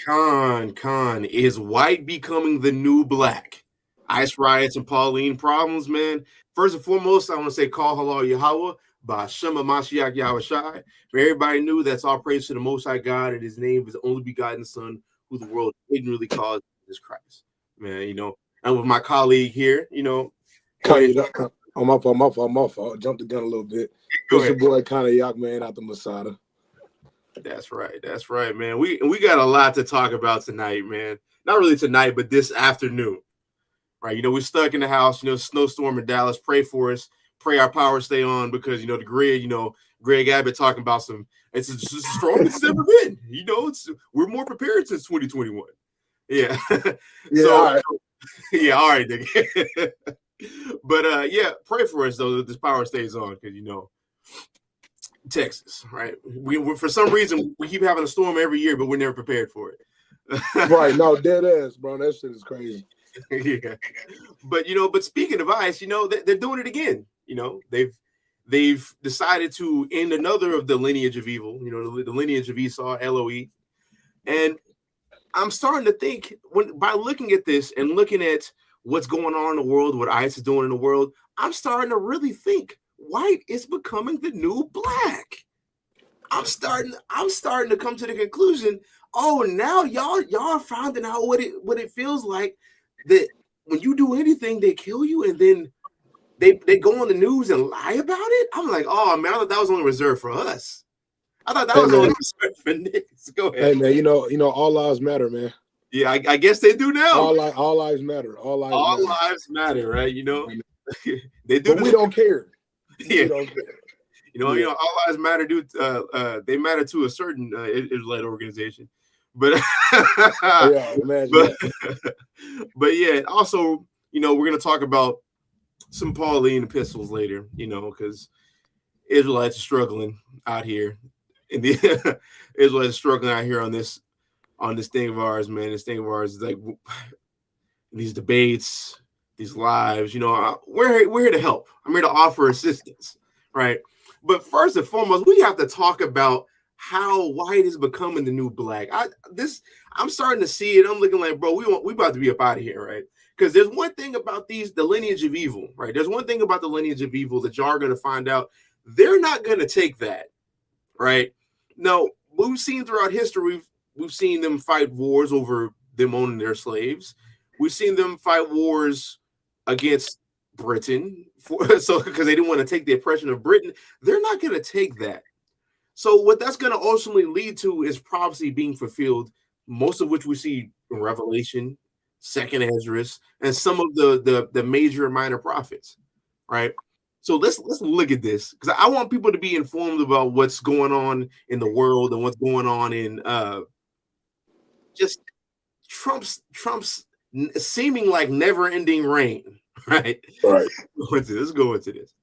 Con, is white becoming the new black? Ice riots and Pauline problems, man. First and foremost, I want to say call halal Yahweh by Shema Mashiach Yahweh Shai. For everybody knew that's all praise to the Most High God, and His name is the only begotten Son, who the world ignorantly calls Jesus Christ. Man, and with my colleague here, Oh, my fault. Jumped the gun a little bit. It's your boy Kanye man out the Masada. That's right, man. We got a lot to talk about tonight, man. Not really tonight, but this afternoon. Right. We're stuck in the house, snowstorm in Dallas. Pray for us. Pray our power stay on because the grid, Greg Abbott talking about it's the strongest it's ever been. We're more prepared since 2021. Yeah. All right. Yeah, all right, nigga. But pray for us though that this power stays on because Texas, right? We for some reason we keep having a storm every year, but we're never prepared for it. Right? No, dead ass, bro. That shit is crazy. Yeah, but speaking of ice, they're doing it again. They've decided to end another of the lineage of evil. The lineage of Esau, LOE, and I'm starting to think by looking at this and looking at what's going on in the world, what ICE is doing in the world, I'm starting to really think white is becoming the new black. I'm starting to come to the conclusion. Oh, now y'all are finding out what it feels like that when you do anything, they kill you, and then they go on the news and lie about it. I'm like, oh man, I thought that was only reserved for us. I thought that was only reserved for niggas. Go ahead. Hey man, all lives matter, man. Yeah, I guess they do now. All lives matter. All lives matter, right? They do. But we don't care. Yeah. We don't care. All lives matter. They matter to a certain Israelite organization, but yeah, imagine but yeah. Also, we're gonna talk about some Pauline epistles later. Because Israelites are struggling out here, and the Israelites are struggling out here on this thing of ours, man. This thing of ours is like these debates, these lives. We're here to help. I'm here to offer assistance, right? But first and foremost, we have to talk about how white is becoming the new black. I'm starting to see it. I'm looking like, bro, we about to be up out of here, right? Because there's one thing about the lineage of evil, right? There's one thing about the lineage of evil that y'all are going to find out. They're not going to take that, right? No, we've seen throughout history, we've seen them fight wars over them owning their slaves. We've seen them fight wars against Britain because they didn't want to take the oppression of Britain. They're not going to take that. So what that's going to ultimately lead to is prophecy being fulfilled, most of which we see in Revelation, Second Esdras, and some of the major and minor prophets, right? So let's look at this because I want people to be informed about what's going on in the world and what's going on in just Trump's seeming like never-ending reign, right? Right. Let's go into this.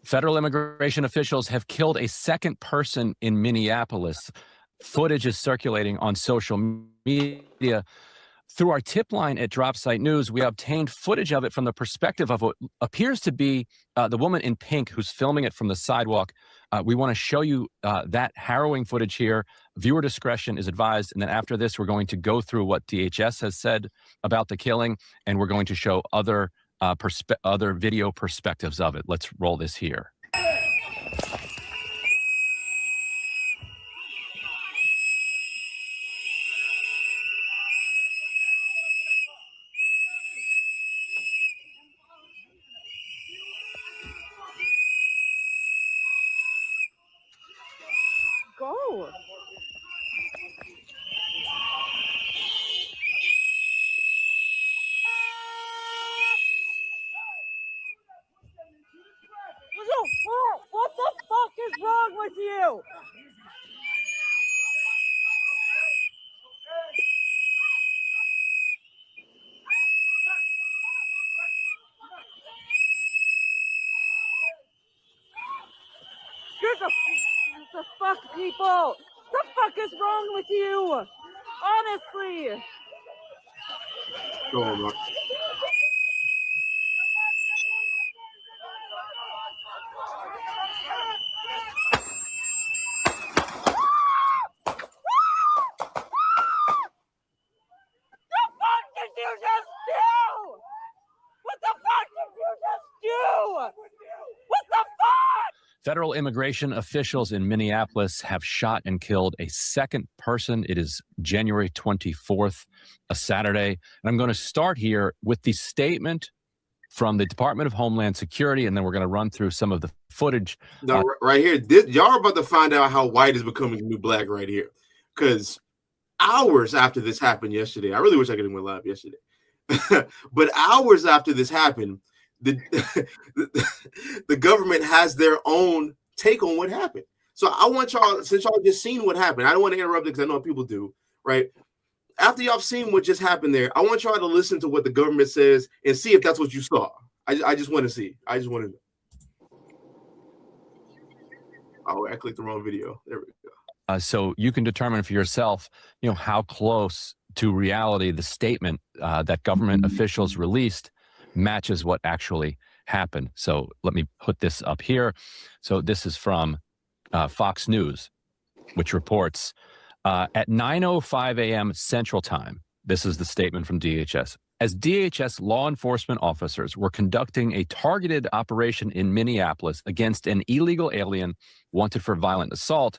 Federal immigration officials have killed a second person in Minneapolis. Footage is circulating on social media. Through our tip line at Drop Site News, we obtained footage of it from the perspective of what appears to be the woman in pink who's filming it from the sidewalk. We want to show you that harrowing footage here. Viewer discretion is advised. And then after this, we're going to go through what DHS has said about the killing, and we're going to show other video perspectives of it. Let's roll this here. Go. What the fuck is wrong with you? The fuck, people? The fuck is wrong with you? Honestly. Go on, Mark. Federal immigration officials in Minneapolis have shot and killed a second person. It is January 24th, a Saturday. And I'm going to start here with the statement from the Department of Homeland Security, and then we're going to run through some of the footage. Now, right here, y'all are about to find out how white is becoming new black right here. Because hours after this happened yesterday, I really wish I could have went live yesterday. But hours after this happened, the government has their own take on what happened. So I want y'all, since y'all just seen what happened, I don't want to interrupt it because I know people do, right? After y'all seen what just happened there, I want y'all to listen to what the government says and see if that's what you saw. I just want to see. I just want to know. Oh, I clicked the wrong video. There we go. So you can determine for yourself, how close to reality the statement that government officials released matches what actually happened. So let me put this up here. So this is from Fox News, which reports at 9:05 a.m. Central Time. This is the statement from DHS. As DHS law enforcement officers were conducting a targeted operation in Minneapolis against an illegal alien wanted for violent assault,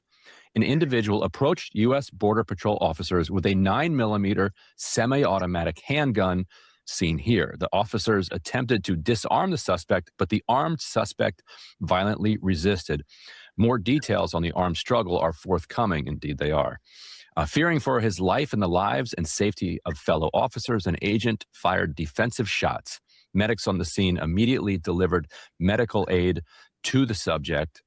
an individual approached U.S. Border Patrol officers with a 9mm semi-automatic handgun, seen here. The officers attempted to disarm the suspect, but the armed suspect violently resisted. More details on the armed struggle are forthcoming. Indeed, they are. Fearing for his life and the lives and safety of fellow officers, an agent fired defensive shots. Medics on the scene immediately delivered medical aid to the subject,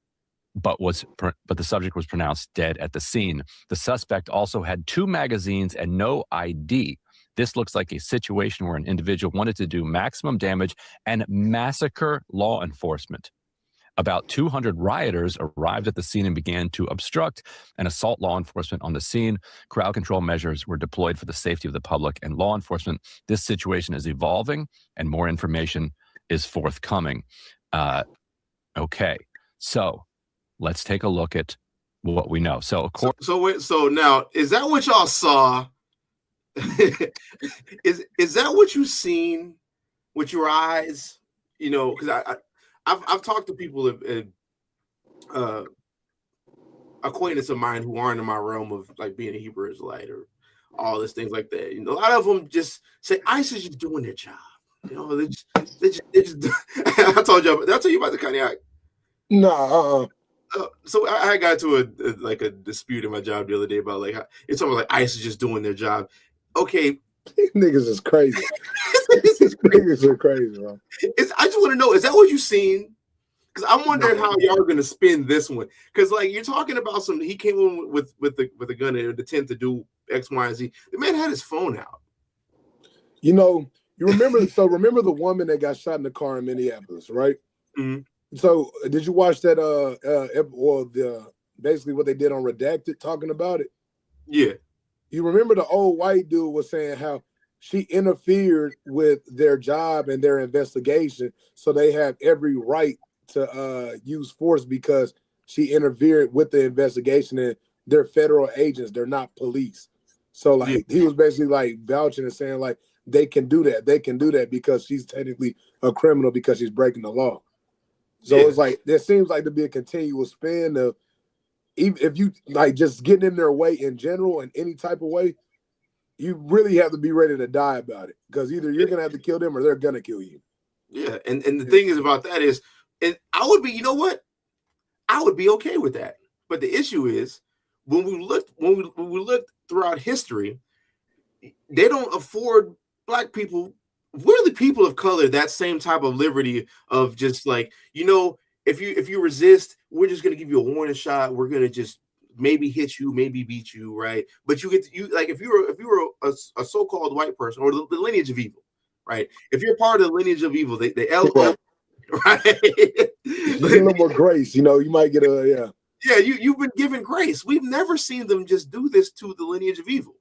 but the subject was pronounced dead at the scene. The suspect also had 2 magazines and no ID. This looks like a situation where an individual wanted to do maximum damage and massacre law enforcement. About 200 rioters arrived at the scene and began to obstruct and assault law enforcement on the scene. Crowd control measures were deployed for the safety of the public and law enforcement. This situation is evolving and more information is forthcoming. Okay, so let's take a look at what we know. So now, is that what y'all saw? is that what you seen with your eyes? Because I've talked to people, acquaintance of mine who aren't in my realm of like being a Hebrew Israelite or all these things like that. A lot of them just say ICE is just doing their job. They just I told you. Did I tell you about the cognac? No. So I got to a dispute in my job the other day about it's almost like ICE is just doing their job. Okay, these niggas is crazy. These niggas are crazy, bro. I just want to know, is that what you seen? Because I'm wondering how y'all are gonna spin this one. Because you're talking about he came in with a gun and intent to do X, Y, and Z. The man had his phone out. You remember? So remember the woman that got shot in the car in Minneapolis, right? Mm-hmm. So did you watch that? Basically what they did on Redacted, talking about it. Yeah. You remember the old white dude was saying how she interfered with their job and their investigation, so they have every right to use force because she interfered with the investigation, and they're federal agents, they're not police. So he was basically vouching and saying they can do that. They can do that because she's technically a criminal because she's breaking the law. So it's there seems like to be a continuous spin of, even if you just getting in their way in general in any type of way, you really have to be ready to die about it, because either you're gonna have to kill them or they're gonna kill you. Yeah, and the thing is about that is, and I would be, I would be okay with that. But the issue is when we looked throughout history, they don't afford Black people, really people of color, that same type of liberty of just if you resist, we're just gonna give you a warning shot. We're gonna just maybe hit you, maybe beat you, right? But if you were a so-called white person or the lineage of evil, right? If you're part of the lineage of evil, the LO, right? You get a little more grace, you might get you've been given grace. We've never seen them just do this to the lineage of evil,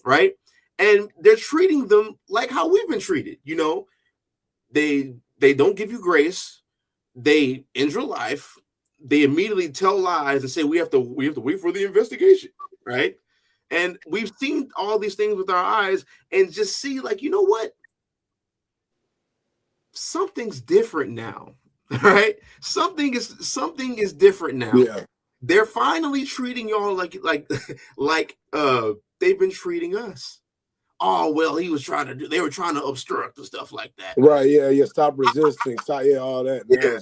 right? And they're treating them like how we've been treated. They don't give you grace. They end your life. They immediately tell lies and say we have to wait for the investigation, right? And we've seen all these things with our eyes and just see what? Something's different now. right? Something is different now. Yeah. They're finally treating y'all like they've been treating us. Oh, well, they were trying to obstruct and stuff like that. Right, yeah. Stop resisting. Stop, all that. Yeah.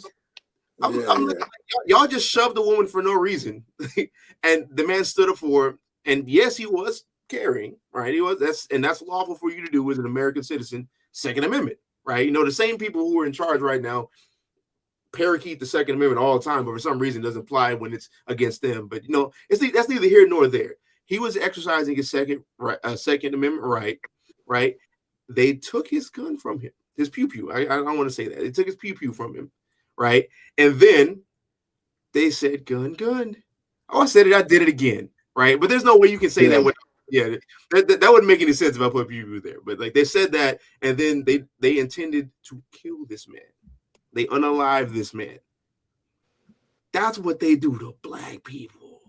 I'm looking like y'all just shoved the woman for no reason. And the man stood up for her. And yes, he was carrying, right? That's lawful for you to do as an American citizen. Second Amendment, right? You know, the same people who are in charge right now parakeet the Second Amendment all the time, but for some reason it doesn't apply when it's against them. But you know, that's neither here nor there. He was exercising his Second Amendment right? They took his gun from him, his pew-pew. I don't want to say that. They took his pew-pew from him, right? And then they said, gun. Oh, I said it, I did it again, right? But there's no way you can say that. That wouldn't make any sense if I put pew-pew there. But like they said that, and then they intended to kill this man. They unalive this man. That's what they do to black people.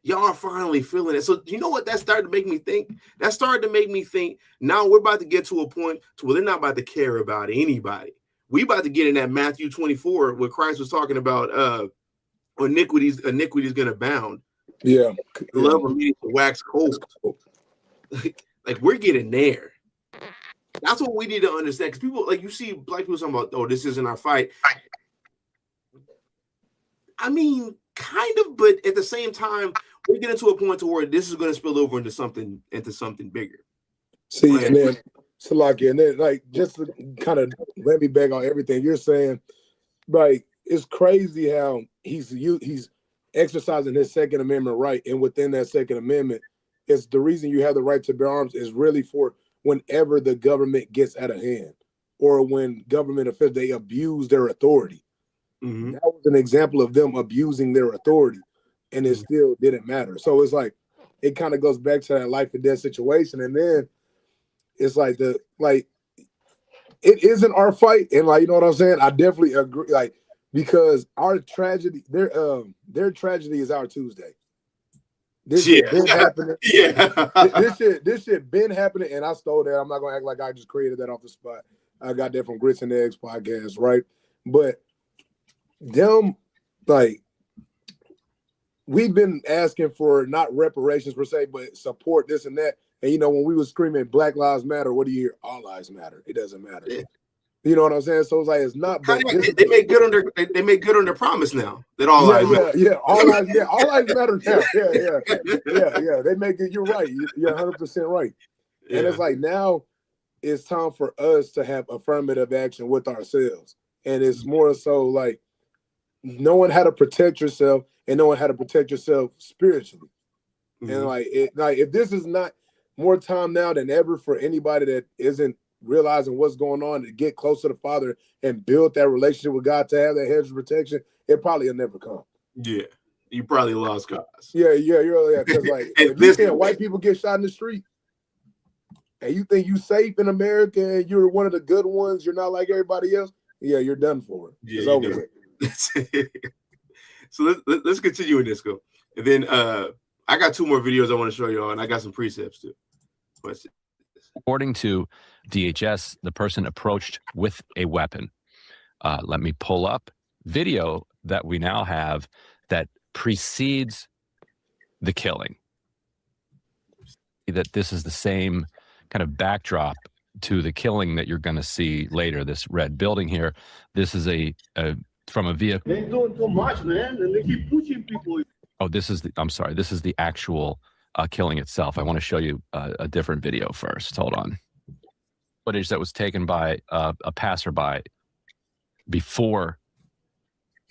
Y'all are finally feeling it. So you know what that started to make me think? That started to make me think now we're about to get to a point to where they're not about to care about anybody. We about to get in that Matthew 24 where Christ was talking about iniquity's going to abound. Yeah. Love of me to wax cold. Like we're getting there. That's what we need to understand. Because people, like you see black people talking about, oh, this isn't our fight. I mean, kind of, but at the same time, we're getting to a point to where this is going to spill over into something bigger. See, and then Salaki, and then like just to kind of let me back on everything you're saying, like it's crazy how he's exercising his Second Amendment right, and within that Second Amendment, it's the reason you have the right to bear arms is really for whenever the government gets out of hand or when government officials, they abuse their authority. Mm-hmm. That was an example of them abusing their authority, and it still didn't matter. So it's like, it kind of goes back to that life and death situation. And then it's like it isn't our fight. And like, you know what I'm saying? I definitely agree. Like, because our tragedy, their tragedy is our Tuesday. This shit been happening. This shit been happening, and I stole that. I'm not gonna act like I just created that off the spot. I got that from Grits and Eggs podcast, right? But them, like, we've been asking for not reparations per se, but support, this and that. And you know, when we were screaming Black Lives Matter, what do you hear? All lives matter. It doesn't matter. Yeah. You know what I'm saying? So it's like it's not. But they make good on their promise now that all lives matter. All lives matter now. Yeah. They make it. You're right. You're 100% right. Yeah. And it's like now it's time for us to have affirmative action with ourselves, and it's more so like knowing how to protect yourself and knowing how to protect yourself spiritually. Mm-hmm. And like if this is not more time now than ever for anybody that isn't realizing what's going on to get close to the Father and build that relationship with God to have that hedge of protection, it probably will never come. Yeah, you probably lost cause. Yeah. Because like, if you can't white people get shot in the street, and you think you safe in America and you're one of the good ones, you're not like everybody else. Yeah, you're done for. Yeah, it's over with. So let's continue with this, go. And then I got 2 more videos I want to show y'all, and I got some precepts too. According to DHS, the person approached with a weapon. Let me pull up video that we now have that precedes the killing. That this is the same kind of backdrop to the killing that you're going to see later. This red building here. This is from a vehicle. They ain't doing too much, man, and they keep pushing people. Oh, I'm sorry. This is the actual killing itself. I want to show you a different video first. Hold on. Footage that was taken by a passerby before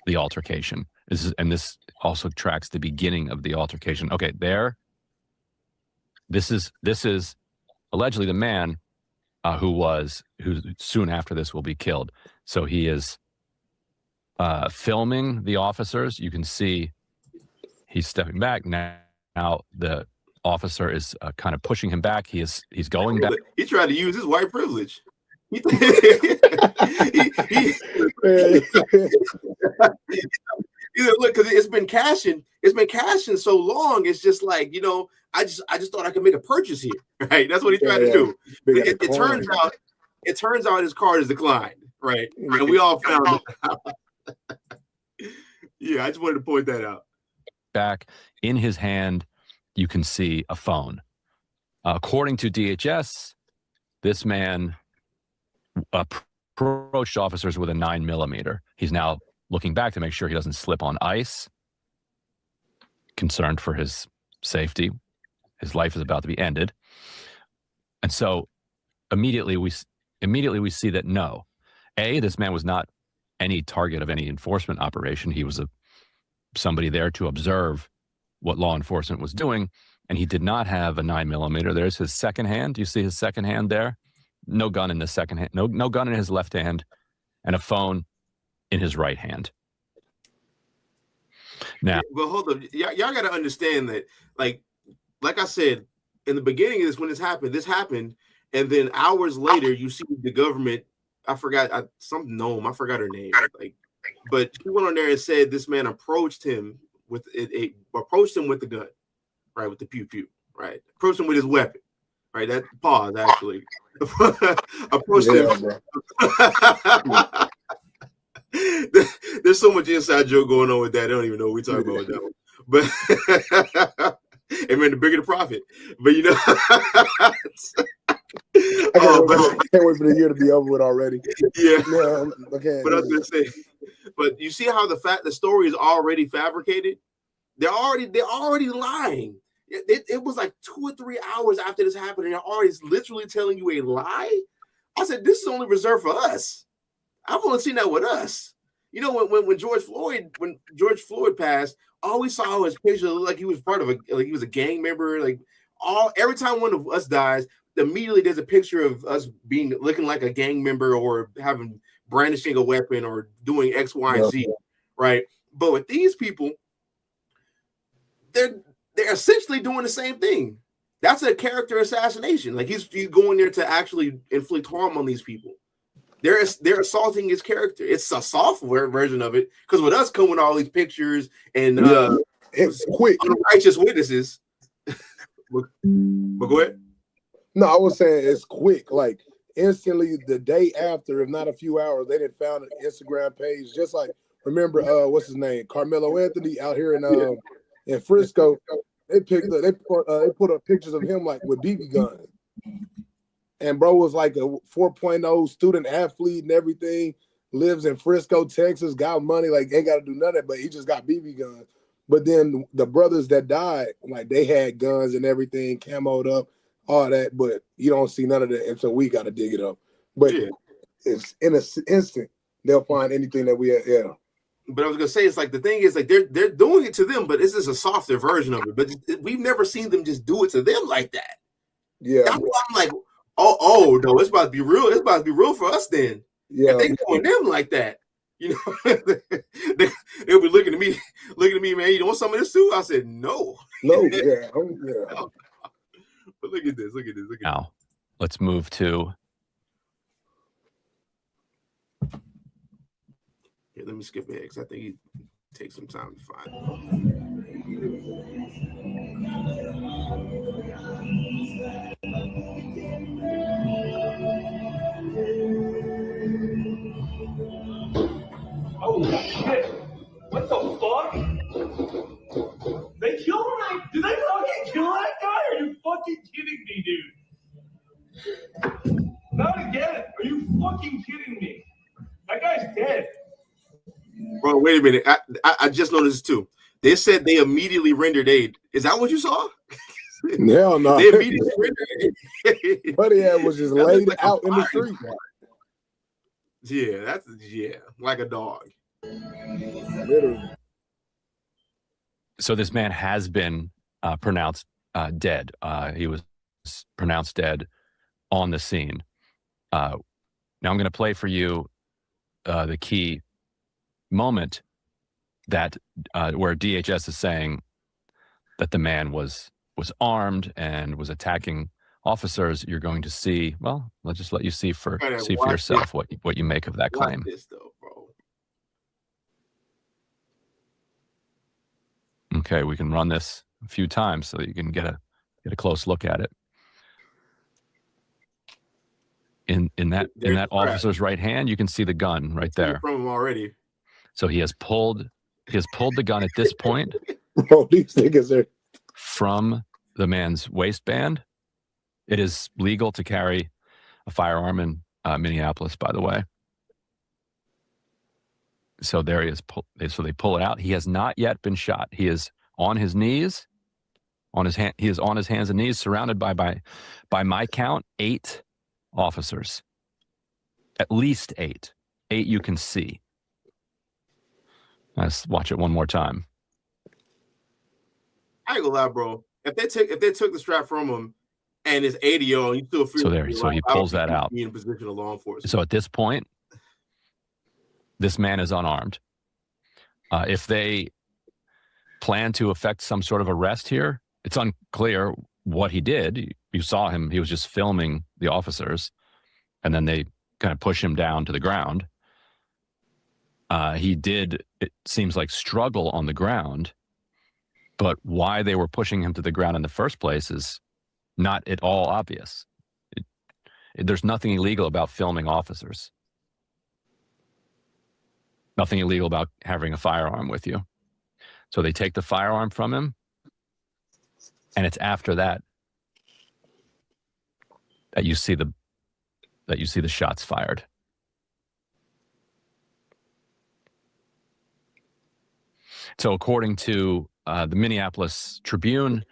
the altercation. This also tracks the beginning of the altercation. Okay, there. This is allegedly the man who soon after this will be killed. So he is filming the officers. You can see he's stepping back now. The officer is kind of pushing him back. He's going back. He tried to use his white privilege. Look, because it's been cashing so long. It's just like, you know, I just thought I could make a purchase here, right? That's what he tried to do. It turns out his card is declined, right? And we all found out. Yeah, I just wanted to point that out. Back in his hand, you can see a phone. According to DHS, this man approached officers with a 9mm. He's now looking back to make sure he doesn't slip on ice. Concerned for his safety. His life is about to be ended. And so immediately we see that no, this man was not any target of any enforcement operation. He was somebody there to observe what law enforcement was doing, and he did not have a 9mm. There's his second hand. Do you see his second hand there? No gun in the second hand. No gun in his left hand, and a phone in his right hand. Now, but hold up, y'all got to understand that, like I said in the beginning of this, when this happened, and then hours later, you see the government. I forgot some gnome. I forgot her name. Like, but she went on there and said this man approached him with the gun, right, with the pew pew, right, approached him with his weapon, right. That pause actually approached him. There's so much inside joke going on with that. I don't even know what we're talking about with that one. But I mean, the bigger the profit. But you know, I can't wait for the year to be over with already. Yeah. Okay. But I was gonna say, but you see how the story is already fabricated? They're already lying. It was like 2 or 3 hours after this happened, and they're already literally telling you a lie. I said, this is only reserved for us. I've only seen that with us. You know, when George Floyd passed, all we saw was pictures like he was part of he was a gang member. Like every time one of us dies, immediately there's a picture of us looking like a gang member or brandishing a weapon or doing X, Y, and Z, right? But with these people, they're essentially doing the same thing. That's a character assassination. Like he's going there to actually inflict harm on these people. They're assaulting his character. It's a software version of it, because with us coming with all these pictures and it's quick, unrighteous witnesses. But go ahead. No, I was saying it's quick. Like instantly, the day after, if not a few hours, they didn't found an Instagram page. Just like remember, what's his name, Carmelo Anthony out here in Frisco. They put up pictures of him like with BB guns. And bro was like a 4.0 student athlete and everything, lives in Frisco, Texas, got money, like ain't got to do nothing, but he just got BB guns. But then the brothers that died, like they had guns and everything, camoed up, all that, but you don't see none of that until we got to dig it up. But it's in an instant, they'll find anything that we have. Yeah. But I was gonna say, it's like the thing is like they're doing it to them, but this is a softer version of it. But we've never seen them just do it to them like that. Yeah. That's why I'm like, oh no, it's about to be real. It's about to be real for us then. Yeah. If they doing them like that, you know, they'll be looking at me, man. You want some of this too? I said no. No, yeah. Yeah. But look at this. Now, let's move to. Yeah, let me skip ahead because I think he takes some time to find it. Oh shit! What the fuck? They killed him? Did they fucking kill that guy? Are you fucking kidding me, dude? Not again! Are you fucking kidding me? That guy's dead. Bro, wait a minute. I just noticed too. They said they immediately rendered aid. Is that what you saw? Hell no. They immediately rendered aid. Buddy was just laid out in the street. Yeah, like a dog. Literally. So this man has been pronounced dead. He was pronounced dead on the scene. Now I'm going to play for you the key moment that where DHS is saying that the man was armed and was attacking officers. You're going to see. Well, let's just let you see for yourself what you make of that claim. Watch this though, bro. Okay, we can run this a few times so that you can get a close look at it. In that officer's right hand, you can see the gun right there. From him already. So he has pulled the gun at this point Bro, these niggas are. from the man's waistband. It is legal to carry a firearm in Minneapolis, by the way. So there he is. So they pull it out. He has not yet been shot. He is on his knees, He is on his hands and knees, surrounded by my count, 8 officers. At least 8. 8 you can see. Let's watch it one more time. I ain't gonna lie, bro. If they took the strap from him and it's 80 on, you still feel So he pulls that out. In position of law enforcement. So at this point, this man is unarmed. If they plan to effect some sort of arrest here, it's unclear what he did. You saw him; he was just filming the officers, and then they kind of push him down to the ground. He did, it seems like, struggle on the ground, but why they were pushing him to the ground in the first place is not at all obvious. There's nothing illegal about filming officers. Nothing illegal about having a firearm with you. So they take the firearm from him, and it's after that that you see the shots fired. So according to the Minneapolis Tribune,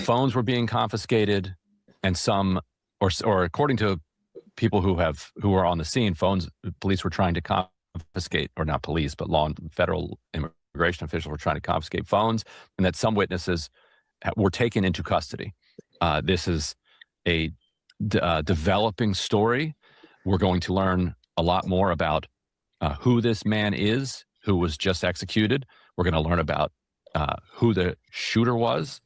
phones were being confiscated, and some, or according to people who were on the scene, police were trying to confiscate, or not police, but federal immigration officials were trying to confiscate phones, and that some witnesses were taken into custody. This is a developing story. We're going to learn a lot more about who this man is, who was just executed. We're going to learn about who the shooter was.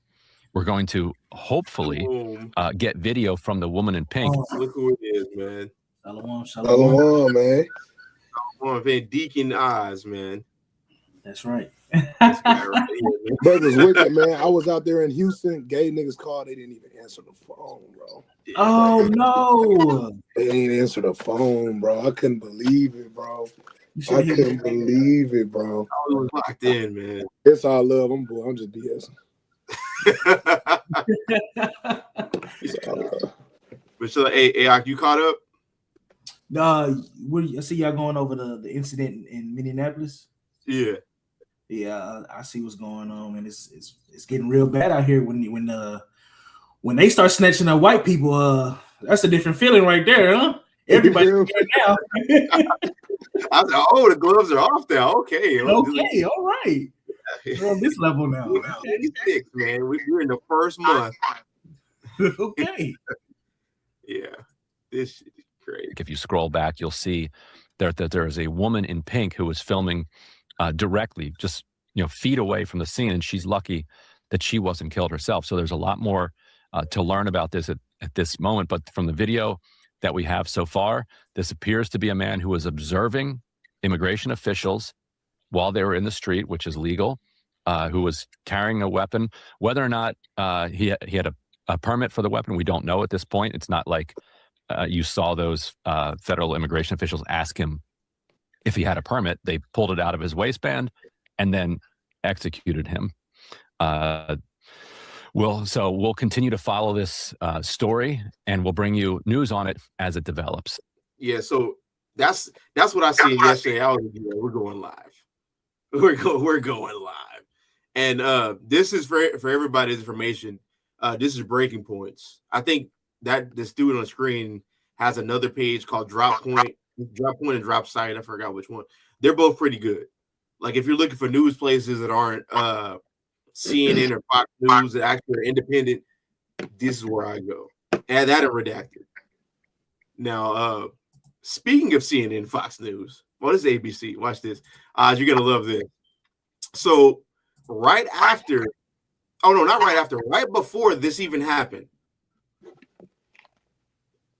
We're going to hopefully get video from the woman in pink. Look who it is, man. Shalom, man. Shalom, Van Deacon Eyes, man. That's right. This guy right here, man. Brothers wicked, man. I was out there in Houston. Gay niggas called. They didn't even answer the phone, bro. Oh no! They didn't even answer the phone, bro. I couldn't believe it, bro. I couldn't believe it, bro. I was locked in, man. It's all love. I'm just BSing. It's all love. But so, hey, you caught up? I see y'all going over the incident in Minneapolis. Yeah. Yeah, I see what's going on, and it's getting real bad out here when they start snatching up white people. That's a different feeling right there, huh? Everybody right now. I was like, oh, the gloves are off now. Okay. Okay, all right. We're on this level now. 26, man. We're in the first month. Okay. Yeah. This shit is crazy. If you scroll back, you'll see that there is a woman in pink who was filming directly, just feet away from the scene, and she's lucky that she wasn't killed herself. So there's a lot more to learn about this at this moment. But from the video that we have so far, this appears to be a man who was observing immigration officials while they were in the street, which is legal, who was carrying a weapon. Whether or not he had a permit for the weapon, we don't know at this point. It's not like you saw those federal immigration officials ask him if he had a permit. They pulled it out of his waistband and then executed him. We'll continue to follow this story, and we'll bring you news on it as it develops. Yeah, so that's what I seen yesterday. I was like, we're going live. We're going live. And this is for everybody's information. This is Breaking Points. I think that this dude on the screen has another page called Drop Point and Drop Site. I forgot which one. They're both pretty good. Like if you're looking for news places that aren't CNN or Fox News that actually are independent, this is where I go. Add that and redacted. Now, speaking of CNN, Fox News, well, this is ABC. Watch this. You're gonna love this. So, right before this even happened.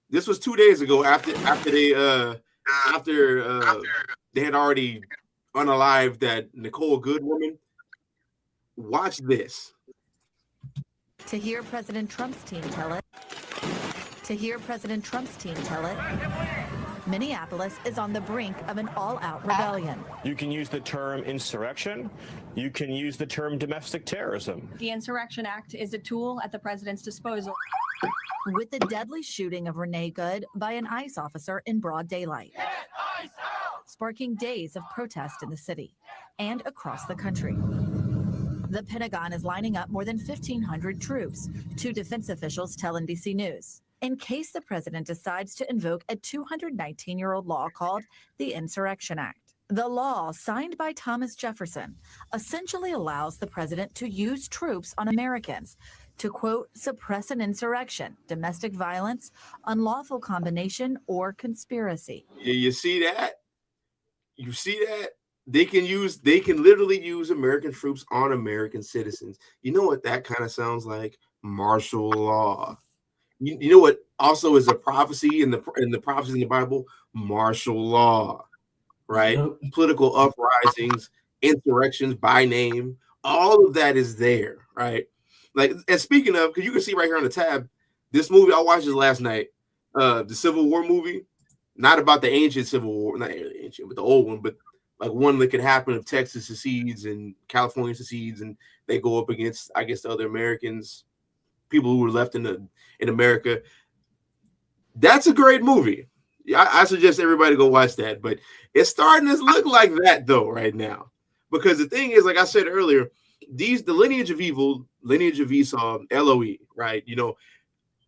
This was 2 days ago. After they had already unalived that Nicole Good woman. Watch this. To hear President Trump's team tell it. Minneapolis is on the brink of an all-out rebellion. You can use the term insurrection. You can use the term domestic terrorism. The Insurrection Act is a tool at the president's disposal. With the deadly shooting of Renee Good by an ICE officer in broad daylight, sparking days of protest in the city and across the country. The Pentagon is lining up more than 1,500 troops, two defense officials tell NBC News, in case the president decides to invoke a 219-year-old law called the Insurrection Act. The law, signed by Thomas Jefferson, essentially allows the president to use troops on Americans to, quote, suppress an insurrection, domestic violence, unlawful combination, or conspiracy. Yeah, you see that? You see that? They can literally use American troops on American citizens. You know what that kind of sounds like? Martial law. You know what also is a prophecy in the prophecies in the Bible? Martial law, right? Yep. Political uprisings, insurrections by name, all of that is there, right? Like, and speaking of, because you can see right here on the tab, this movie, I watched this last night, the Civil War movie, not about the ancient Civil War, not ancient, but the old one, but like one that could happen if Texas secedes and California secedes and they go up against, I guess, the other Americans, people who were left in America. That's a great movie. I suggest everybody go watch that. But it's starting to look like that though right now, because the thing is, like I said earlier, the lineage of evil, lineage of Esau, LOE, right? You know,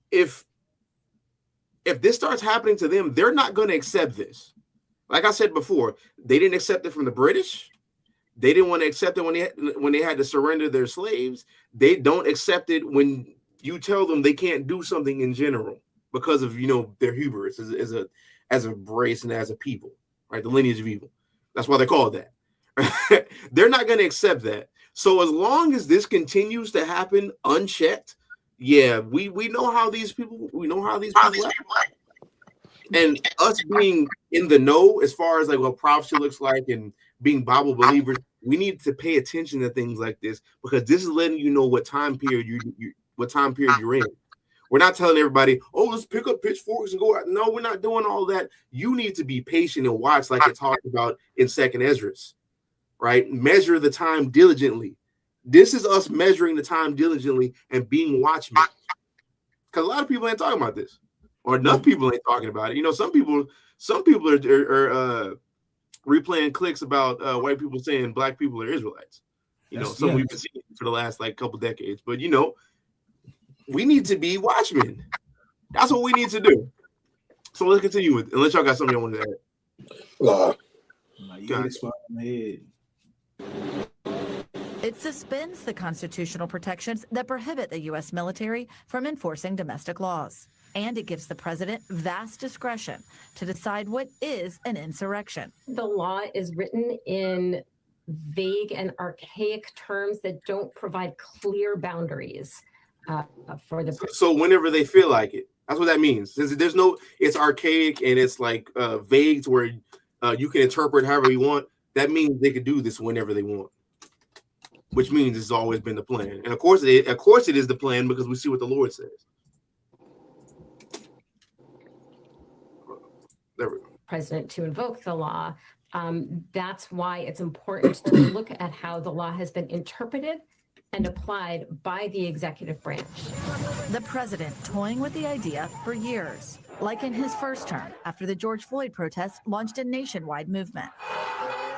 if this starts happening to them, they're not going to accept this. Like I said before, they didn't accept it from the British. They didn't want to accept it when they had to surrender their slaves. They don't accept it when you tell them they can't do something in general because of, you know, their hubris as a race and as a people, right? The lineage of evil. That's why they're called that. They're not going to accept that. So as long as this continues to happen unchecked, yeah, we know how these people act. And us being in the know as far as like what prophecy looks like and being Bible believers, we need to pay attention to things like this, because this is letting you know what time period you're in. We're not telling everybody, oh, let's pick up pitchforks and go out. No, we're not doing all that. You need to be patient and watch, like it talked about in 2nd Esdras, right? Measure the time diligently. This is us measuring the time diligently and being watchmen. Because a lot of people ain't talking about this. Or enough people ain't talking about it. You know, some people are replaying clicks about white people saying black people are Israelites. You know, something we've been seeing for the last like couple decades. But you know, we need to be watchmen. That's what we need to do. So let's continue with. Unless y'all got something y'all want to add. It suspends the constitutional protections that prohibit the U.S. military from enforcing domestic laws. And it gives the president vast discretion to decide what is an insurrection. The law is written in vague and archaic terms that don't provide clear boundaries for the. So whenever they feel like it, that's what that means. There's no, it's archaic and it's like vague to where you can interpret however you want. That means they could do this whenever they want, which means it's always been the plan. And of course it is the plan, because we see what the Lord says. President to invoke the law. That's why it's important to look at how the law has been interpreted and applied by the executive branch. The president toying with the idea for years, like in his first term after the George Floyd protests launched a nationwide movement,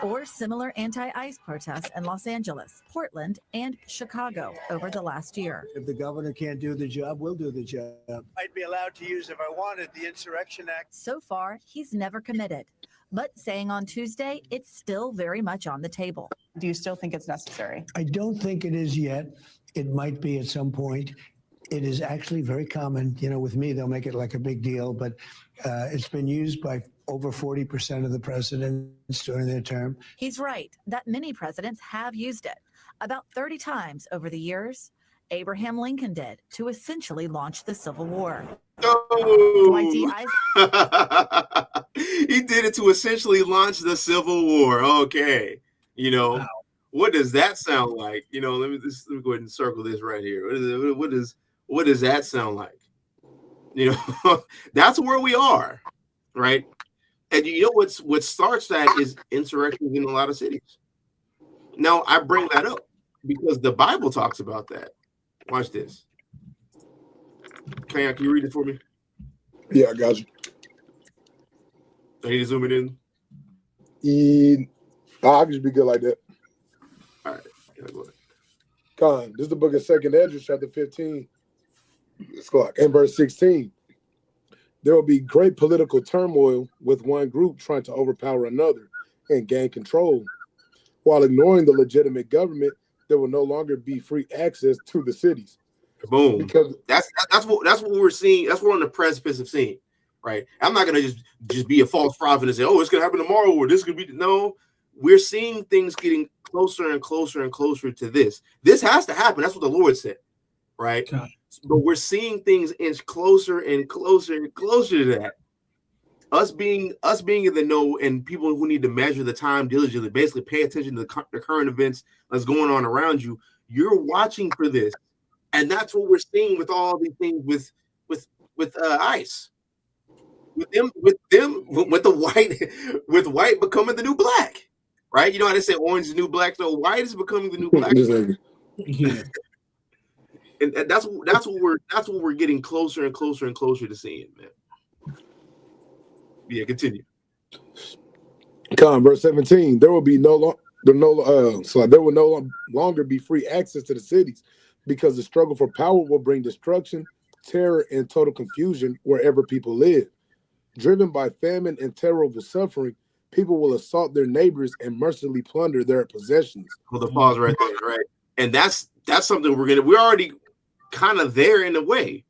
or similar anti-ICE protests in Los Angeles, Portland, and Chicago over the last year. If the governor can't do the job, we'll do the job. I'd be allowed to use, if I wanted, the Insurrection Act. So far, he's never committed, but saying on Tuesday, it's still very much on the table. Do you still think it's necessary? I don't think it is yet. It might be at some point. It is actually very common. You know, with me, they'll make it like a big deal, but it's been used by over 40% of the presidents during their term. He's right that many presidents have used it. About 30 times over the years, Abraham Lincoln did, to essentially launch the Civil War. Oh. He did it to essentially launch the Civil War. Okay. You know, wow. What does that sound like? You know, let me go ahead and circle this right here. What does that sound like? You know, that's where we are, right? And you know what starts that is insurrections in a lot of cities. Now I bring that up because the Bible talks about that. Watch this. Can you read it for me? Yeah, I got you. I need to zoom it in. I can just be good like that. All right. Go ahead. Con, this is the book of 2 Esdras, chapter 15, and verse 16. There will be great political turmoil with one group trying to overpower another and gain control. While ignoring the legitimate government, there will no longer be free access to the cities. Boom. Because that's what we're seeing. That's what we're on the precipice of seeing, right? I'm not gonna just be a false prophet and say, "Oh, it's gonna happen tomorrow," or "This could be." No, we're seeing things getting closer and closer and closer to this. This has to happen. That's what the Lord said, right? God. But we're seeing things inch closer and closer and closer to that. Us being in the know, and people who need to measure the time diligently, basically pay attention to the current events that's going on around you. You're watching for this, and that's what we're seeing with all these things with ICE, with white becoming the new black, right? You know how they say orange is the new black, so white is becoming the new black. Yeah. And that's what we're getting closer and closer and closer to seeing, man. Yeah, continue. Come, verse 17. There will no longer be free access to the cities, because the struggle for power will bring destruction, terror, and total confusion wherever people live. Driven by famine and terrible suffering, people will assault their neighbors and mercilessly plunder their possessions. Well, the pause right there, right? And that's something we're already kind of there in a way,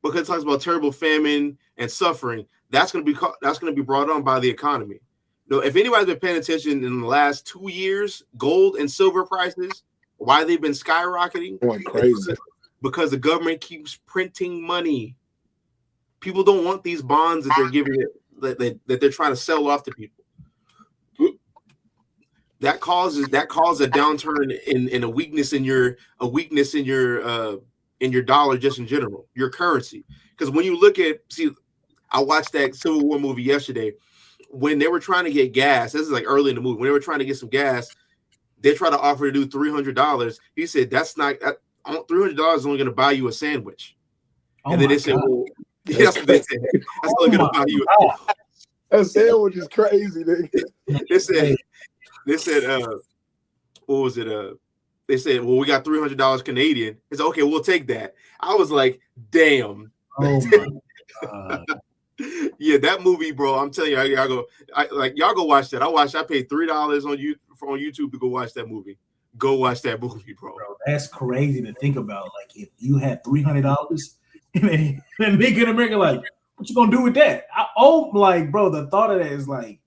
because it talks about terrible famine and suffering. That's going to be brought on by the economy. You know, if anybody's been paying attention in the last 2 years, gold and silver prices, why they've been skyrocketing? Going crazy. Because the government keeps printing money. People don't want these bonds that they're giving that they're trying to sell off to people. That causes a downturn in a weakness in your dollar just in general, your currency. Because when you look at, I watched that Civil War movie yesterday. When they were trying to get gas, this is like early in the movie, when they were trying to get some gas, they tried to offer to do $300. He said, that's not $300 is only going to buy you a sandwich. And then they said, well, yeah, that's what they said. That's only going to buy you a sandwich is crazy, nigga. They said, what was it? They said, well, we got $300 Canadian. It's okay, we'll take that. I was like, damn. Oh my God. Yeah, that movie, bro. I'm telling you, y'all go watch that. I paid $3 on YouTube to go watch that movie. Go watch that movie, bro. That's crazy to think about. Like, if you had $300 and make it American, like, what you gonna do with that? Bro, the thought of that is like,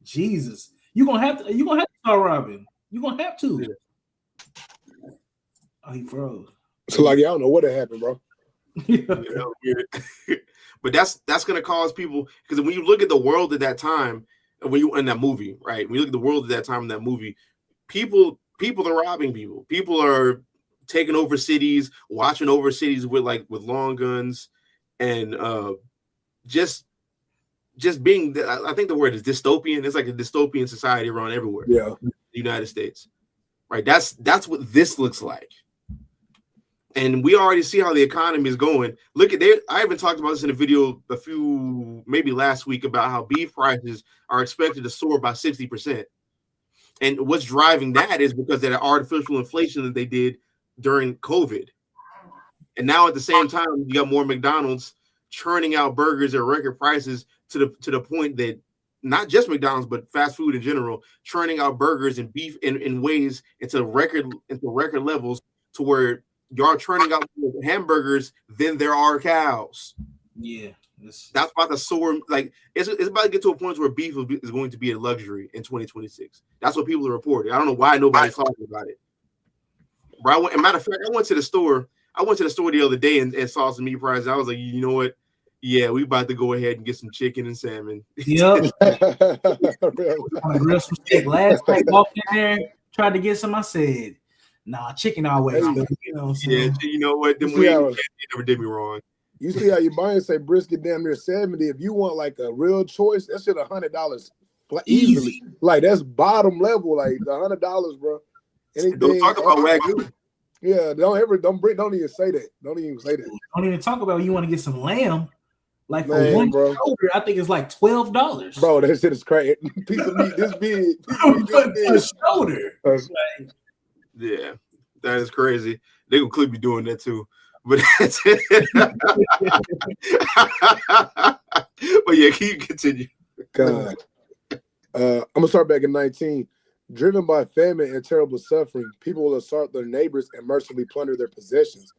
Jesus. You're gonna have to start robbing. You're gonna have to. Yeah. Oh, he froze. So like, y'all don't know what happened, bro. But that's gonna cause people, because when you look at the world at that time, when you in that movie, right? When you look at the world at that time in that movie, people are robbing people. People are taking over cities, watching over cities with long guns, and just being. I think the word is dystopian. It's like a dystopian society around everywhere. Yeah, in the United States, right? That's what this looks like. And we already see how the economy is going. Look at there. I even talked about this in a video maybe last week, about how beef prices are expected to soar by 60%. And what's driving that is because of that artificial inflation that they did during COVID. And now at the same time, you got more McDonald's churning out burgers at record prices to the point that not just McDonald's, but fast food in general, churning out burgers and beef in ways into record levels, to where y'all churning out more hamburgers than there are cows. Yeah, that's about to soar. Like it's about to get to a point where beef is going to be a luxury in 2026. That's what people are reporting. I don't know why nobody's talking about it. Bro, matter of fact, I went to the store the other day and saw some meat prices. I was like, you know what? Yeah, we about to go ahead and get some chicken and salmon. Yep. Real some steak. Last night, walked in there, tried to get some. I said, nah, chicken always. You know what I'm saying? Yeah, you know what? Them wings never did me wrong. You see how your buying say brisket damn near 70. If you want like a real choice, that shit $100 easily. Like that's bottom level, like the $100, bro. Anything, don't talk about Wagyu. Yeah, don't even say that. Don't even say that. Don't even talk about you want to get some lamb. Like for Man, one bro. shoulder, I think it's like $12. Bro, that shit is crazy. Piece of meat this big. A shoulder. Yeah, that is crazy. They gonna clearly be doing that too. But that's it. But yeah, can you continue? God. I'm gonna start back in 19. Driven by famine and terrible suffering, people will assault their neighbors and mercilessly plunder their possessions.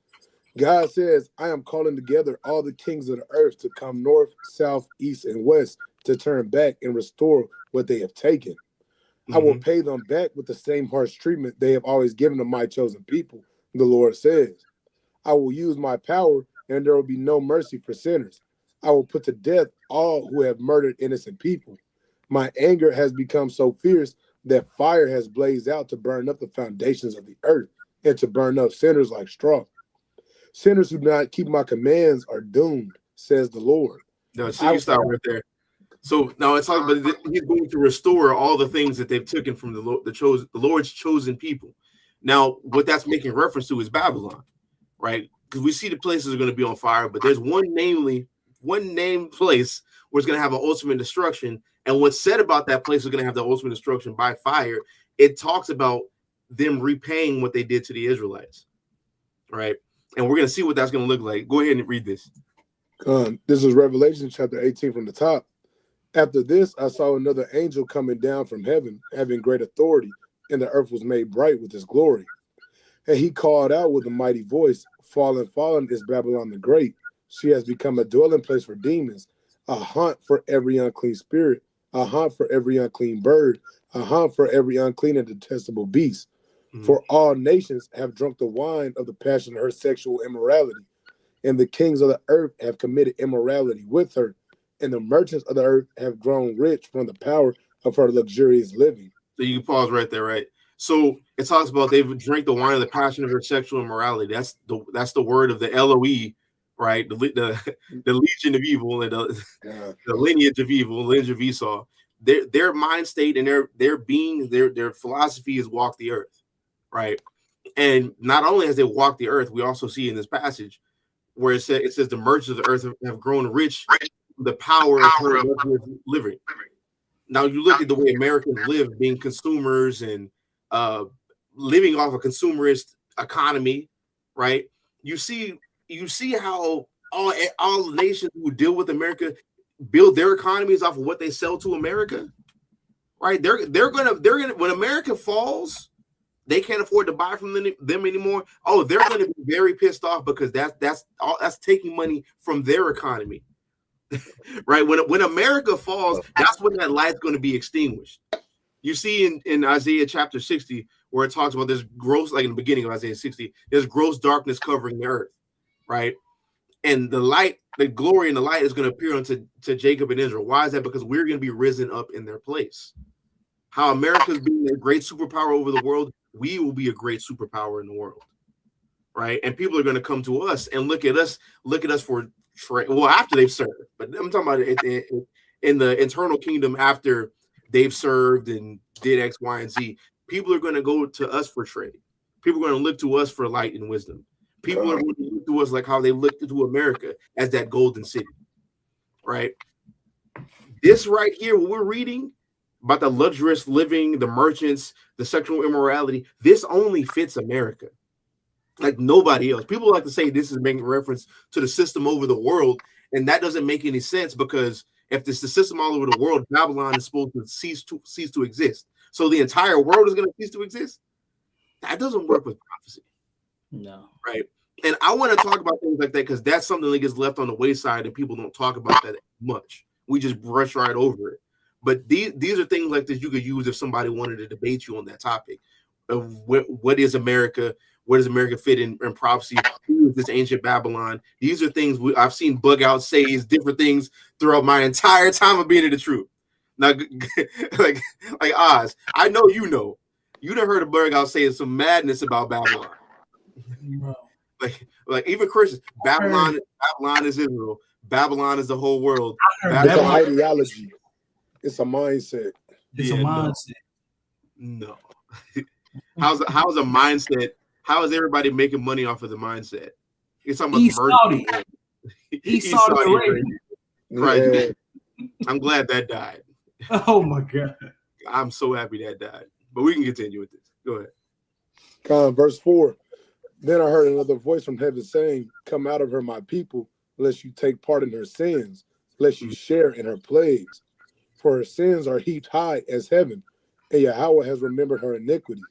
God says, I am calling together all the kings of the earth to come north, south, east, and west to turn back and restore what they have taken. Mm-hmm. I will pay them back with the same harsh treatment they have always given to my chosen people, the Lord says. I will use my power, and there will be no mercy for sinners. I will put to death all who have murdered innocent people. My anger has become so fierce that fire has blazed out to burn up the foundations of the earth and to burn up sinners like straw. Sinners who do not keep my commands are doomed, says the Lord. No, so you stop right there. So now it's talking about he's going to restore all the things that they've taken from the Lord's chosen people. Now, what that's making reference to is Babylon, right? Because we see the places are going to be on fire, but there's one named place where it's going to have an ultimate destruction. And what's said about that place is going to have the ultimate destruction by fire. It talks about them repaying what they did to the Israelites, right? And we're going to see what that's going to look like. Go ahead and read this. This is Revelation chapter 18 from the top. After this, I saw another angel coming down from heaven, having great authority, and the earth was made bright with his glory. And he called out with a mighty voice, Fallen, fallen is Babylon the Great. She has become a dwelling place for demons, a haunt for every unclean spirit, a haunt for every unclean bird, a haunt for every unclean and detestable beast. Mm-hmm. For all nations have drunk the wine of the passion of her sexual immorality, and the kings of the earth have committed immorality with her, and the merchants of the earth have grown rich from the power of her luxurious living. So you can pause right there, right? So it talks about they've drank the wine of the passion of her sexual immorality. That's the word of the LOE, right? The legion of evil and the lineage of evil, lineage of Esau. Their mind state and their being, their philosophy is walk the earth, right? And not only has they walked the earth, we also see in this passage where it says the merchants of the earth have grown rich from the power of her living. Now you look at the way Americans live, being consumers and living off a consumerist economy, right? You see how all nations who deal with America build their economies off of what they sell to America, right? They're gonna when America falls, they can't afford to buy from them anymore. Oh, they're gonna be very pissed off because that's taking money from their economy, right? When America falls, that's when that light's going to be extinguished. You see in Isaiah chapter 60 where it talks about this gross, like in the beginning of Isaiah 60, there's gross darkness covering the earth, right? And the light, the glory and the light is going to appear unto Jacob and Israel. Why is that? Because we're going to be risen up in their place. How America's being a great superpower over the world, we will be a great superpower in the world, right? And people are going to come to us and look at us for after they've served. But I'm talking about it in the eternal kingdom after they've served and did X, Y, and Z. People are going to go to us for trade. People are going to look to us for light and wisdom. People are going to look to us like how they looked to America as that golden city, right? This right here, what we're reading about the luxurious living, the merchants, the sexual immorality, this only fits America. Like nobody else. People like to say this is making reference to the system over the world, and that doesn't make any sense because if it's the system all over the world, Babylon is supposed to cease to exist. So the entire world is going to cease to exist. That doesn't work with prophecy. No. Right. And I want to talk about things like that because that's something that gets left on the wayside and people don't talk about that much. We just brush right over it. But these are things like this you could use if somebody wanted to debate you on that topic of what is America? Where does America fit in prophecy? Who is this ancient Babylon? These are things I've seen Bug Out say is different things throughout my entire time of being in the truth. Now, like Oz, I know you know. You done heard a Bug Out say some madness about Babylon. No. Like even Christians, Babylon is Israel. Babylon is the whole world. It's an ideology. It's a mindset. It's a mindset. No. How's a mindset? How is everybody making money off of the mindset? It's talking about Saudi. He's Saudi. Right. I'm glad that died. Oh my God. I'm so happy that died. But we can continue with this. Go ahead. Verse 4. Then I heard another voice from heaven saying, "Come out of her, my people, lest you take part in her sins, lest you share in her plagues. For her sins are heaped high as heaven, and Yahweh has remembered her iniquity.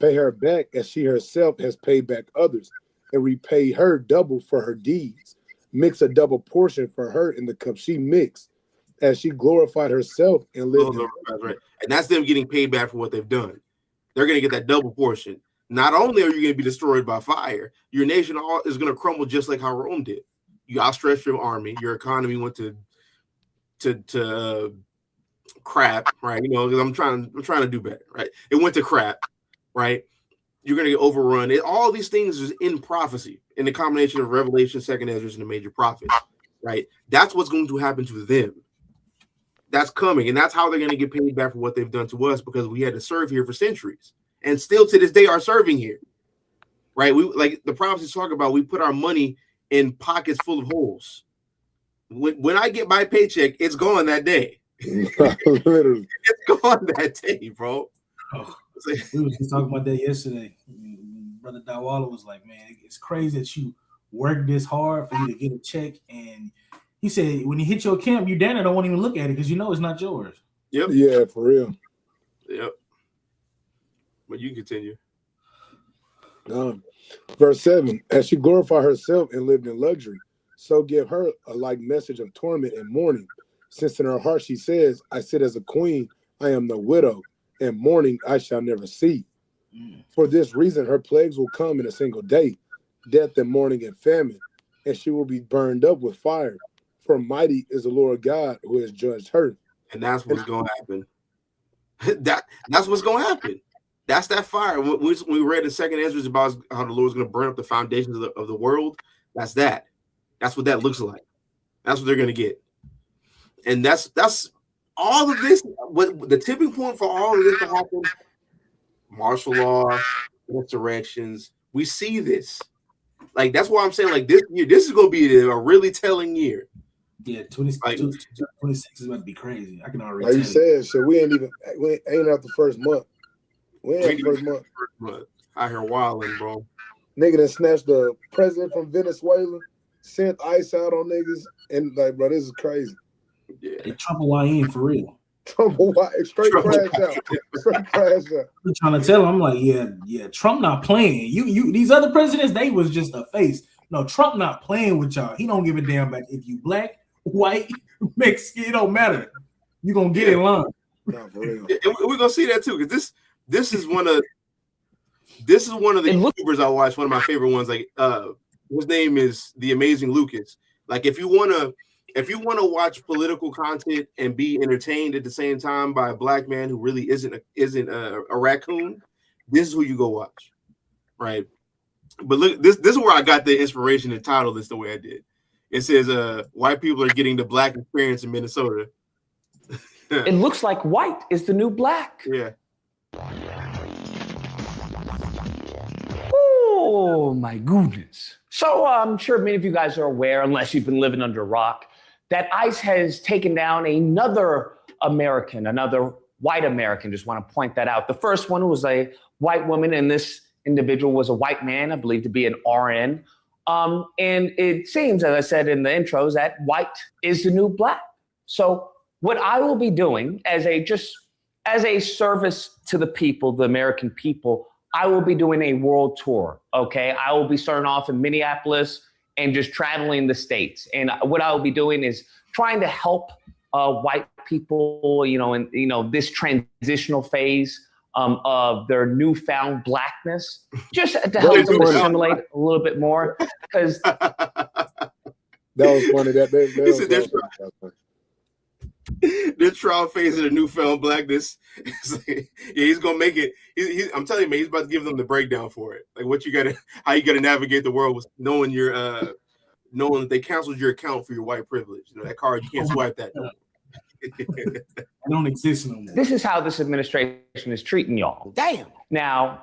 Pay her back as she herself has paid back others, and repay her double for her deeds. Mix a double portion for her in the cup she mixed, as she glorified herself and lived." Right. And that's them getting paid back for what they've done. They're going to get that double portion. Not only are you going to be destroyed by fire, your nation is going to crumble just like how Rome did. You outstretched your army, your economy went to crap, right? You know, because I'm trying to do better, right? It went to crap, right? You're going to get overrun. All these things is in prophecy, in the combination of Revelation, Second Esdras, and the major prophets, right? That's what's going to happen to them. That's coming, and that's how they're going to get paid back for what they've done to us, because we had to serve here for centuries, and still to this day are serving here, right? We, like the prophecies talk about, we put our money in pockets full of holes. When I get my paycheck, it's gone that day. Literally, it's gone that day, bro. Oh, we was just talking about that yesterday. Brother Dawala was like, "Man, it's crazy that you work this hard for you to get a check." And he said, when you hit your camp, you damn near don't want to even look at it because you know it's not yours. Yep. Yeah, for real. Yep. But you continue. Verse 7. As she glorified herself and lived in luxury, so give her a like message of torment and mourning. Since in her heart she says, "I sit as a queen, I am no widow, and mourning I shall never see." For this reason her plagues will come in a single day, death and mourning and famine, and she will be burned up with fire. For mighty is the Lord God who has judged her. And that's what's going to happen. That's what's going to happen. That's that fire. We read in Second Esdras about how the Lord's going to burn up the foundations of the world. That's that. That's what that looks like. That's what they're going to get. And that's all of this. What the tipping point for all of this to happen? Martial law, insurrections. We see this. Like, that's why I'm saying, like, this year, this is going to be a really telling year. Yeah, 26 is about to be crazy. I can already like you said, so we ain't out the first month. We ain't out the first month. Out here wilding, bro. Nigga that snatched the president from Venezuela, sent ice out on niggas, and like, bro, this is crazy. Yeah. Hey, Trump Hawaiian for real. Trump Hawaii, straight crash out. Straight crash out. I'm trying to tell him, I'm like, yeah, Trump not playing. You these other presidents, they was just a face. No, Trump not playing with y'all. He don't give a damn about if you black, white, Mexican, it don't matter. You gonna get in line. No, for real. We're gonna see that too, because this is one of the YouTubers I watch. One of my favorite ones. Like his name is The Amazing Lucas. Like if you wanna watch political content and be entertained at the same time by a black man who really isn't a raccoon, this is who you go watch, right? But look, this is where I got the inspiration to title this the way I did. It says, "White people are getting the black experience in Minnesota." It looks like white is the new black. Yeah. Oh my goodness! So I'm sure many of you guys are aware, unless you've been living under a rock, that ICE has taken down another American, another white American. Just want to point that out. The first one was a white woman, and this individual was a white man, I believe to be an RN. And it seems, as I said in the intros, that white is the new black. So what I will be doing as a service to the people, the American people, I will be doing a world tour. Okay, I will be starting off in Minneapolis and just traveling the states. And what I will be doing is trying to help white people, in this transitional phase of their newfound blackness, just to help them assimilate a little bit more. Because that was funny. That was funny. This trial phase of the newfound blackness. Yeah, he's gonna make it. I'm telling you, man, he's about to give them the breakdown for it. Like how you gotta navigate the world with knowing knowing that they canceled your account for your white privilege. You know, that card, you can't swipe that. It don't exist no more. This is how this administration is treating y'all. Damn. Now,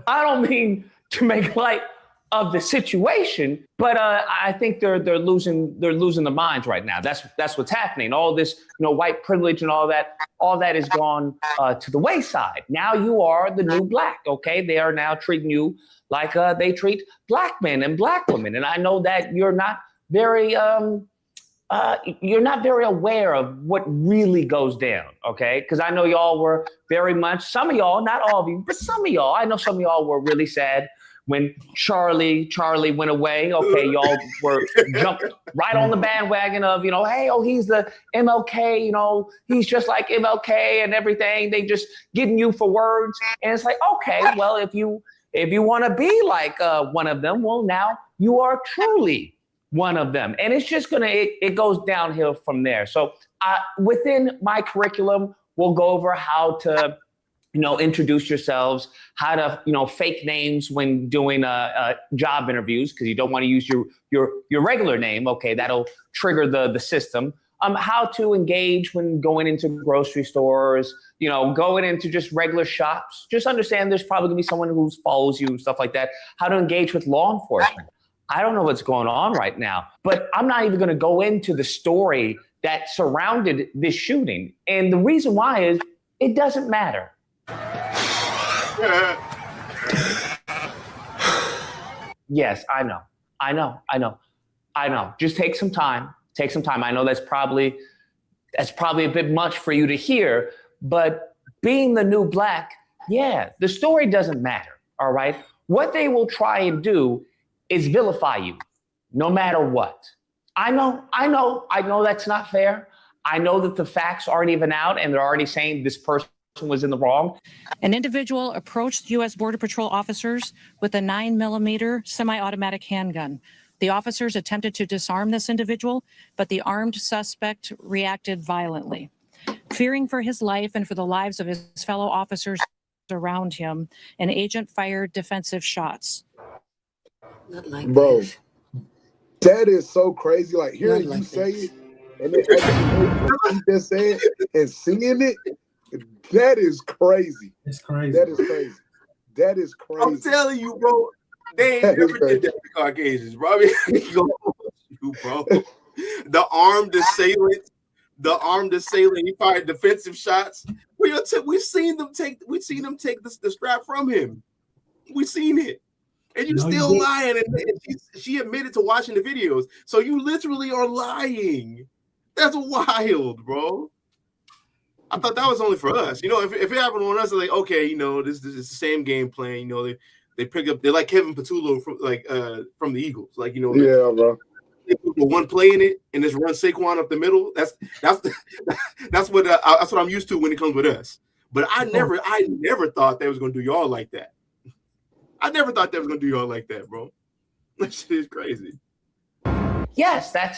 I don't mean to make light of the situation, but I think they're losing their minds right now. That's what's happening. All this, white privilege and all that is gone to the wayside. Now you are the new black. Okay, they are now treating you like they treat black men and black women. And I know that you're not very aware of what really goes down. Okay, because I know y'all were very much, some of y'all, not all of you, but some of y'all. I know some of y'all were really sad when Charlie went away. Okay, y'all were jumped right on the bandwagon of, hey, he's the MLK, he's just like MLK and everything. They just getting you for words. And it's like, okay, well, if you want to be like one of them, well, now you are truly one of them. And it's just it goes downhill from there. So within my curriculum, we'll go over how to introduce yourselves, how to, fake names when doing job interviews, because you don't want to use your regular name. Okay, that'll trigger the system. How to engage when going into grocery stores, going into just regular shops. Just understand there's probably gonna be someone who follows you and stuff like that. How to engage with law enforcement. I don't know what's going on right now, but I'm not even gonna go into the story that surrounded this shooting. And the reason why is it doesn't matter. Yes, I know. Just take some time. I know that's probably a bit much for you to hear, but being the new black, yeah, the story doesn't matter. All right. What they will try and do is vilify you no matter what. I know that's not fair. I know that the facts aren't even out and they're already saying this person was in the wrong. An individual approached U.S. Border Patrol officers with a 9mm semi-automatic handgun. The officers attempted to disarm this individual, but the armed suspect reacted violently. Fearing for his life and for the lives of his fellow officers around him, an agent fired defensive shots. Bro, that is so crazy. Like hearing you say it, and then you just said and seeing it. That is crazy. It's crazy. That is crazy. I'm telling you, bro. They ain't never did that to Caucasians, bro. I mean, bro. The armed assailant, he fired defensive shots. We've seen them take the strap from him. We've seen it. And you still lying. And she admitted to watching the videos. So you literally are lying. That's wild, bro. I thought that was only for us. If it happened on us, like, okay, this is the same game plan. They pick up. They're like Kevin Patullo from the Eagles. Like, yeah, bro. They put one play in it and just run Saquon up the middle. That's what I'm used to when it comes with us. But I never thought they was gonna do y'all like that. I never thought they was gonna do y'all like that, bro. That shit is crazy. Yes, that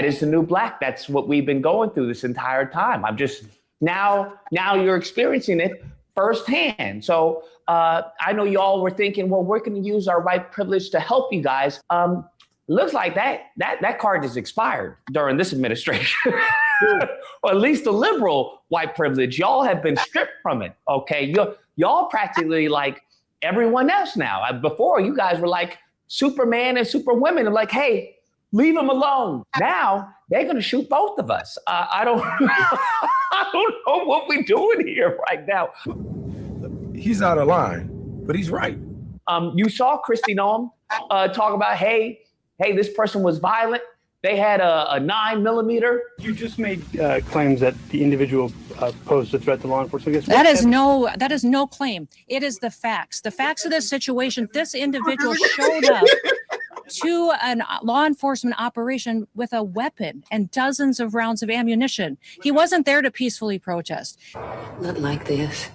is the new black. That's what we've been going through this entire time. I'm just now you're experiencing it firsthand. So I know y'all were thinking, well, we're going to use our white privilege to help you guys. Looks like that card is expired during this administration, or at least the liberal white privilege. Y'all have been stripped from it. Okay, y'all practically like everyone else now. Before you guys were like Superman and Superwomen, and like, hey, leave them alone. Now they're going to shoot both of us. I don't know what we're doing here right now. He's out of line, but he's right. You saw Kristi Noem talk about, hey, this person was violent. They had a 9mm. You just made claims that the individual posed a threat to law enforcement. That is no claim. It is the facts. The facts of this situation. This individual showed up to a law enforcement operation with a weapon and dozens of rounds of ammunition. He wasn't there to peacefully protest. Not like this.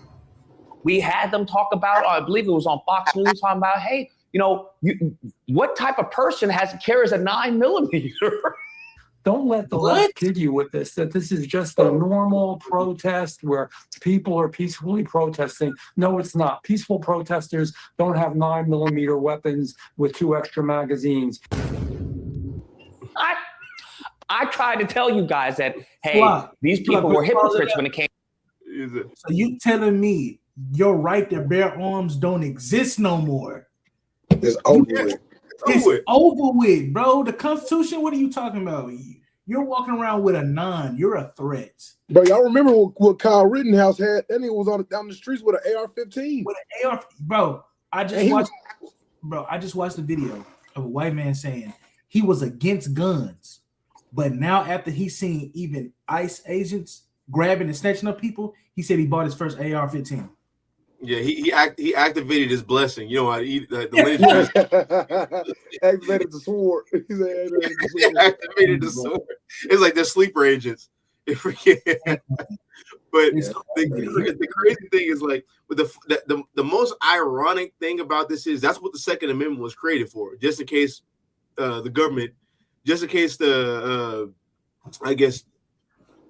We had them talk about, I believe it was on Fox News, talking about, hey, what type of person carries a 9mm? Don't let the left kid you with this, that this is just a normal protest where people are peacefully protesting. No, it's not. Peaceful protesters don't have 9mm weapons with 2 extra magazines. I tried to tell you guys that, hey, these people were hypocrites when it came. So you telling me your right to bear arms don't exist no more? It's over with. It's over with, bro. The Constitution, what are you talking about? You're walking around with a 9. You're a threat. But y'all remember what Kyle Rittenhouse had? That nigga was down the streets with an AR-15. With an AR, bro. I just watched the video of a white man saying he was against guns, but now after he's seen even ICE agents grabbing and snatching up people, he said he bought his first AR-15. Yeah, he activated his blessing. You know, activated the sword. He activated the sword. It's like they're sleeper agents. But the crazy thing is, like, with the most ironic thing about this is that's what the Second Amendment was created for, just in case the government, just in case the I guess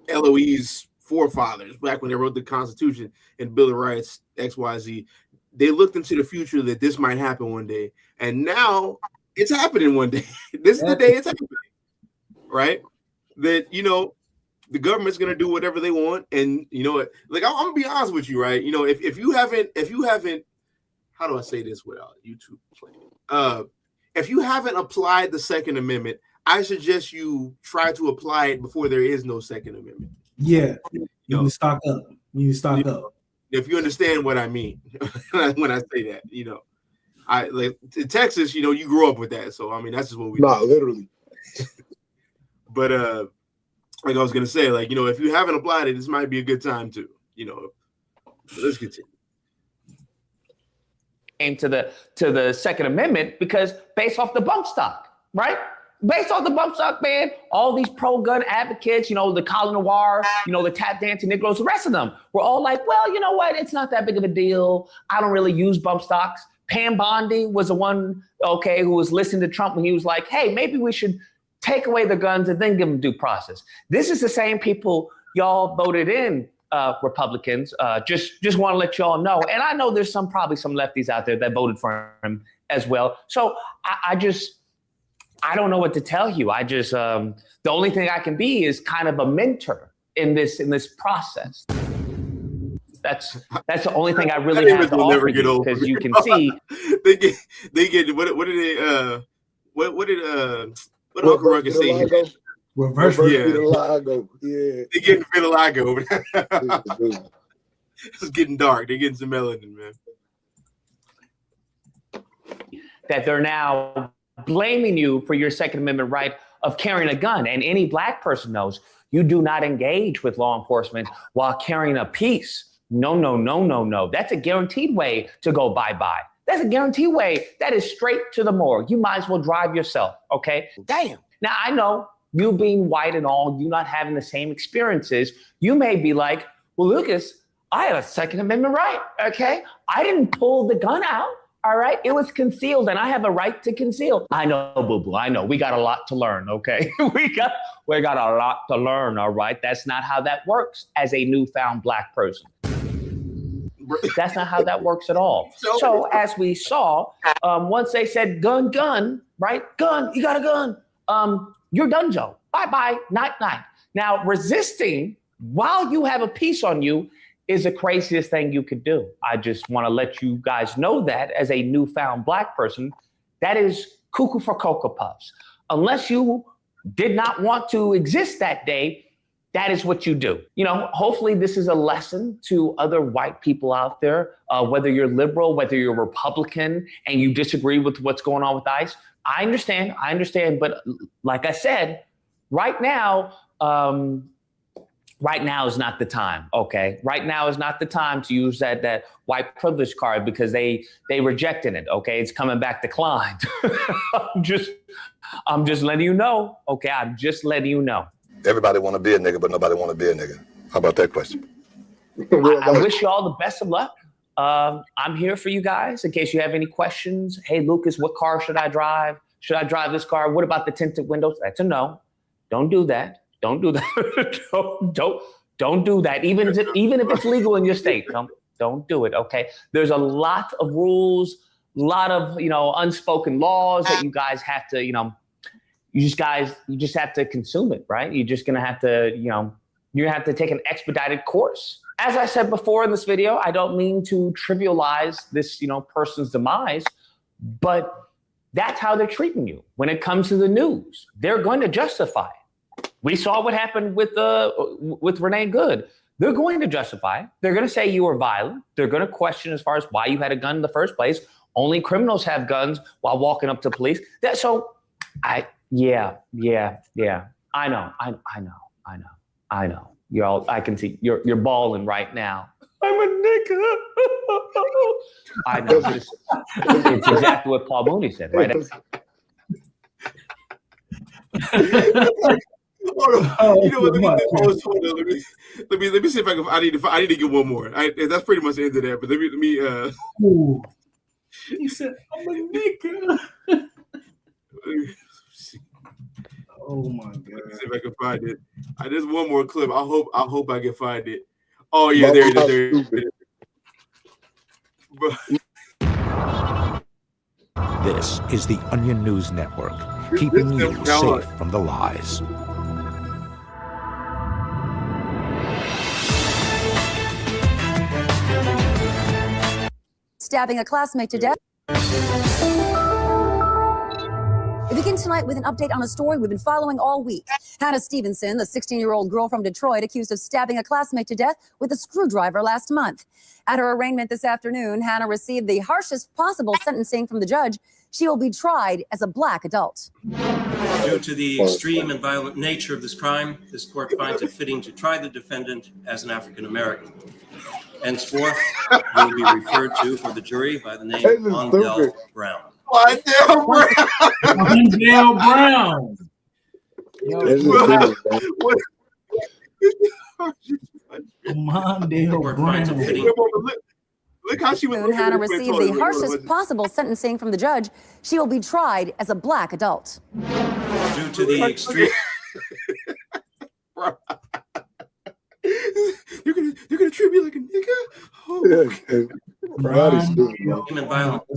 LOE's forefathers back when they wrote the Constitution and Bill of Rights, XYZ, they looked into the future that this might happen one day, and now it's happening one day. This is the day it's happening, right? That, you know, the government's gonna do whatever they want, and you know, like, I'm gonna be honest with you, right? You know, if you haven't, how do I say this without YouTube playing? If you haven't applied the Second Amendment, I suggest you try to apply it before there is no Second Amendment. Yeah, you need to stock up. You need to stock up. If you understand what I mean when I say that, you know, I like in Texas, you know, you grew up with that, so I mean that's just what we. Not literally. But like I was gonna say, like, you know, if you haven't applied it, this might be a good time to, you know. Let's continue. Came to the Second Amendment because based off the bump stock, right? Based off the bump stock, man, all these pro-gun advocates, you know, the Colin Noir, you know, the tap dancing Negroes, the rest of them were all like, well, you know what? It's not that big of a deal. I don't really use bump stocks. Pam Bondi was the one, okay, who was listening to Trump when he was like, hey, maybe we should take away the guns and then give them due process. This is the same people y'all voted in, Republicans. Just want to let y'all know. And I know there's probably some lefties out there that voted for him as well. So I don't know what to tell you. I just the only thing I can be is kind of a mentor in this process. That's the only thing I really have to offer you, because you can see they get what Uncle Rugged say here? Reverse vitiligo. Yeah, they getting vitiligo. It's getting dark. They're getting some melanin, man. That they're now blaming you for your Second Amendment right of carrying a gun. And any black person knows you do not engage with law enforcement while carrying a piece. No. That's a guaranteed way to go bye-bye. That's a guaranteed way. That is straight to the morgue. You might as well drive yourself, okay? Damn. Now, I know you being white and all, you not having the same experiences, you may be like, well, Lucas, I have a Second Amendment right, okay? I didn't pull the gun out. All right, it was concealed, and I have a right to conceal. I know, boo-boo. I know. We got a lot to learn. Okay, we got a lot to learn. All right, that's not how that works as a newfound black person. That's not how that works at all. So as we saw, once they said gun, right? Gun, you got a gun. You're done, Joe. Bye, night. Now resisting while you have a piece on you is the craziest thing you could do. I just want to let you guys know that as a newfound black person, that is cuckoo for Cocoa Puffs. Unless you did not want to exist that day, that is what you do. You know, hopefully this is a lesson to other white people out there, whether you're liberal, whether you're Republican, and you disagree with what's going on with ICE. I understand. But like I said, right now is not the time, okay? Right now is not the time to use that white privilege card because they rejected it, okay? It's coming back declined. I'm just letting you know, okay? I'm just letting you know. Everybody want to be a nigga, but nobody want to be a nigga. How about that question? I wish you all the best of luck. I'm here for you guys in case you have any questions. Hey, Lucas, what car should I drive? Should I drive this car? What about the tinted windows? That's a no. Don't do that. Don't do that. don't do that. Even if it's legal in your state, don't do it. Okay. There's a lot of rules, a lot of unspoken laws that you guys have to you just have to consume it, right? You're just gonna have to you're gonna have to take an expedited course. As I said before in this video, I don't mean to trivialize this person's demise, but that's how they're treating you when it comes to the news. They're going to justify it. We saw what happened with Renee Good. They're going to justify it. They're going to say you were violent. They're going to question as far as why you had a gun in the first place. Only criminals have guns while walking up to police. I know. I can see you're bawling right now. I'm a nigga. I know. It's exactly what Paul Mooney said, right? Let me see if I can. I need to get one more. That's pretty much the end of that. But let me. He said, "I'm a nigga." Oh my God! Let's see if I can find it. There's one more clip. I hope I can find it. Oh yeah, there it is. This is the Onion News Network, keeping you safe from the lies. Stabbing a classmate to death. We begin tonight with an update on a story we've been following all week. Hannah Stevenson, the 16-year-old girl from Detroit, accused of stabbing a classmate to death with a screwdriver last month. At her arraignment this afternoon, Hannah received the harshest possible sentencing from the judge. She will be tried as a black adult. Due to the extreme and violent nature of this crime, this court finds it fitting to try the defendant as an African American. Henceforth, he will be referred to for the jury by the name Mondale Brown. Mondale Brown. Mondale Brown. Mondale Brown. Look how she was. Hannah received the harshest possible sentencing from the judge. She will be tried as a black adult. Due to the extreme. You're gonna treat me like a nigga? Oh, and violent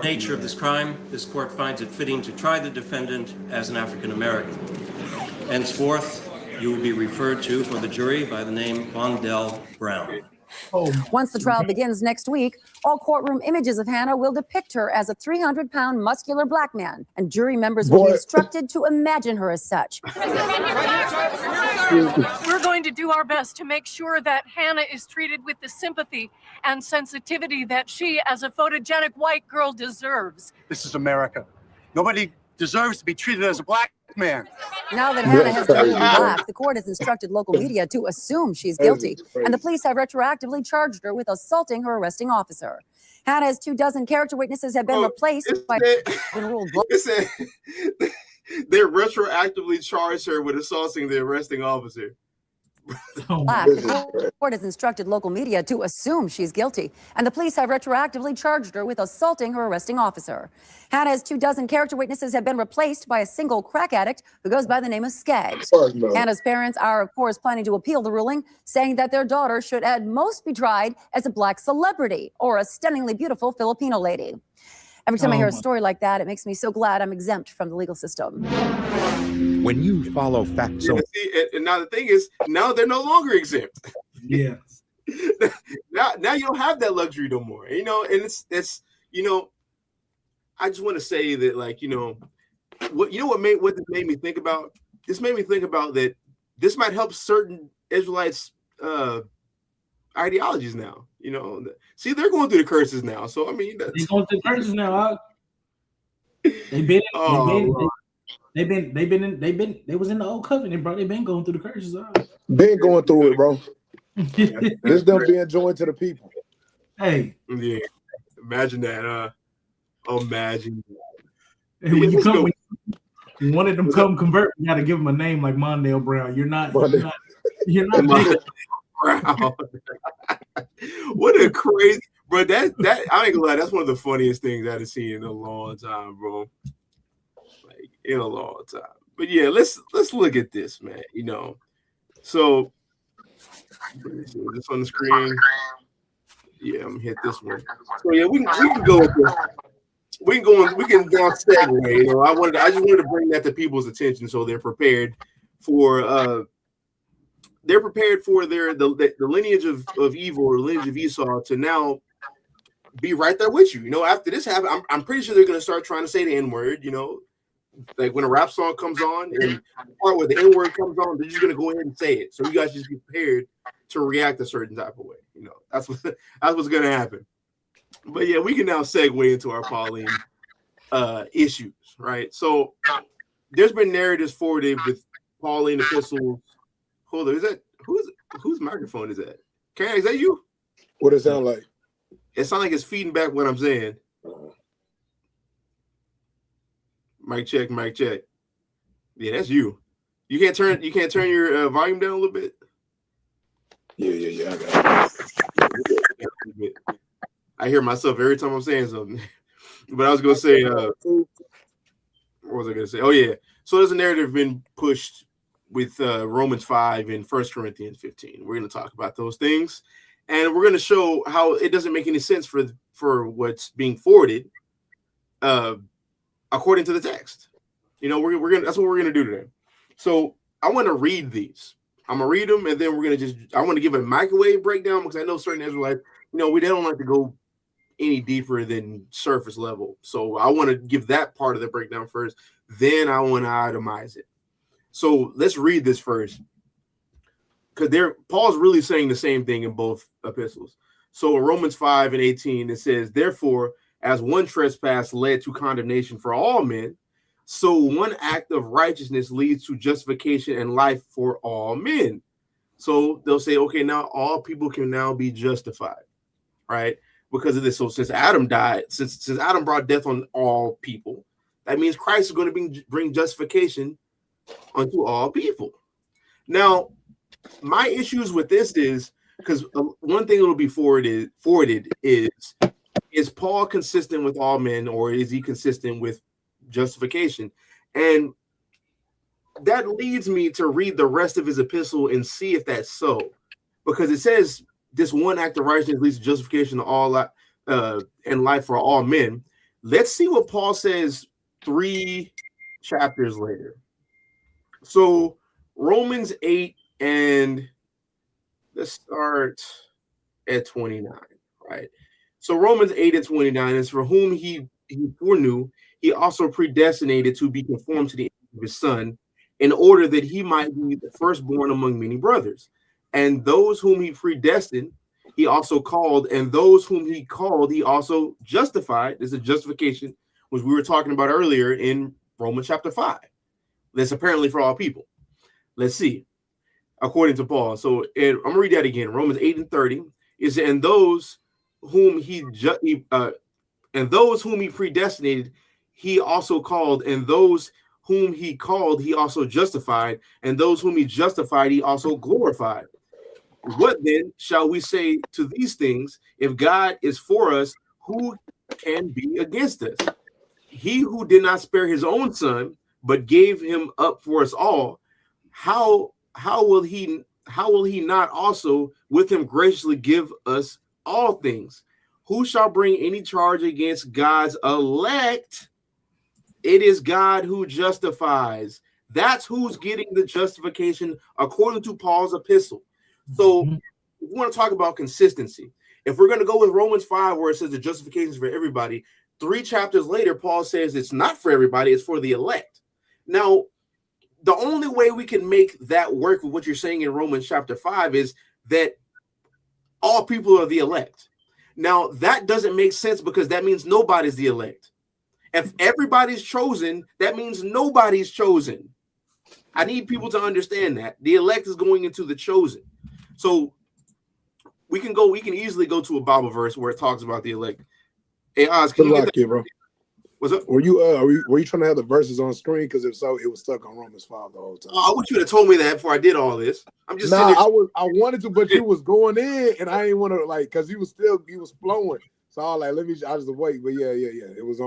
nature of this crime, this court finds it fitting to try the defendant as an African American. Henceforth, you will be referred to for the jury by the name Mondale Brown. Once the trial begins next week, all courtroom images of Hannah will depict her as a 300-pound muscular black man, and jury members will be instructed to imagine her as such. We're going to do our best to make sure that Hannah is treated with the sympathy and sensitivity that she, as a photogenic white girl, deserves. This is America. Nobody deserves to be treated as a black man. Now that Hannah has been proven black, the court has instructed local media to assume she's guilty, and the police have retroactively charged her with assaulting her arresting officer. Hannah's 24 character witnesses have been replaced by they retroactively charged her with assaulting the arresting officer. The court has instructed local media to assume she's guilty, and the police have retroactively charged her with assaulting her arresting officer. Hannah's 24 character witnesses have been replaced by a single crack addict who goes by the name of Skaggs. Hannah's parents are, of course, planning to appeal the ruling, saying that their daughter should at most be tried as a black celebrity or a stunningly beautiful Filipino lady. Every time I hear a story like that, it makes me so glad I'm exempt from the legal system. When you follow facts, and now the thing is, now they're no longer exempt. Yeah. now you don't have that luxury no more. And it's I just want to say that, like, what this made me think about? This made me think about that this might help certain Israelites ideologies now. See, they're going through the curses now. So I mean, they're going through the curses now. They was in the old covenant, bro. They've been going through the curses. Been going through it, bro. This them being joined to the people. Hey, yeah, imagine that. Imagine. Hey, when you come, when one of them come convert, you got to give them a name like Mondale Brown. You're not Brown. What a crazy, bro. That I ain't gonna lie. That's one of the funniest things I've seen in a long time, bro. Like in a long time. But yeah, let's look at this, man. So is this on the screen? Yeah, I'm gonna hit this one. So yeah, we can go with this. We can now segue. I just wanted to bring that to people's attention so they're prepared for the lineage of evil or lineage of Esau to now be right there with you. After this happened, I'm pretty sure they're gonna start trying to say the N-word, like when a rap song comes on and the part where the N-word comes on, they're just gonna go ahead and say it. So you guys just be prepared to react a certain type of way. That's what's gonna happen. But yeah, we can now segue into our Pauline issues, right? So there's been narratives forwarded with Pauline epistles. Hold on, is that whose microphone is that? Karen, is that you? What does it sound like? It sounds like it's feeding back what I'm saying. Mic check, mic check. Yeah, that's you. You can't turn your volume down a little bit. Yeah. I got it. I hear myself every time I'm saying something. But I was gonna say, what was I gonna say? Oh yeah. So there's a narrative been pushed with Romans 5 and 1 Corinthians 15. We're gonna talk about those things, and we're gonna show how it doesn't make any sense for what's being forwarded, according to the text. We're gonna that's what we're gonna do today. So I want to read these. I'm gonna read them, and then I want to give a microwave breakdown because I know certain Israelites, we don't like to go any deeper than surface level. So I want to give that part of the breakdown first. Then I want to itemize it. So let's read this first, because Paul's really saying the same thing in both epistles. So in Romans 5 and 18, it says, "Therefore, as one trespass led to condemnation for all men, so one act of righteousness leads to justification and life for all men." So they'll say, okay, now all people can now be justified, right? Because of this. So since Adam died, since Adam brought death on all people, that means Christ is going to bring justification unto all people. Now, my issues with this is because one thing that will be forwarded is Paul consistent with all men, or is he consistent with justification? And that leads me to read the rest of his epistle and see if that's so, because it says this one act of righteousness leads to justification of all and life for all men. Let's see what Paul says 3 chapters later. So Romans 8, and let's start at 29, right? So Romans 8 and 29 is, for whom he foreknew, he also predestinated to be conformed to the image of his Son, in order that he might be the firstborn among many brothers. And those whom he predestined, he also called, and those whom he called, he also justified. This is justification, which we were talking about earlier in Romans chapter 5. That's apparently for all people. Let's see. According to Paul. So I'm going to read that again. Romans 8 and 30 is, and those whom he predestinated, he also called, and those whom he called, he also justified, and those whom he justified, he also glorified. What then shall we say to these things? If God is for us, who can be against us? He who did not spare his own Son, but gave him up for us all, how will he not also with him graciously give us all things? Who shall bring any charge against God's elect? It is God who justifies. That's who's getting the justification according to Paul's epistle. So if we want to talk about consistency, if we're going to go with Romans 5, where it says the justification is for everybody, 3 chapters later, Paul says it's not for everybody, it's for the elect. Now, the only way we can make that work with what you're saying in Romans chapter 5 is that all people are the elect. Now, that doesn't make sense, because that means nobody's the elect. If everybody's chosen, that means nobody's chosen. I need people to understand that. The elect is going into the chosen. So we can easily go to a Bible verse where it talks about the elect. Hey, Oz, can you get that? Bro. What's up? Were you trying to have the verses on screen? Because if so, it was stuck on Romans 5 the whole time. I wish you would have told me that before I did all this. I'm just I wanted to, but you was going in, and I didn't want to, like, because he was flowing. So I was like, I'll just wait. But yeah. It was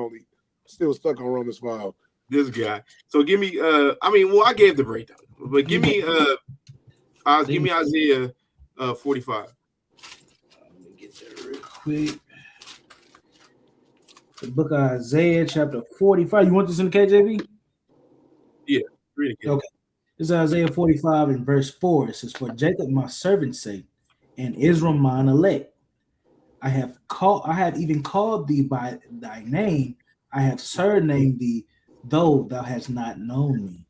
still stuck on Romans 5. This guy. So give me. I gave the breakdown, but give me Isaiah 45. Let me get that real quick. The book of Isaiah, chapter 45. You want this in the KJV? Yeah, read it. Okay. This is Isaiah 45 and verse 4. It says, "For Jacob my servant's sake, and Israel mine elect, I have even called thee by thy name. I have surnamed thee, though thou hast not known me."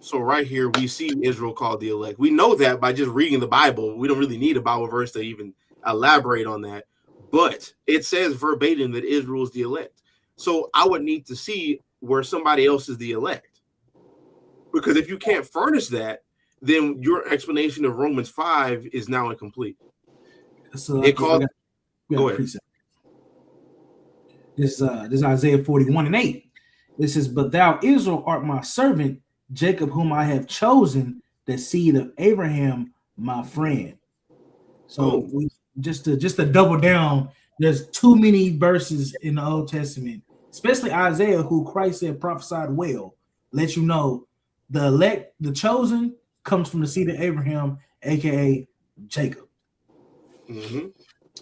So right here, we see Israel called the elect. We know that by just reading the Bible. We don't really need a Bible verse to even elaborate on that. But it says verbatim that Israel is the elect. So I would need to see where somebody else is the elect. Because if you can't furnish that, then your explanation of Romans 5 is now incomplete. So It called. Go ahead. This is Isaiah 41 and 8. This is, "But thou, Israel, art my servant, Jacob, whom I have chosen, the seed of Abraham, my friend." So we just to double down, there's too many verses in the Old Testament, especially Isaiah, who Christ said prophesied well, let you know the elect, the chosen, comes from the seed of Abraham, aka Jacob. Mm-hmm.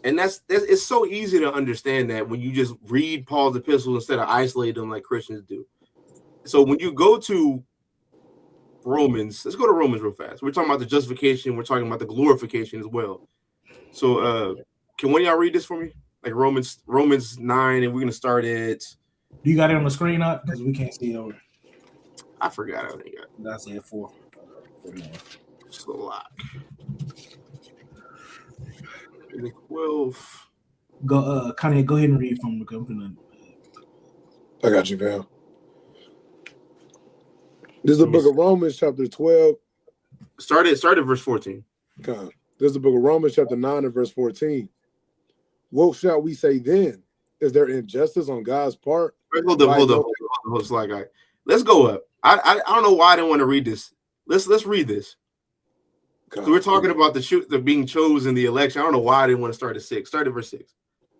And that's it's so easy to understand that when you just read Paul's epistles instead of isolate them like Christians do. So when you go to Romans, let's go to Romans real fast. We're talking about the justification. We're talking about the glorification as well. So can one of y'all read this for me? Like Romans 9, and we're gonna start at. Do you got it on the screen up? Because we can't see it over. I forgot. I think I got. That's it. 4. So lock. 12. Go, Kanye, go ahead and read from the company. I got you, Val. This is the book of Romans, chapter 12. Start at verse 14. Okay. This is the book of Romans, chapter 9 and verse 14. What shall we say then? Is there injustice on God's part? Hold up. Let's go up. I don't know why I didn't want to read this. Let's read this. So we're talking about the being chosen, the election. I don't know why I didn't want to start at 6. Start at verse 6.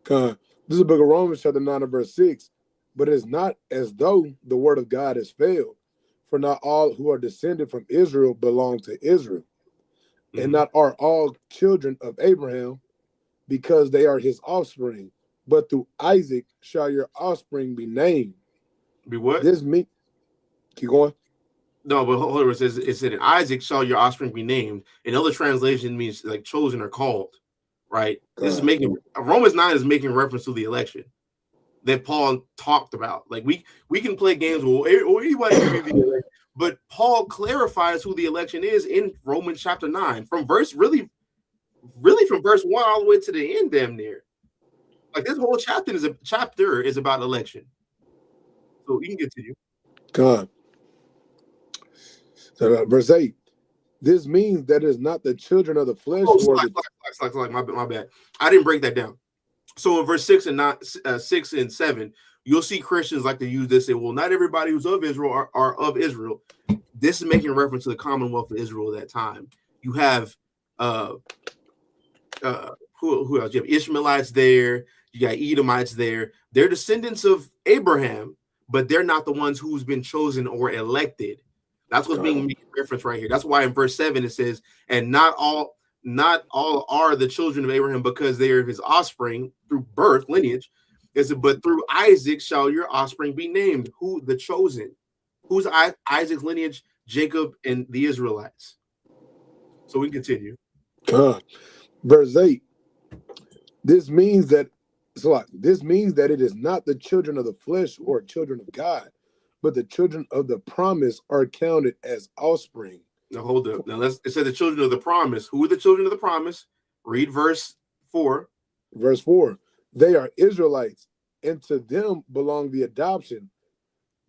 This is the book of Romans, chapter 9 and verse 6. But it is not as though the word of God has failed. For not all who are descended from Israel belong to Israel. Mm-hmm. And not are all children of Abraham, because they are his offspring. But through Isaac shall your offspring be named. Be what? This means. Keep going. No, but hold on. It said, "In Isaac shall your offspring be named." In other translation means like chosen or called, right? This is making Romans 9 is making reference to the election that Paul talked about. Like we can play games with anybody can be the elect, but Paul clarifies who the election is in Romans chapter 9 from verse really from verse 1 all the way to the end, damn near. Like this whole chapter is about election. So you can continue. God. So, verse 8. This means that it is not the children of the flesh. My bad. I didn't break that down. So in verse 6 and 7, you'll see Christians like to use this and say, well, not everybody who's of Israel are of Israel. This is making reference to the Commonwealth of Israel at that time. You have who else? You have Ishmaelites there. You got Edomites there. They're descendants of Abraham, but they're not the ones who's been chosen or elected. That's what's being made reference right here. That's why in verse 7 it says, "And not all are the children of Abraham, because they are his offspring through birth, lineage." It said, "But through Isaac shall your offspring be named." Who? The chosen. Who's Isaac's lineage? Jacob and the Israelites. So we can continue. Verse 8. This means that it is not the children of the flesh who are children of God, but the children of the promise are counted as offspring. Now hold up. Now it said the children of the promise. Who are the children of the promise? Read verse 4. Verse 4. They are Israelites, and to them belong the adoption,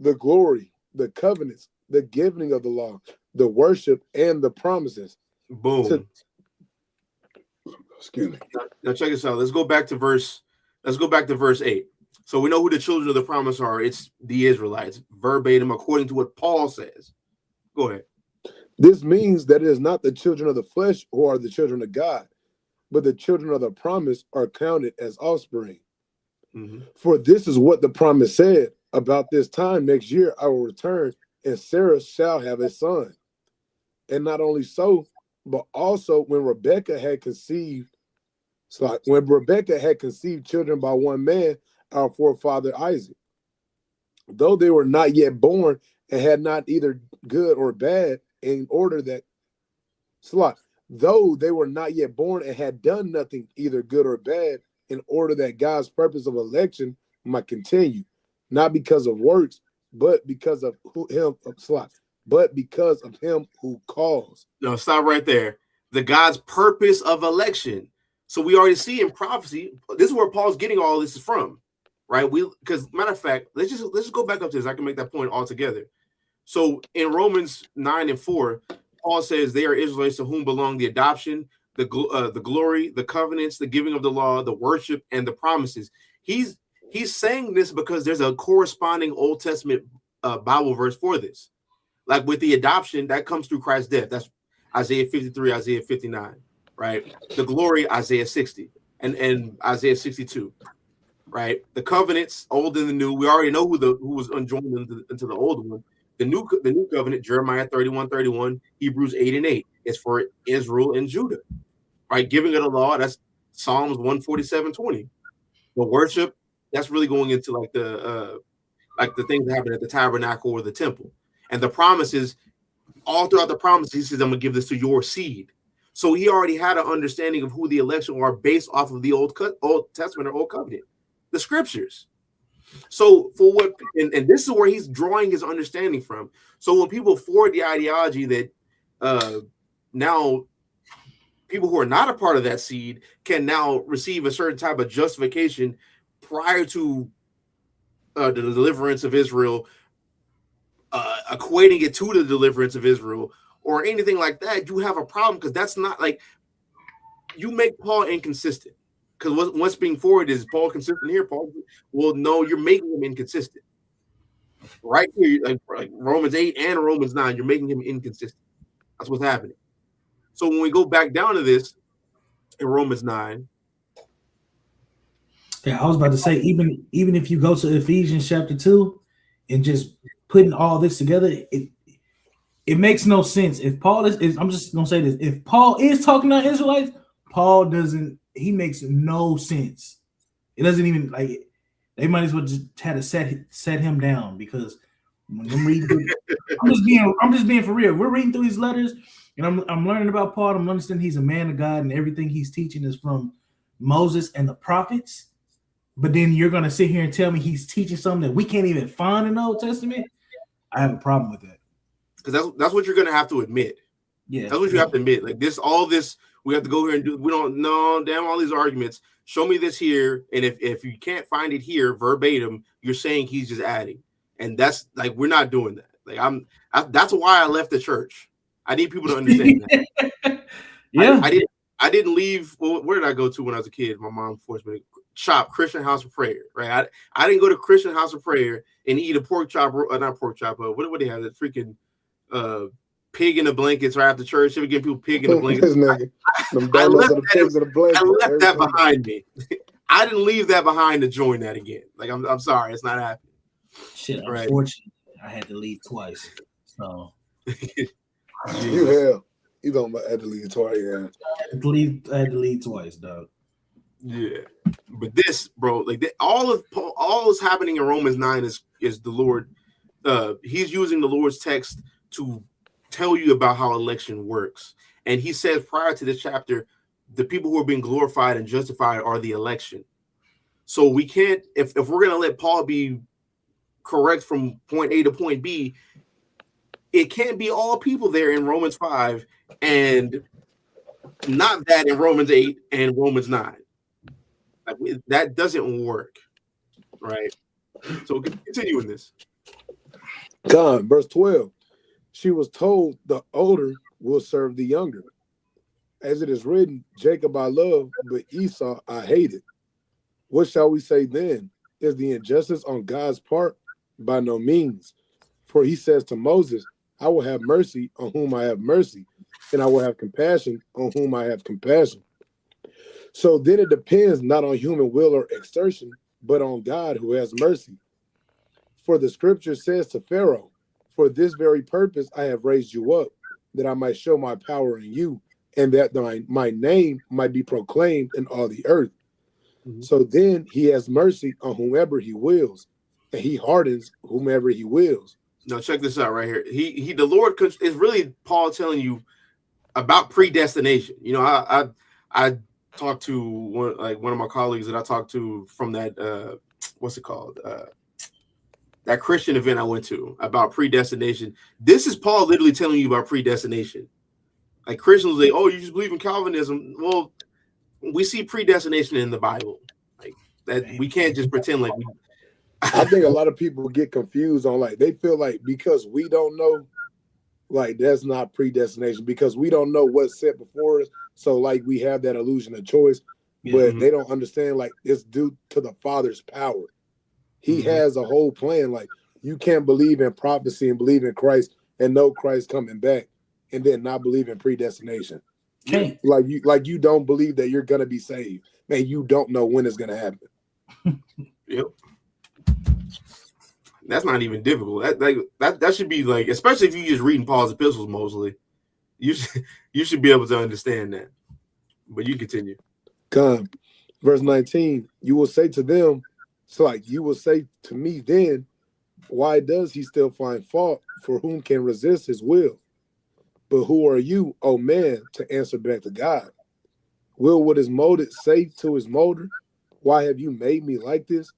the glory, the covenants, the giving of the law, the worship, and the promises. Boom. Excuse me. Now check this out. Let's go back to verse 8. So we know who the children of the promise are. It's the Israelites, verbatim, according to what Paul says. Go ahead. This means that it is not the children of the flesh who are the children of God, but the children of the promise are counted as offspring. Mm-hmm. For this is what the promise said: About this time next year, I will return, and Sarah shall have a son. And not only so, but also when Rebekah had conceived children by one man, our forefather Isaac, though they were not yet born and had not either good or bad, in order that though they were not yet born and had done nothing either good or bad, in order that God's purpose of election might continue, not because of works, but because of him who calls. No, stop right there. The God's purpose of election. So we already see in prophecy. This is where Paul's getting all this from, right? Because matter of fact, let's just go back up to this. I can make that point altogether. So in Romans 9:4, Paul says they are Israelites to whom belong the adoption, the glory, the covenants, the giving of the law, the worship, and the promises. He's saying this because there's a corresponding Old Testament Bible verse for this. Like with the adoption, that comes through Christ's death. That's Isaiah 53, Isaiah 59, right? The glory, Isaiah 60, and Isaiah 62, right? The covenants, old and the new. We already know who was unjoined into the old one. The new covenant, Jeremiah 31:31, Hebrews 8:8, is for Israel and Judah, right? Giving of the law, that's Psalms 147:20. The worship, that's really going into like the things that happen at the tabernacle or the temple. And the promises, all throughout the promises, he says, I'm going to give this to your seed. So he already had an understanding of who the election are based off of the Old Testament or Old Covenant, the scriptures. So for what, and this is where he's drawing his understanding from. So when people forward the ideology that now people who are not a part of that seed can now receive a certain type of justification prior to the deliverance of Israel, equating it to the deliverance of Israel or anything like that, you have a problem, because that's not like, you make Paul inconsistent. Because what's being forwarded is Paul consistent here, Paul. Well, no, you're making him inconsistent. Right here, like Romans 8 and Romans 9, you're making him inconsistent. That's what's happening. So when we go back down to this in Romans 9. Yeah, I was about to say, even if you go to Ephesians chapter 2 and just putting all this together, it makes no sense. If Paul is I'm just gonna say this, if Paul is talking to Israelites, he makes no sense. It doesn't even, like, they might as well just had to set him down, because when I'm reading through, I'm just being for real. We're reading through these letters, and I'm learning about Paul. I'm understanding he's a man of God, and everything he's teaching is from Moses and the prophets. But then you're gonna sit here and tell me he's teaching something that we can't even find in the Old Testament? I have a problem with that. Because that's what you're gonna have to admit. Yeah, that's what you have to admit. Like all this, we have to go here and do. We don't know. Damn, all these arguments. Show me this here, and if you can't find it here verbatim, you're saying he's just adding, and that's like, we're not doing that. Like that's why I left the church. I need people to understand that. Yeah, I didn't leave. Well, where did I go to when I was a kid? My mom forced me to shop Christian House of Prayer. Right? I didn't go to Christian House of Prayer and eat a pork chop. Not pork chop. What do they have? That freaking pig in the blankets right after church. Should we give people pig in the blankets? I left that behind me. I didn't leave that behind to join that again. Like, I'm sorry, it's not happening. Shit, right. Unfortunately, I had to leave twice. So you don't have to leave twice. Yeah, I had to leave twice, dog. Yeah, but this, bro, like all is happening in Romans 9 is the Lord. He's using the Lord's text to tell you about how election works. And he says prior to this chapter, the people who are being glorified and justified are the election. So we can't, if we're going to let Paul be correct from point A to point B, it can't be all people there in Romans 5 and not that in Romans 8 and Romans 9. Like, that doesn't work, right? So continuing this. God, verse 12. She was told the older will serve the younger. As it is written, Jacob I love, but Esau I hated. What shall we say then? Is the injustice on God's part? By no means. For he says to Moses, I will have mercy on whom I have mercy, and I will have compassion on whom I have compassion. So then it depends not on human will or exertion, but on God who has mercy. For the scripture says to Pharaoh, for this very purpose I have raised you up, that I might show my power in you, and that my name might be proclaimed in all the earth. So then he has mercy on whomever he wills, and he hardens whomever he wills. Now check this out right here. The Lord is really Paul telling you about predestination. You know, I talked to one of my colleagues that I talked to from that what's it called? That Christian event I went to about predestination. This is Paul literally telling you about predestination. Like Christians say, oh, you just believe in Calvinism. Well, we see predestination in the Bible. Like that, we can't just pretend like we. I think a lot of people get confused on they feel like because we don't know, like that's not predestination because we don't know what's set before us. So we have that illusion of choice, but they don't understand it's due to the Father's power. He has a whole plan. Like you can't believe in prophecy and believe in Christ and know Christ coming back and then not believe in predestination. Okay. Like you don't believe that you're gonna be saved. Man, you don't know when it's gonna happen. Yep. That's not even difficult. That should be especially if you just reading Paul's epistles mostly, you should be able to understand that. But you continue. Come, verse 19. You will say to them, you will say to me then, why does he still find fault? For whom can resist his will? But who are you, O man, to answer back to God? Will what is molded say to his molder, why have you made me like this?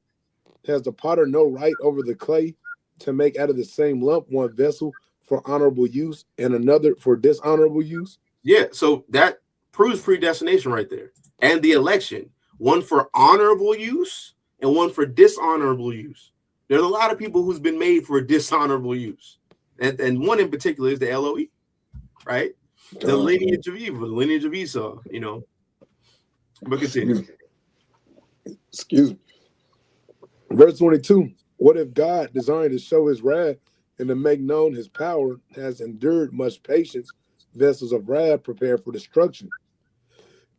Has the potter no right over the clay to make out of the same lump one vessel for honorable use and another for dishonorable use? Yeah, so that proves predestination right there. And the election, one for honorable use and one for dishonorable use. There's a lot of people who's been made for dishonorable use. And one in particular is the LOE, right? The lineage of evil, the lineage of Esau, you know. But continue. Excuse me. Verse 22, what if God, desiring to show his wrath and to make known his power, has endured much patience, vessels of wrath prepared for destruction,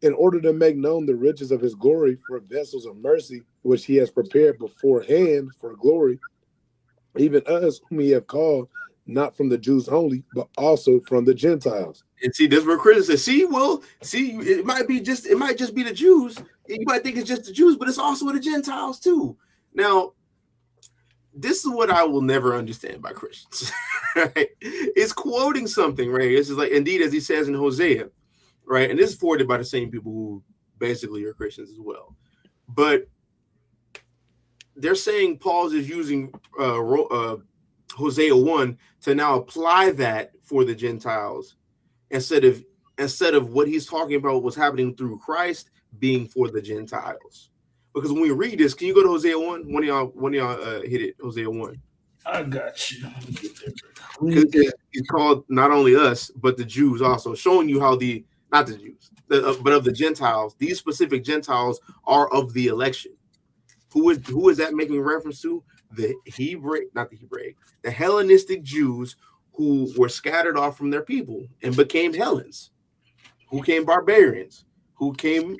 in order to make known the riches of his glory for vessels of mercy, which he has prepared beforehand for glory, even us whom he have called, not from the Jews only, but also from the Gentiles. And see, this is where Christians say, it might just be the Jews. You might think it's just the Jews, but it's also the Gentiles too. Now, this is what I will never understand by Christians. Right? It's quoting something, right? This is indeed, as he says in Hosea, right? And this is forwarded by the same people who basically are Christians as well. But they're saying Paul's is using Hosea 1 to now apply that for the Gentiles instead of what he's talking about what's happening through Christ being for the Gentiles. Because when we read this, can you go to Hosea 1? One of y'all hit it, Hosea 1. I got you. He's called not only us, but the Jews also, showing you how not the Jews, but of the Gentiles, these specific Gentiles are of the election. Who is that making reference to? The Hellenistic Jews who were scattered off from their people and became Hellenes, who became barbarians, who became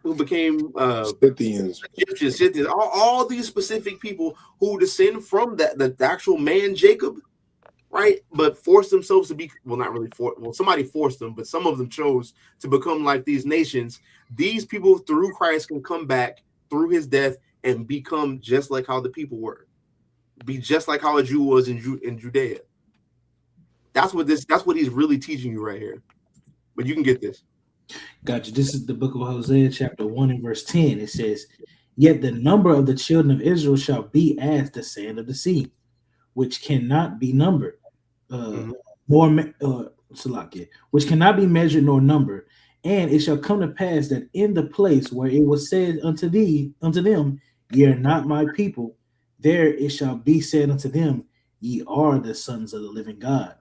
Scythians, all these specific people who descend from the actual man Jacob, right? But forced themselves to be, somebody forced them, but some of them chose to become like these nations. These people through Christ can come back through his death and become just like how the people were, be just like how a Jew was in Judea. That's what he's really teaching you right here. But you can get this. Gotcha. This is the book of Hosea, chapter 1 and verse 10. It says, yet the number of the children of Israel shall be as the sand of the sea, which cannot be numbered, which cannot be measured nor numbered. And it shall come to pass that in the place where it was said unto them, ye are not my people, there it shall be said unto them, ye are the sons of the living God.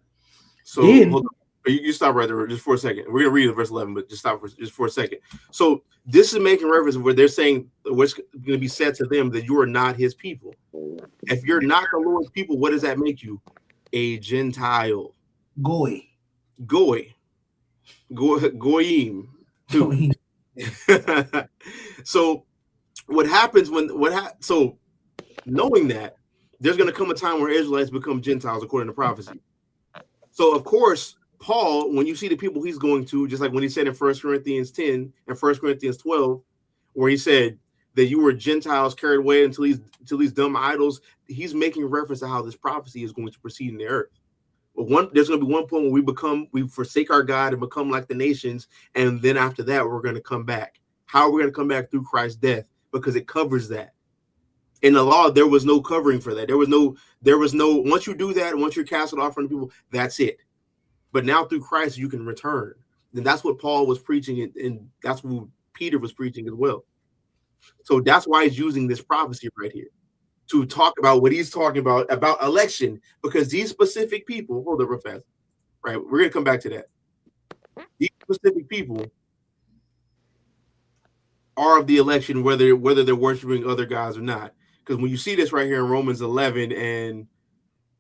So hold on. You stop right there just for a second. We're gonna read verse 11, but just stop for a second. So this is making reference where they're saying what's going to be said to them that you are not his people. If you're not the Lord's people, what does that make you? A Gentile. Goy. Goyim. So what happens so knowing that, there's going to come a time where Israelites become Gentiles according to prophecy. So, of course, Paul, when you see the people he's going to, just like when he said in 1 Corinthians 10 and 1 Corinthians 12, where he said that you were Gentiles carried away until these dumb idols, he's making reference to how this prophecy is going to proceed in the earth. But there's going to be one point when we forsake our God and become like the nations, and then after that, we're going to come back. How are we going to come back? Through Christ's death, because it covers that. In the law, there was no covering for that. There was no, once you do that, once you're casted off from the people, that's it. But now through Christ, you can return. And that's what Paul was preaching, and that's what Peter was preaching as well. So that's why he's using this prophecy right here to talk about what he's talking about election, because these specific people, hold up real fast, right? We're going to come back to that. These specific people are of the election, whether they're worshiping other gods or not. Because when you see this right here in Romans 11 and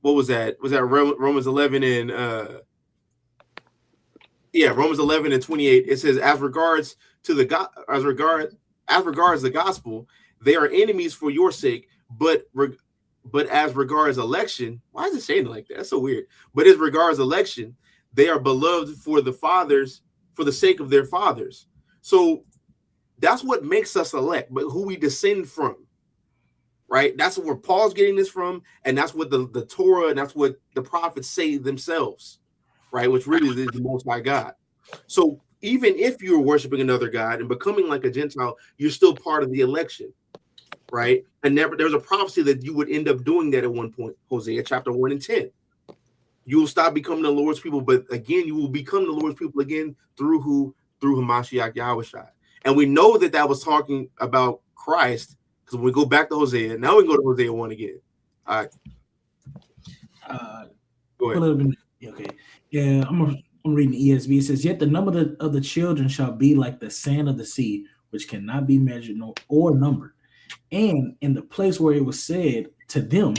what was that? Was that Romans 11 and Romans 11 and 28? It says, as regards the gospel, they are enemies for your sake, but as regards election, why is it saying it like that? That's so weird. But as regards election, they are beloved for the fathers, for the sake of their fathers. So that's what makes us elect, but who we descend from. Right? That's where Paul's getting this from, and that's what the Torah and that's what the prophets say themselves, right? Which really is the Most High God. So even if you're worshiping another God and becoming like a Gentile, you're still part of the election, right? And there's a prophecy that you would end up doing that at one point. Hosea chapter 1 and 10. You will stop becoming the Lord's people, but again, you will become the Lord's people again through Hamashiach Yahushua. And we know that was talking about Christ. So when we go back to Hosea, now we can go to Hosea 1 again. All right. Go ahead. A little bit, okay. Yeah, I'm reading the ESV. It says, yet the number of the children shall be like the sand of the sea, which cannot be measured or numbered. And in the place where it was said to them,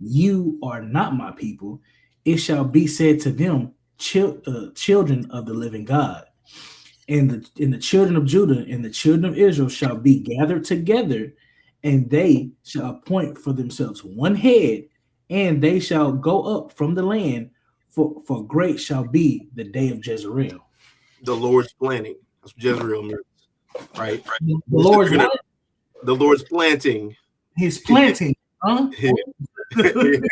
you are not my people, it shall be said to them, children of the living God. And the children of Judah and the children of Israel shall be gathered together, and they shall appoint for themselves one head, and they shall go up from the land, for great shall be the day of Jezreel. The Lord's planting. That's what Jezreel means, right? The Lord's planting. His planting, huh? The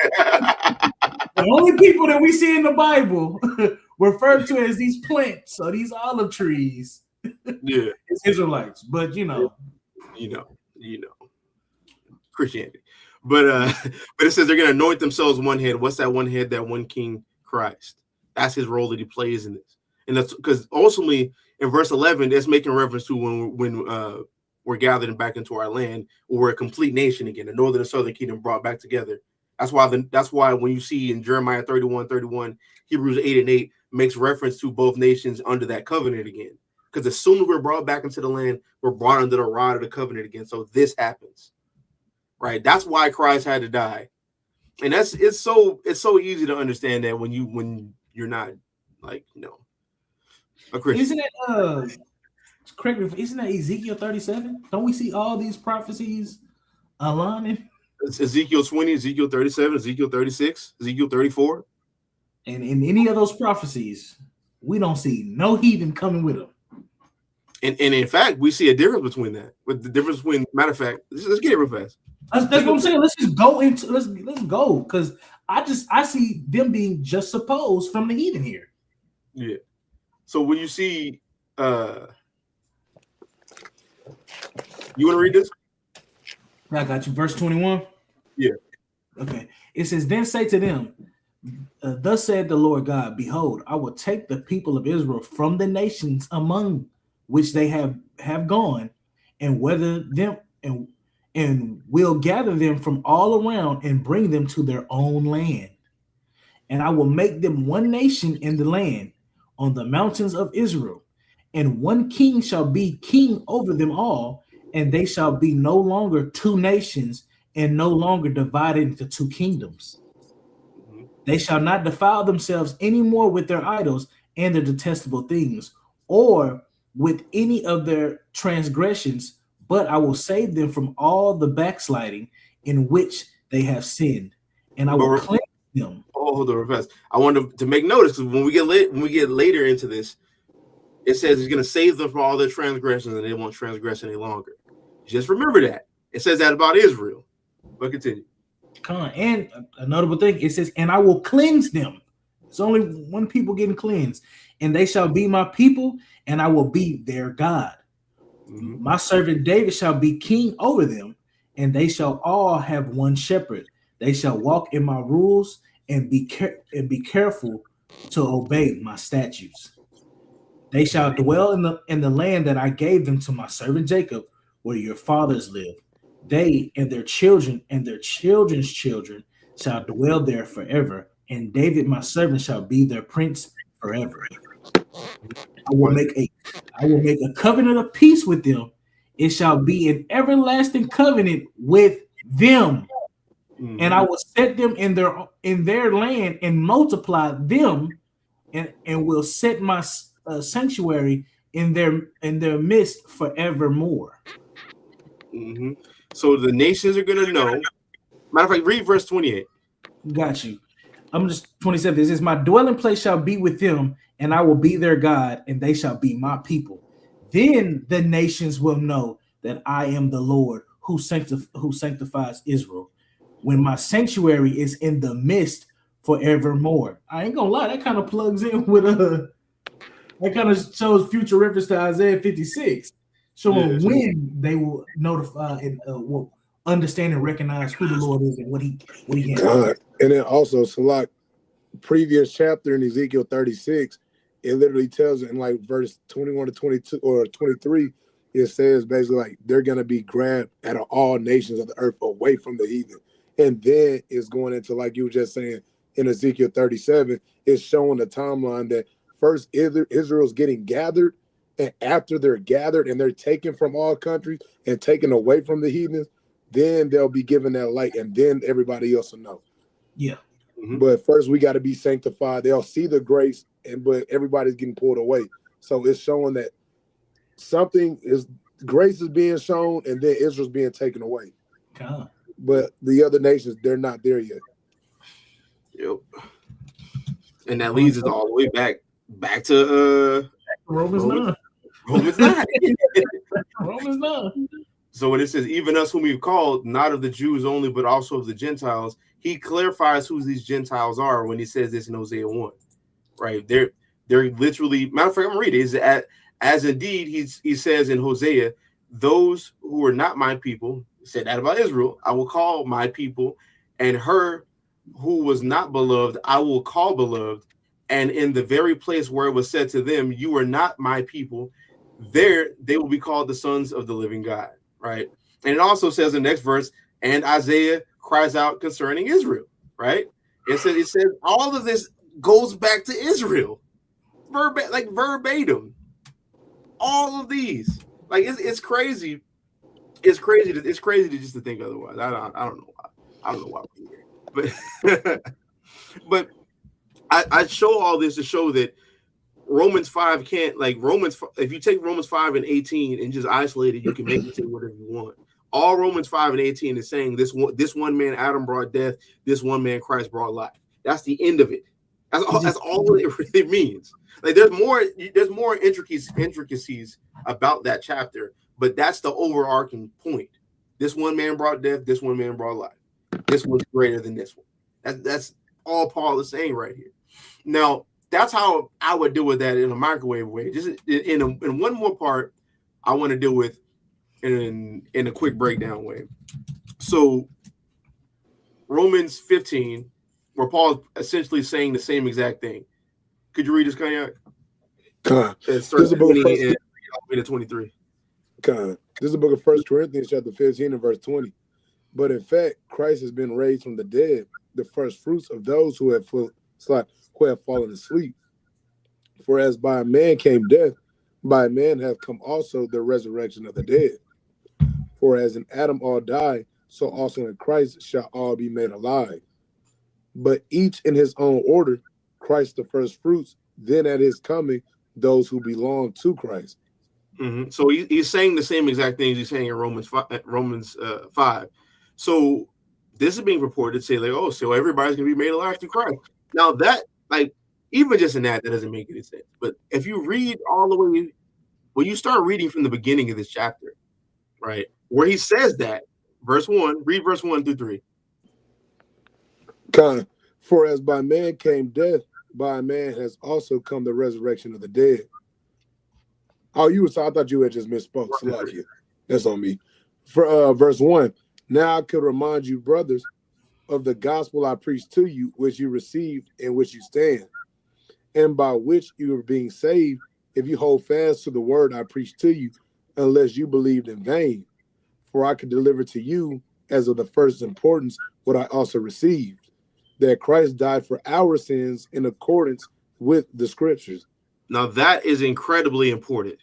only people that we see in the Bible referred to as these plants or these olive trees. Yeah, it's Israelites, but you know. Christianity, but it says they're going to anoint themselves one head. What's that one head? That one King, Christ. That's his role that he plays in this, and that's because ultimately in verse 11, that's making reference to when we're gathered back into our land, we're a complete nation again, the northern and southern kingdom brought back together. That's why when you see in Jeremiah 31:31, Hebrews 8 and 8 makes reference to both nations under that covenant again, because as soon as we're brought back into the land, we're brought under the rod of the covenant again. So this happens. Right, that's why Christ had to die, and it's so easy to understand that when you're not like a Christian. Isn't it correct me? Isn't that Ezekiel 37? Don't we see all these prophecies aligning? It's Ezekiel 20, Ezekiel 37, Ezekiel 36, Ezekiel 34, and in any of those prophecies, we don't see no heathen coming with them. And in fact, we see a difference between that. With the difference between, matter of fact, let's get it real fast. That's what I'm saying. Let's just go into let's go, because I see them being just supposed from the heathen here. Yeah. So when you see, you want to read this? I got you. Verse 21. Yeah. Okay. It says, then say to them, thus said the Lord God, behold, I will take the people of Israel from the nations among which they have gone, and whether them and will gather them from all around and bring them to their own land. And I will make them one nation in the land on the mountains of Israel, and one king shall be king over them all, and they shall be no longer two nations and no longer divided into two kingdoms. They shall not defile themselves any more with their idols and their detestable things, or with any of their transgressions, but I will save them from all the backsliding in which they have sinned, and I will cleanse them. Hold on, Professor. I wanted to make notice because when we get later into this, it says he's going to save them from all their transgressions, and they won't transgress any longer. Just remember that. It says that about Israel. But continue. And a notable thing, it says, and I will cleanse them. It's only one people getting cleansed. And they shall be my people, and I will be their God. Mm-hmm. My servant David shall be king over them, and they shall all have one shepherd. They shall walk in my rules and be careful to obey my statutes. They shall dwell in the land that I gave them to my servant Jacob, where your fathers live. They and their children and their children's children shall dwell there forever, and David my servant shall be their prince forever. I will make a covenant of peace with them. It shall be an everlasting covenant with them. Mm-hmm. And I will set them in their land and multiply them, and will set my sanctuary in their midst forevermore. Mm-hmm. So the nations are going to know. Matter of fact, read verse 28. Got you. I'm just 27. This is my dwelling place shall be with them, and I will be their God, and they shall be my people. Then the nations will know that I am the Lord who sanctifies Israel, when my sanctuary is in the midst forevermore. I ain't gonna lie, that kind of plugs in with that kind of shows future reference to Isaiah 56, showing when they will notify and will understand and recognize who the Lord is and what he has. And then also, so like previous chapter in Ezekiel 36, it literally tells it in like verse 21 to 22 or 23, it says basically like they're gonna be grabbed out of all nations of the earth away from the heathen. And then it's going into, like you were just saying in Ezekiel 37, it's showing the timeline that first Israel's getting gathered, and after they're gathered and they're taken from all countries and taken away from the heathens, then they'll be given that light, and then everybody else will know. Yeah. Mm-hmm. But first we got to be sanctified. They'll see the grace, but everybody's getting pulled away. So it's showing that grace is being shown, and then Israel's being taken away. God. But the other nations, they're not there yet. Yep. And that leads us all the way back to Romans 9. Romans 9. Romans 9. So when it says, even us whom we've called, not of the Jews only, but also of the Gentiles, he clarifies who these Gentiles are when he says this in Hosea 1. Right? They're literally, matter of fact, I'm gonna read it. Is as indeed he says in Hosea, those who are not my people, said that about Israel, I will call my people, and her who was not beloved, I will call beloved. And in the very place where it was said to them, you are not my people, there they will be called the sons of the living God. Right? And it also says in the next verse, and Isaiah cries out concerning Israel. Right? It says all of this goes back to Israel, verbatim. All of these, like it's crazy. It's crazy to just to think otherwise. I don't know why. I don't know why we're here. But I show all this to show that Romans 5 can't, like Romans. If you take Romans 5 and 18 and just isolate it, you can make it say whatever you want. All Romans 5 and 18 is saying this one man Adam brought death, this one man Christ brought life. That's the end of it. That's all it really means. Like there's more intricacies about that chapter, but that's the overarching point. This one man brought death, this one man brought life. This one's greater than this one. That's all Paul is saying right here. Now, that's how I would deal with that in a microwave way. Just in one more part, I want to deal with in a quick breakdown way. So Romans 15, where Paul is essentially saying the same exact thing. Could you read this, Cognac? This is a book of 23. This is the book of 1 Corinthians chapter 15 and verse 20. But in fact, Christ has been raised from the dead, the first fruits of those who have fallen asleep. For as by a man came death, by a man hath come also the resurrection of the dead. For as in Adam all die, so also in Christ shall all be made alive. But each in his own order, Christ the first fruits, then at his coming, those who belong to Christ. Mm-hmm. So he's saying the same exact things he's saying in Romans 5. So this is being purported to say like, oh, so everybody's gonna be made alive through Christ. Now that, like, even just in that doesn't make any sense. But if you read all the way, when you start reading from the beginning of this chapter, right, where he says that, verse 1, read verse 1 through 3. For as by man came death, by man has also come the resurrection of the dead. Oh, I thought you had just misspoke. Salakia. That's on me. For verse 1, now I could remind you, brothers, of the gospel I preached to you, which you received, in which you stand, and by which you are being saved, if you hold fast to the word I preached to you, unless you believed in vain. For I could deliver to you, as of the first importance, what I also received, that Christ died for our sins in accordance with the scriptures. Now that is incredibly important.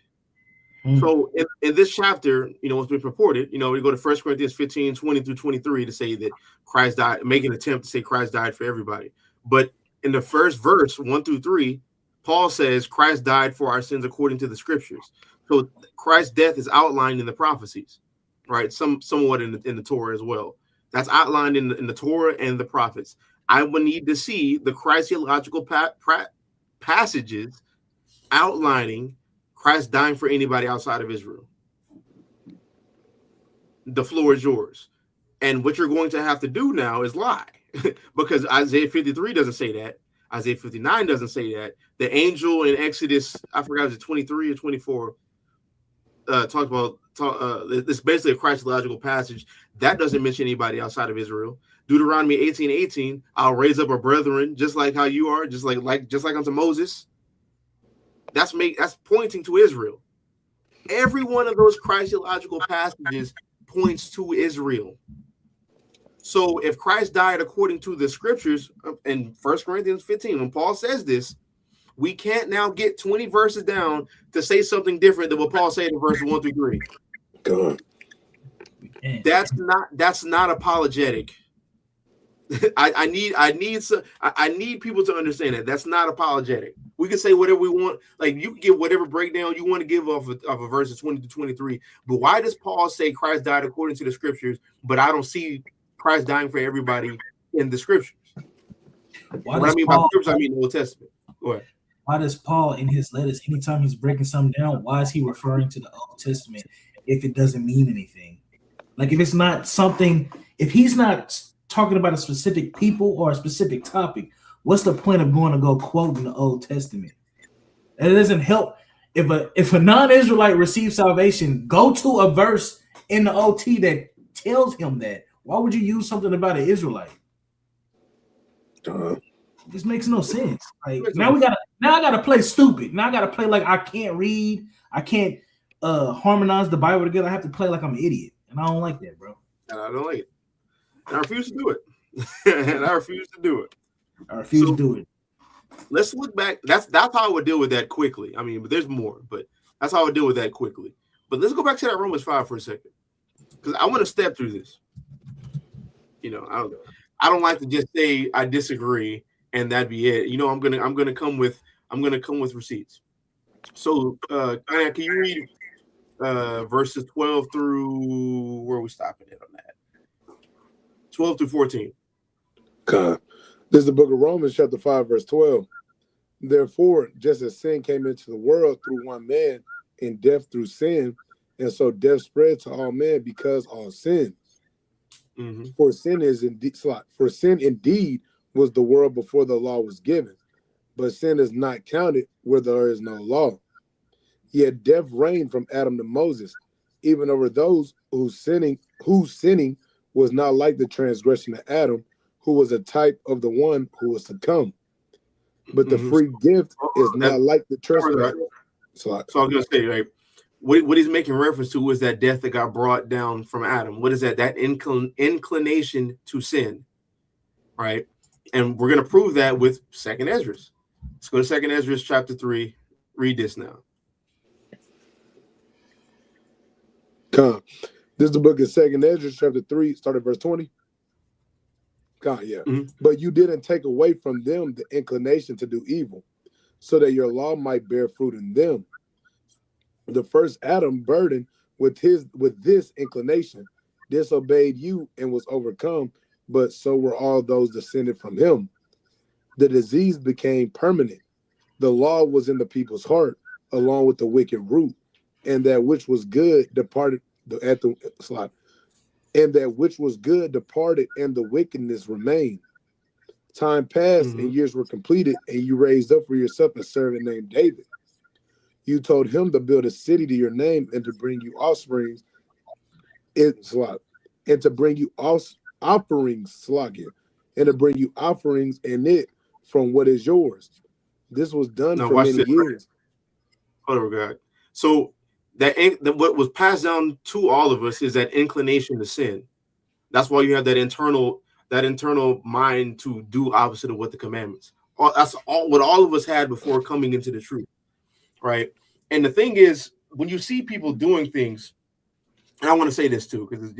So in this chapter, what's been purported, we go to 1 Corinthians 15, 20 through 23 to say that Christ died, make an attempt to say Christ died for everybody. But in the first verse, 1 through 3, Paul says Christ died for our sins according to the scriptures. So Christ's death is outlined in the prophecies, right? Somewhat in the Torah as well. That's outlined in the Torah and the prophets. I would need to see the Christological passages outlining Christ dying for anybody outside of Israel. The floor is yours. And what you're going to have to do now is lie, because Isaiah 53 doesn't say that. Isaiah 59 doesn't say that. The angel in Exodus, I forgot, was it 23 or 24, talked about, it's basically a Christological passage that doesn't mention anybody outside of Israel. Deuteronomy 18:18, I'll raise up a brethren just like how you are, just like unto Moses. That's pointing to Israel. Every one of those Christological passages points to Israel. So if Christ died according to the scriptures in 1 Corinthians 15, when Paul says this, we can't now get 20 verses down to say something different than what Paul said in verses 1 through 3. God. That's not apologetic. I need people to understand that that's not apologetic. We can say whatever we want. Like, you can give whatever breakdown you want to give of a verses 20 to 23. But why does Paul say Christ died according to the scriptures, but I don't see Christ dying for everybody in the scriptures? What I mean by scriptures, I mean the Old Testament. Go ahead. Why does Paul in his letters, anytime he's breaking something down, why is he referring to the Old Testament if it doesn't mean anything? Like, if it's not something, if he's not talking about a specific people or a specific topic, what's the point of going to go quoting the Old Testament? And it doesn't help. If a non-Israelite receives salvation, go to a verse in the OT that tells him that. Why would you use something about an Israelite? This makes no sense. Like, now I gotta play stupid. Now I gotta play like I can't read. I can't harmonize the Bible together. I have to play like I'm an idiot, and I don't like that, bro. And I don't like it. And I refuse to do it. And I refuse to do it. I refuse to do it. Let's look back. That's how I would deal with that quickly. I mean, but there's more, but that's how I would deal with that quickly. But let's go back to that Romans 5 for a second, because I want to step through this. I don't like to just say I disagree and that'd be it. I'm gonna come with receipts. So can you read verses 12 through, where are we stopping it on that? 12 through 14. God. This is the book of Romans, chapter 5, verse 12. Therefore, just as sin came into the world through one man, and death through sin, and so death spread to all men because all sinned. Mm-hmm. For sin indeed was the world before the law was given, but sin is not counted where there is no law. Yet death reigned from Adam to Moses, even over those whose sinning was not like the transgression of Adam, who was a type of the one who was to come. But the free gift is not like the trespass. So I was going to say, right, what he's making reference to is that death that got brought down from Adam. What is that? That inclination to sin, right? And we're going to prove that with 2nd Esdras. Let's go to 2nd Esdras chapter 3. Read this now. Come. This is the book of 2nd Esdras chapter 3, start at verse 20. God, yeah. Mm-hmm. But you didn't take away from them the inclination to do evil, so that your law might bear fruit in them. The first Adam, burdened with this inclination, disobeyed you and was overcome, but so were all those descended from him. The disease became permanent. The law was in the people's heart, along with the wicked root, and that which was good departed at the slide. And that which was good departed, and the wickedness remained. Time passed, and years were completed, and you raised up for yourself a servant named David. You told him to build a city to your name and to bring you offerings. And to bring you offerings, and to bring you offerings in it from what is yours. This was done for many years. Hold on, God. So that what was passed down to all of us is that inclination to sin. That's why you have that internal mind to do opposite of what the commandments. That's all what all of us had before coming into the truth, right? And the thing is, when you see people doing things, and I want to say this too, because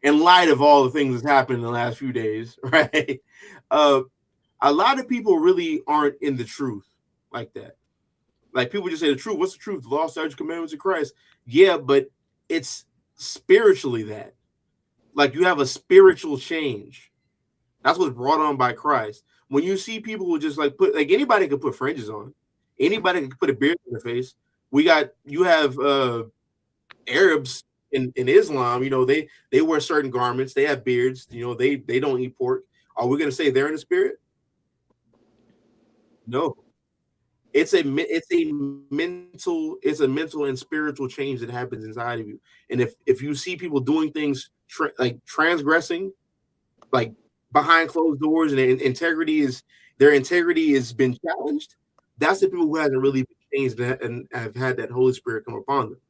in light of all the things that's happened in the last few days, right? A lot of people really aren't in the truth like that. Like people just say the truth. What's the truth? The law, statutes, commandments of Christ. Yeah, but it's spiritually that. Like you have a spiritual change. That's what's brought on by Christ. When you see people who just like anybody could put fringes on, anybody could put a beard in their face. You have Arabs in Islam. They wear certain garments. They have beards. They don't eat pork. Are we going to say they're in the spirit? No. It's a mental and spiritual change that happens inside of you. And if you see people doing things like transgressing, like behind closed doors, and their integrity has been challenged, that's the people who hasn't really been changed and have had that Holy Spirit come upon them.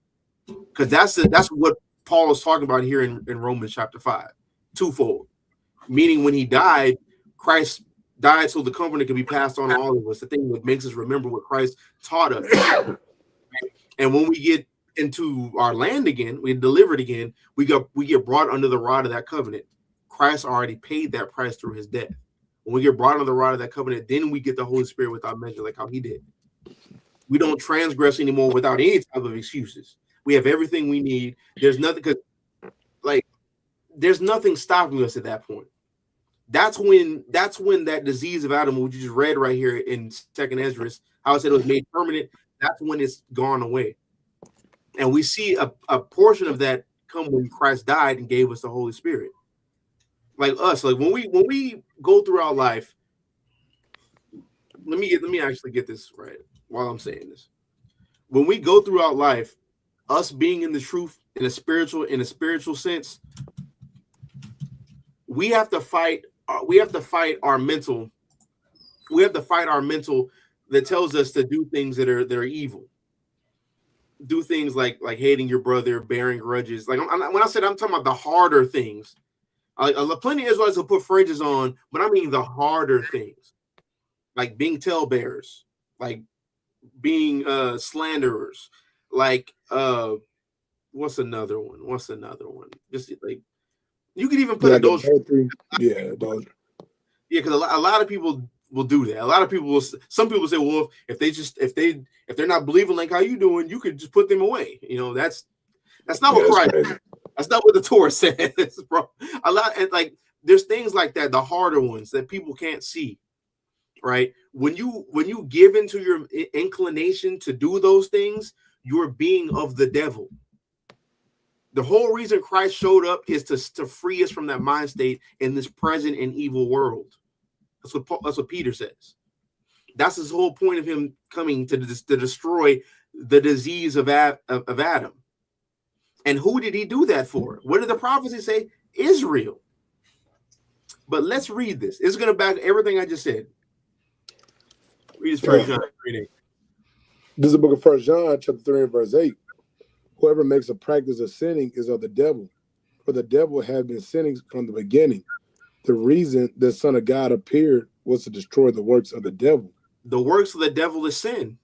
Because that's what Paul is talking about here in Romans chapter 5, twofold. Meaning when he died, Christ died so the comforter could be passed on to all of us, the thing that makes us remember what Christ taught us. And when we get into our land again, we're delivered again, we get brought under the rod of that covenant. Christ already paid that price through his death. When we get brought under the rod of that covenant, then we get the Holy Spirit without measure, like how he did. We don't transgress anymore without any type of excuses. We have everything we need. There's nothing stopping us at that point. That's when that disease of Adam, which you just read right here in 2nd Esdras, how it said it was made permanent, that's when it's gone away. And we see a portion of that come when Christ died and gave us the Holy Spirit. Like us, like when we go throughout life, let me actually get this right while I'm saying this. When we go throughout life, us being in the truth in a spiritual sense, we have to fight our mental. We have to fight our mental that tells us to do things that are evil. Do things like hating your brother, bearing grudges. Like when I said I'm talking about the harder things. Plenty of Israelites will put fringes on, but I mean the harder things, like being talebearers, like being slanderers, like what's another one? Just like you could even put adultery. Yeah, adultery. Yeah, because a lot of people will do that. A lot of people will. Some people say, well, if they're not believing like how you doing, you could just put them away. That's not what Christ. That's not what the Torah says, bro. There's things like that, the harder ones that people can't see, right? When you give into your inclination to do those things, you're being of the devil. The whole reason Christ showed up is to free us from that mind state in this present and evil world. That's what Peter says. That's his whole point of him coming to destroy the disease of Adam. And who did he do that for? What did the prophecy say? Israel. But let's read this. It's going to back everything I just said. Read this 1 John 3:8. This is the book of 1 John, chapter 3 and verse 8. Whoever makes a practice of sinning is of the devil, for the devil had been sinning from the beginning. The reason the Son of God appeared was to destroy the works of the devil. The works of the devil is sin.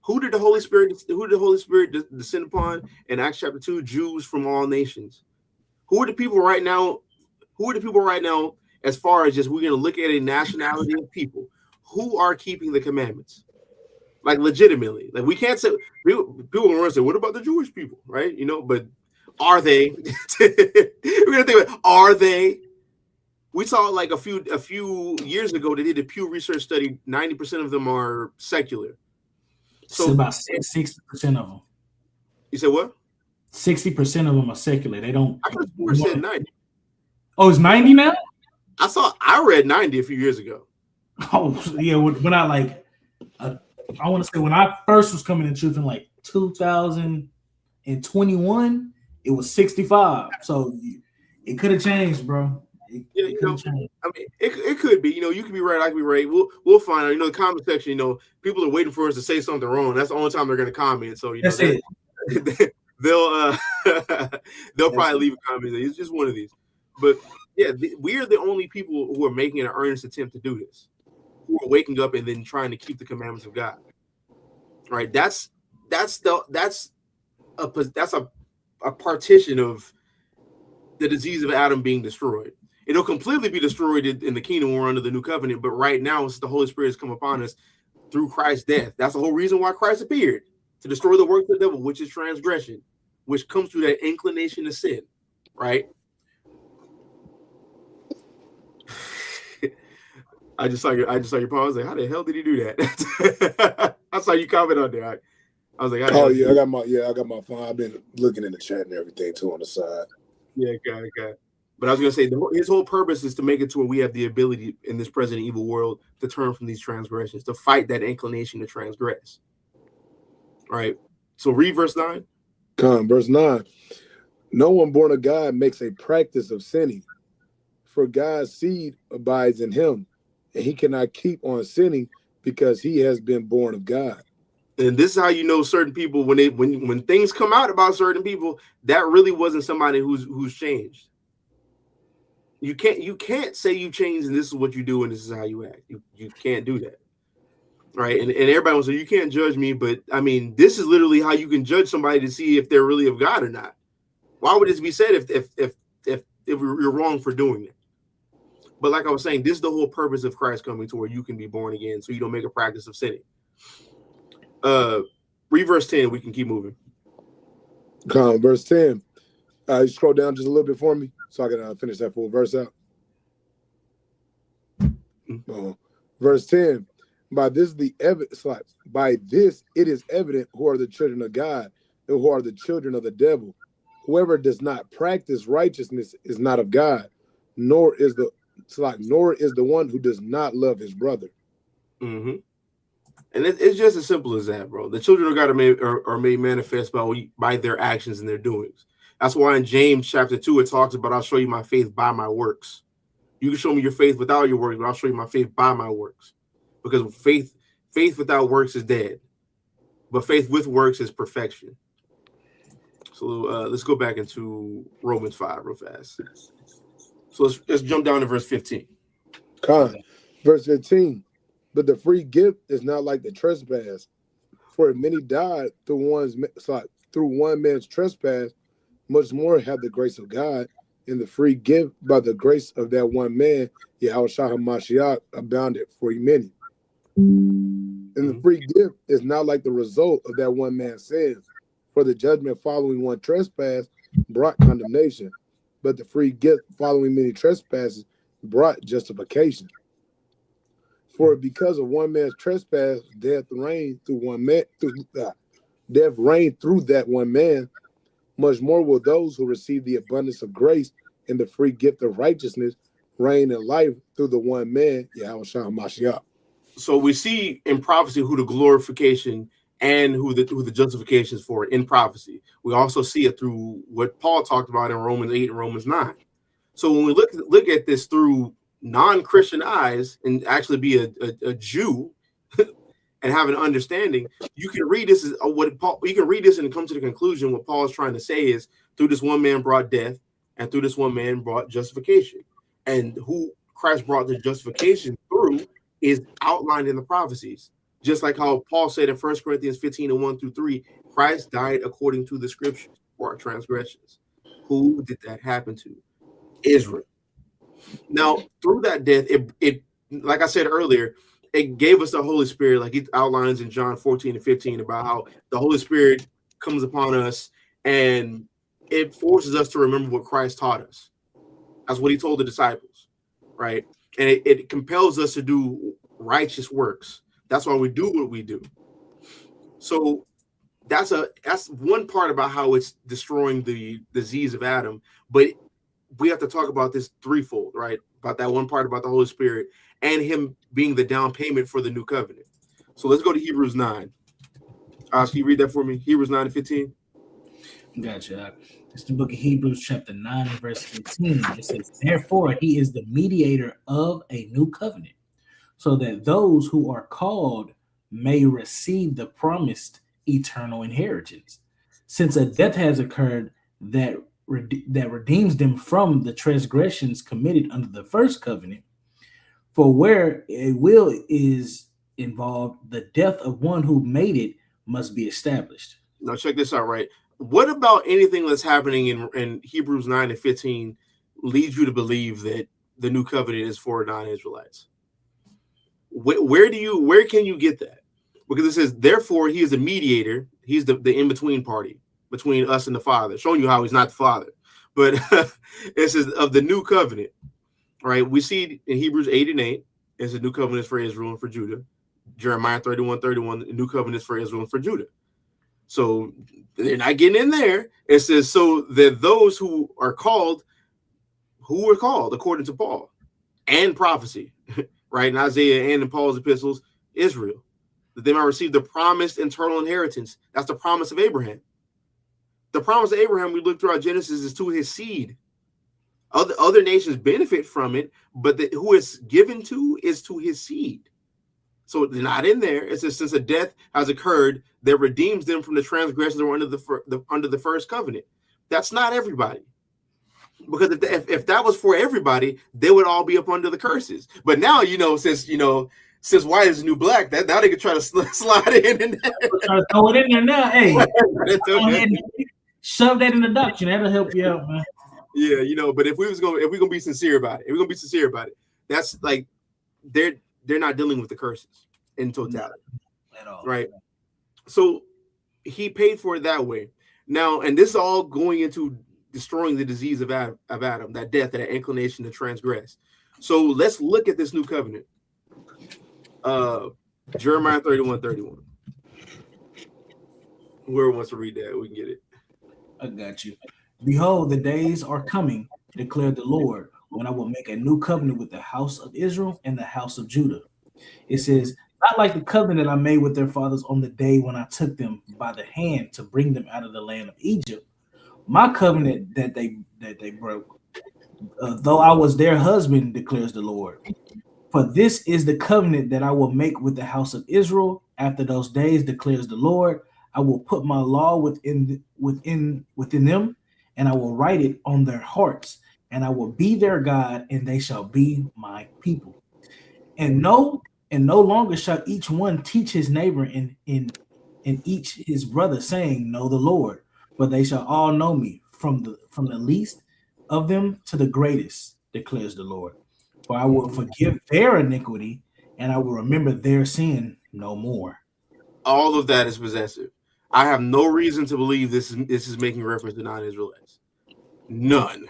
Who did the Holy Spirit descend upon in Acts chapter 2? Jews from all nations. Who are the people right now? As far as just we're going to look at a nationality of people who are keeping the commandments, like legitimately. Like we can't say people are going to say, "What about the Jewish people?" Right? But are they? We're going to think about, are they? We saw like a few years ago they did a Pew Research study. 90% of them are secular. So it's about 60% of them. You said what? 60% of them are secular. They don't. I could have said 90. Oh, it's 90 now? I read 90 a few years ago. Oh yeah, when I I want to say when I first was coming to truth in like 2021, it was 65. So it could have changed, bro. It could have changed. I mean, it could be. You could be right. I could be right. We'll find out. The comment section. People are waiting for us to say something wrong. That's the only time they're going to comment. So that's it. They'll probably leave a comment. It's just one of these. But yeah, we are the only people who are making an earnest attempt to do this. Who are waking up and then trying to keep the commandments of God. Right? That's a partition of the disease of Adam being destroyed. It'll completely be destroyed in the kingdom war under the new covenant, but right now, it's the Holy Spirit has come upon us through Christ's death. That's the whole reason why Christ appeared, to destroy the work of the devil, which is transgression, which comes through that inclination to sin, right? I just saw your post. I was like, how the hell did he do that? I saw you comment on there. I was like, oh yeah, I got my phone. I've been looking in the chat and everything too on the side. Yeah, okay. But I was gonna say his whole purpose is to make it to where we have the ability in this present evil world to turn from these transgressions, to fight that inclination to transgress. All right. So read verse 9. Verse 9. No one born of God makes a practice of sinning, for God's seed abides in him, and he cannot keep on sinning because he has been born of God. And this is how you know certain people when things come out about certain people, that really wasn't somebody who's changed. You can't say you changed and this is what you do and this is how you act. You can't do that. Right? And everybody will say you can't judge me, but I mean, this is literally how you can judge somebody to see if they're really of God or not. Why would this be said if you're wrong for doing it? But like I was saying, this is the whole purpose of Christ coming to where you can be born again, so you don't make a practice of sinning. Read verse 10. We can keep moving. Verse 10. You scroll down just a little bit for me, so I can finish that full verse out. Verse 10. By this it is evident who are the children of God and who are the children of the devil. Whoever does not practice righteousness is not of God, nor is the one who does not love his brother. Mm-hmm. And it's just as simple as that, bro. The children of God are made manifest by their actions and their doings. That's why in James chapter 2, it talks about, I'll show you my faith by my works. You can show me your faith without your works, but I'll show you my faith by my works. Because faith without works is dead. But faith with works is perfection. So let's go back into Romans 5 real fast. So let's jump down to verse 15. Verse 15. But the free gift is not like the trespass. For many died through one man's trespass, much more have the grace of God and the free gift by the grace of that one man, Yahushua HaMashiach, abounded for many. And the free gift is not like the result of that one man's sins. For the judgment following one trespass brought condemnation, but the free gift following many trespasses brought justification. For because of one man's trespass, death reigned through that one man. Much more will those who receive the abundance of grace and the free gift of righteousness reign in life through the one man, Yahushua HaMashiach. So we see in prophecy who the glorification and who the justification is for in prophecy. We also see it through what Paul talked about in Romans 8 and Romans 9. So when we look at this through non-Christian eyes and actually be a Jew and have an understanding, you can read this as you can read this and come to the conclusion what Paul is trying to say is through this one man brought death and through this one man brought justification. And who Christ brought the justification through is outlined in the prophecies. Just like how Paul said in 1 Corinthians 15 and 1 through 3, Christ died according to the scriptures for our transgressions. Who did that happen to? Israel. Now, through that death, it like I said earlier, it gave us the Holy Spirit, like it outlines in John 14 and 15 about how the Holy Spirit comes upon us and it forces us to remember what Christ taught us. That's what he told the disciples. right? And it compels us to do righteous works. That's why we do what we do. So that's one part about how it's destroying the disease of Adam. But we have to talk about this threefold, right? About that one part about the Holy Spirit and him being the down payment for the new covenant. So let's go to Hebrews 9. Can you read that for me? Hebrews 9:15. Gotcha. It's the book of Hebrews, chapter 9, and verse 15. It says, therefore, he is the mediator of a new covenant, so that those who are called may receive the promised eternal inheritance. Since a death has occurred that redeems them from the transgressions committed under the first covenant, for where a will is involved, the death of one who made it must be established. Now check this out, right? What about anything that's happening in Hebrews 9 and 15 leads you to believe that the new covenant is for non-Israelites? Where can you get that? Because it says, therefore, he is a mediator. He's the in-between party between us and the Father, showing you how he's not the Father. But it says of the new covenant, right? We see in Hebrews 8 and 8, it's a new covenant for Israel and for Judah. Jeremiah 31:31, the new covenant for Israel and for Judah. So they're not getting in there. It says, so that those who are called according to Paul and prophecy, right? In Isaiah and in Paul's epistles, Israel, that they might receive the promised eternal inheritance. That's the promise of Abraham. The promise of Abraham, we look throughout Genesis, is to his seed. Other nations benefit from it, but who it's given to is to his seed. So they're not in there. It says, since a death has occurred that redeems them from the transgressions that were under the first covenant. That's not everybody. Because if that was for everybody, they would all be up under the curses. But now, since white is the new black, that now they can try to slide it in there. Try to throw it in there now. Hey, shove that in the duction. That'll help you out, man. Yeah, but if we're gonna be sincere about it, that's like they're not dealing with the curses in totality. At all. Right. So he paid for it that way. Now, and this is all going into destroying the disease of Adam, that death, that inclination to transgress. So let's look at this new covenant. Jeremiah 31:31. Whoever wants to read that, we can get it. I got you. Behold, the days are coming, declared the Lord, when I will make a new covenant with the house of Israel and the house of Judah. It says, not like the covenant I made with their fathers on the day when I took them by the hand to bring them out of the land of Egypt. My covenant that they broke, though I was their husband, declares the Lord. For this is the covenant that I will make with the house of Israel after those days, declares the Lord. I will put my law within them, and I will write it on their hearts, and I will be their God, and they shall be my people. And no longer shall each one teach his neighbor and each his brother, saying, know the Lord, for they shall all know me, from the least of them to the greatest, declares the Lord. For I will forgive their iniquity, and I will remember their sin no more. All of that is possessive. I have no reason to believe this is making reference to non-Israelites. None.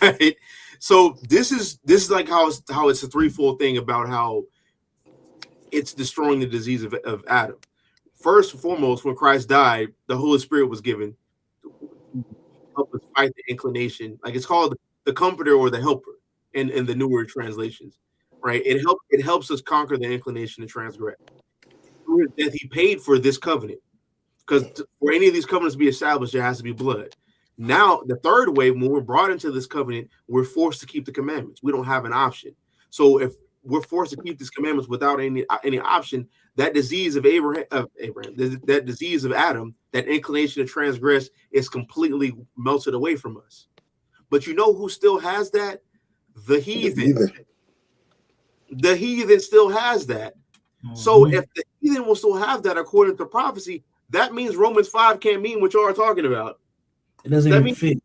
Right? So this is like how it's a threefold thing about how it's destroying the disease of Adam. First and foremost, when Christ died, the Holy Spirit was given to help us fight the inclination. Like it's called the Comforter or the Helper in the newer translations, right? It helps us conquer the inclination to transgress. Through his death, he paid for this covenant, because for any of these covenants to be established, there has to be blood. Now, the third way, when we're brought into this covenant, we're forced to keep the commandments. We don't have an option. So if we're forced to keep these commandments without any option, that disease of Abraham, that disease of Adam, that inclination to transgress is completely melted away from us. But you know who still has that? The heathen. The heathen still has that. Mm-hmm. So if the heathen will still have that according to prophecy, that means Romans 5 can't mean what you are talking about. It doesn't even fit.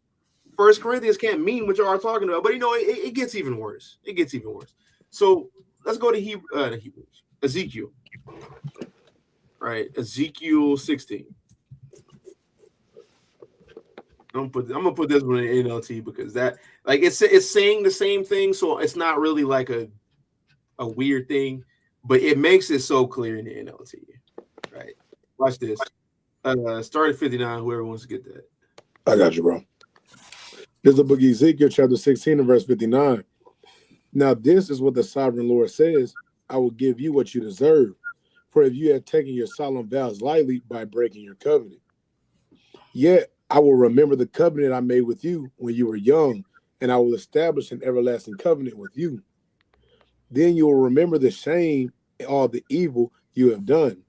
1 Corinthians can't mean what you are talking about. But it gets even worse. It gets even worse. So let's go to Hebrews. Ezekiel. All right, Ezekiel 16. I'm gonna put this one in NLT because that like it's saying the same thing, so it's not really like a weird thing, but it makes it so clear in the NLT. Right. Watch this. Start at 59. Whoever wants to get that. I got you, bro. This is the book of Ezekiel, chapter 16 and verse 59. Now this is what the sovereign Lord says: I will give you what you deserve, for if you have taken your solemn vows lightly by breaking your covenant. Yet I will remember the covenant I made with you when you were young, and I will establish an everlasting covenant with you. Then you will remember the shame and all the evil you have done.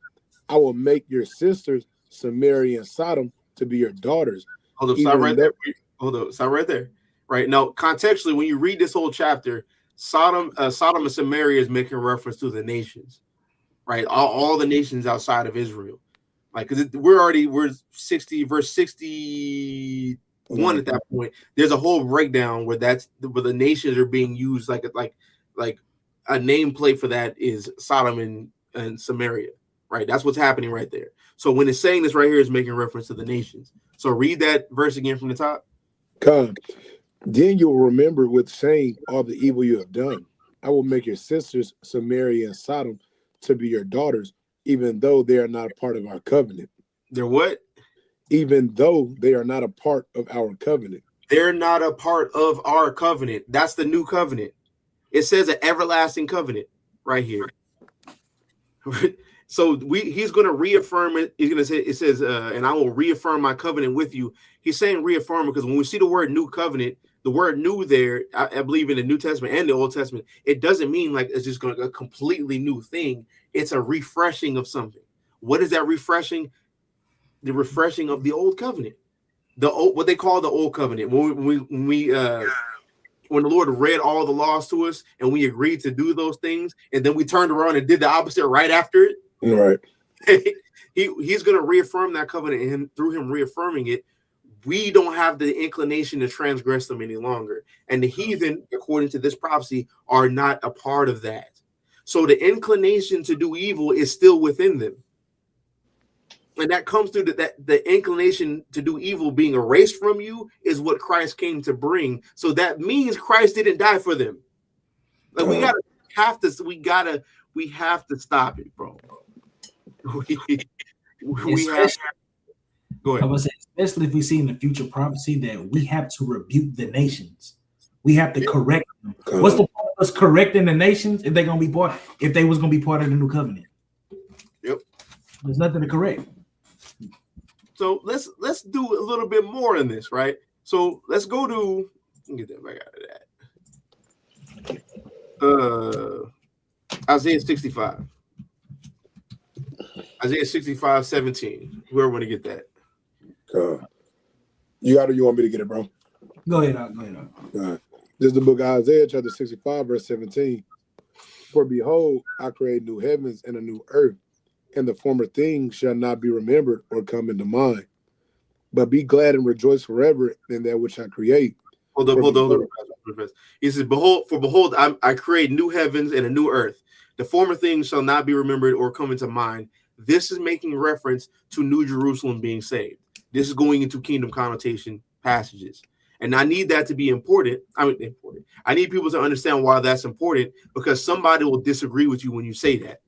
I will make your sisters, Samaria and Sodom, to be your daughters. Hold up, stop right there. Hold up, stop right there. Right now, contextually, when you read this whole chapter, Sodom and Samaria is making reference to the nations, right? All the nations outside of Israel. Like, because we're 60 verse 61 at that point. There's a whole breakdown where the nations are being used like a nameplate for that is Sodom and Samaria, right? That's what's happening right there. So when it's saying this right here, it's making reference to the nations. So read that verse again from the top. Come. Then you will remember with shame all the evil you have done. I will make your sisters, Samaria and Sodom, to be your daughters, even though they are not a part of our covenant. They're what? Even though they are not a part of our covenant. They're not a part of our covenant. That's the new covenant. It says an everlasting covenant right here. So he's going to reaffirm it. He's going to say, it says, and I will reaffirm my covenant with you. He's saying reaffirm because when we see the word new covenant, the word new there, I believe in the New Testament and the Old Testament, it doesn't mean like it's just going to a completely new thing. It's a refreshing of something. What is that refreshing? The refreshing of the old covenant. What they call the old covenant. When the Lord read all the laws to us and we agreed to do those things, and then we turned around and did the opposite right after it. Right. He's going to reaffirm that covenant, and through him reaffirming it, we don't have the inclination to transgress them any longer. And the heathen, according to this prophecy, are not a part of that. So the inclination to do evil is still within them. And that comes through the inclination to do evil being erased from you is what Christ came to bring. So that means Christ didn't die for them. Like we have to stop it, bro. We have to. Go ahead. I was saying, especially if we see in the future prophecy that we have to rebuke the nations. We have to correct them. What's the point of us correcting the nations if they was gonna be part of the new covenant? Yep. There's nothing to correct. So let's do a little bit more in this, right? So let's go to get that back out of that. Isaiah 65. Isaiah 65, 17. Whoever want to get that. You got it, you want me to get it, bro? Go ahead. This is the book of Isaiah, chapter 65, verse 17. For behold, I create new heavens and a new earth, and the former things shall not be remembered or come into mind. But be glad and rejoice forever in that which I create. Hold on. He says, behold, I create new heavens and a new earth. The former things shall not be remembered or come into mind. This is making reference to New Jerusalem being saved. This is going into kingdom connotation passages. And I need that to be important. I need people to understand why that's important, because somebody will disagree with you when you say that.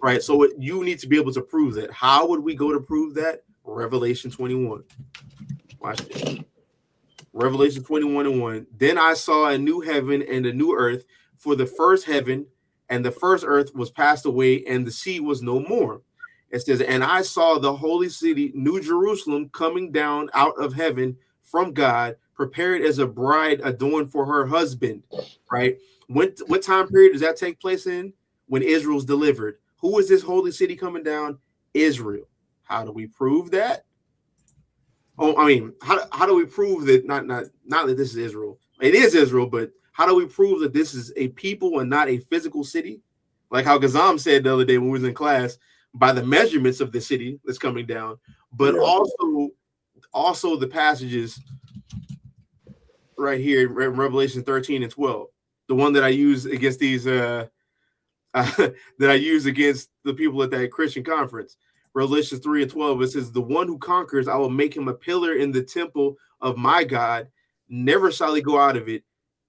Right? So you need to be able to prove that. How would we go to prove that? Revelation 21. Watch this. Revelation 21:1. Then I saw a new heaven and a new earth, for the first heaven and the first earth was passed away, and the sea was no more. It says, and I saw the holy city, New Jerusalem, coming down out of heaven from God, prepared as a bride adorned for her husband. Right? What time period does that take place in? When Israel's delivered. Who is this holy city coming down? Israel. How do we prove that? How do we prove that not that this is Israel? It is Israel, but how do we prove that this is a people and not a physical city? Like how Gazam said the other day when we was in class, by the measurements of the city that's coming down, but also the passages right here in Revelation 13 and 12, the one that I use against these that I use against the people at that Christian conference. Revelation 3:12, it says, the one who conquers, I will make him a pillar in the temple of my God. Never shall he go out of it.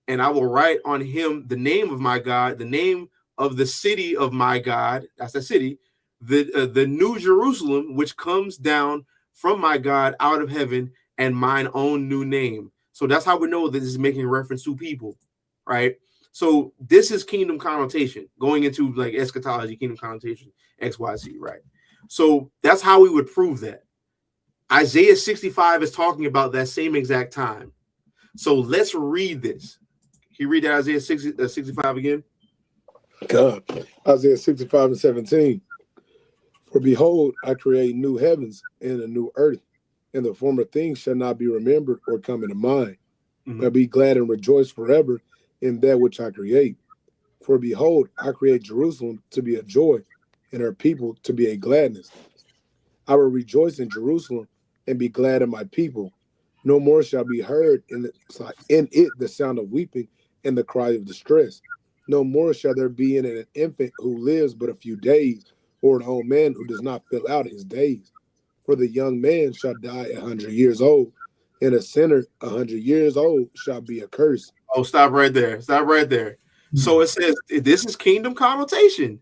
And I will write on him the name of my God, the name of the city of my God. That's the city. The new Jerusalem, which comes down from my God out of heaven, and mine own new name. So that's how we know that this is making reference to people, right? So this is kingdom connotation, going into like eschatology, kingdom connotation, XYZ, right? So that's how we would prove that. Isaiah 65 is talking about that same exact time. So let's read this. Can you read that Isaiah 65 again? God. Isaiah 65:17. For behold, I create new heavens and a new earth, and the former things shall not be remembered or come into mind. I'll be glad and rejoice forever in that which I create. For behold, I create Jerusalem to be a joy, and her people to be a gladness. I will rejoice in Jerusalem and be glad in my people. No more shall be heard in it the sound of weeping and the cry of distress. No more shall there be in it an infant who lives but a few days, or an old man who does not fill out his days. For the young man shall die 100 years old, and a sinner 100 years old shall be accursed. Oh, stop right there. Stop right there. So it says, this is kingdom connotation.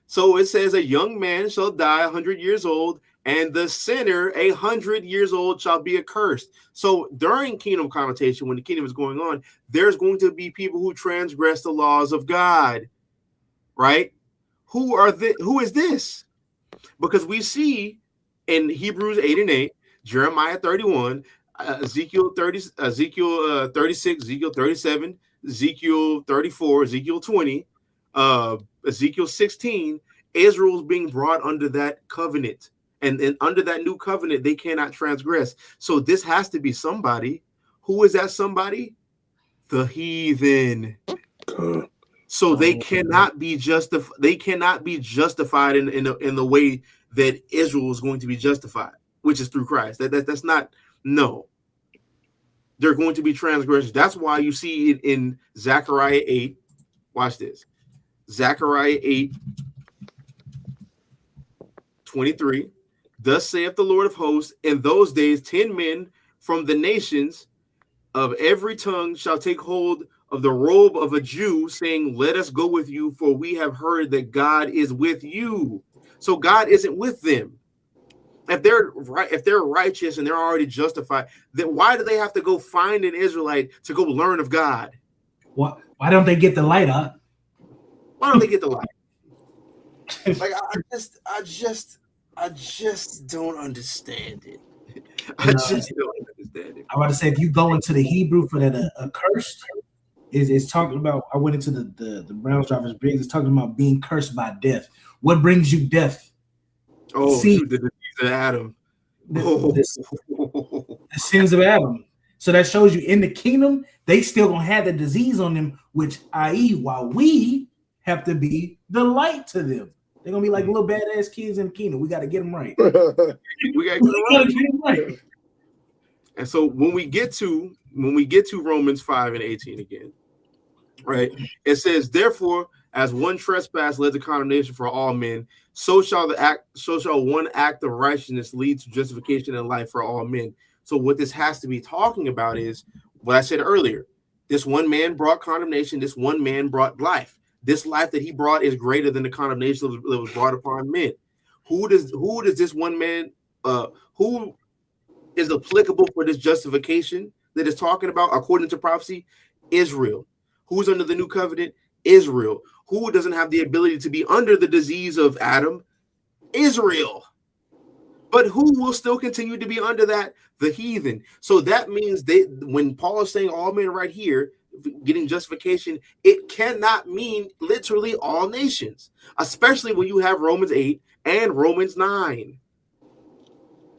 So it says a young man shall die 100 years old, and the sinner 100 years old shall be accursed. So during kingdom connotation, when the kingdom is going on, there's going to be people who transgress the laws of God, right? Who is this? Because we see in Hebrews 8:8, Jeremiah 31, Ezekiel 36, Ezekiel 37, Ezekiel 34, Ezekiel 20, Ezekiel 16, Israel's being brought under that covenant. And under that new covenant, they cannot transgress. So this has to be somebody. Who is that somebody? The heathen. So they cannot be justified. They cannot be justified in the way that Israel is going to be justified, which is through Christ. That's not, no. They're going to be transgressors. That's why you see it in Zechariah 8. Watch this. Zechariah 8:23. Thus saith the Lord of hosts, in those days 10 men from the nations of every tongue shall take hold of the robe of a Jew, saying, let us go with you, for we have heard that God is with you. So God isn't with them. If they're right, if they're righteous and they're already justified, then why do they have to go find an Israelite to go learn of God? Why don't they get the light up? Why don't they get the light? Like I just don't understand it. I just don't understand it. I want to say, if you go into the Hebrew for that accursed, is talking about. I went into the Browns drivers Briggs. It's talking about being cursed by death. What brings you death? Oh, the disease of Adam. The sins of Adam. So that shows you in the kingdom, they still gonna have the disease on them, which, i.e., while we have to be the light to them. They're gonna be like little badass kids in the kingdom. We got to get them right. We got to get them right. And so when we get to Romans 5:18 again, right? It says, therefore, as one trespass led to condemnation for all men, so shall one act of righteousness lead to justification and life for all men. So what this has to be talking about is what I said earlier. This one man brought condemnation. This one man brought life. This life that he brought is greater than the condemnation that was brought upon men. Who does this one man, who is applicable for this justification that is talking about according to prophecy? Israel. Who's under the new covenant? Israel. Who doesn't have the ability to be under the disease of Adam? Israel. But who will still continue to be under that? The heathen. So that means when Paul is saying all men right here, getting justification, it cannot mean literally all nations, especially when you have Romans 8 and Romans 9.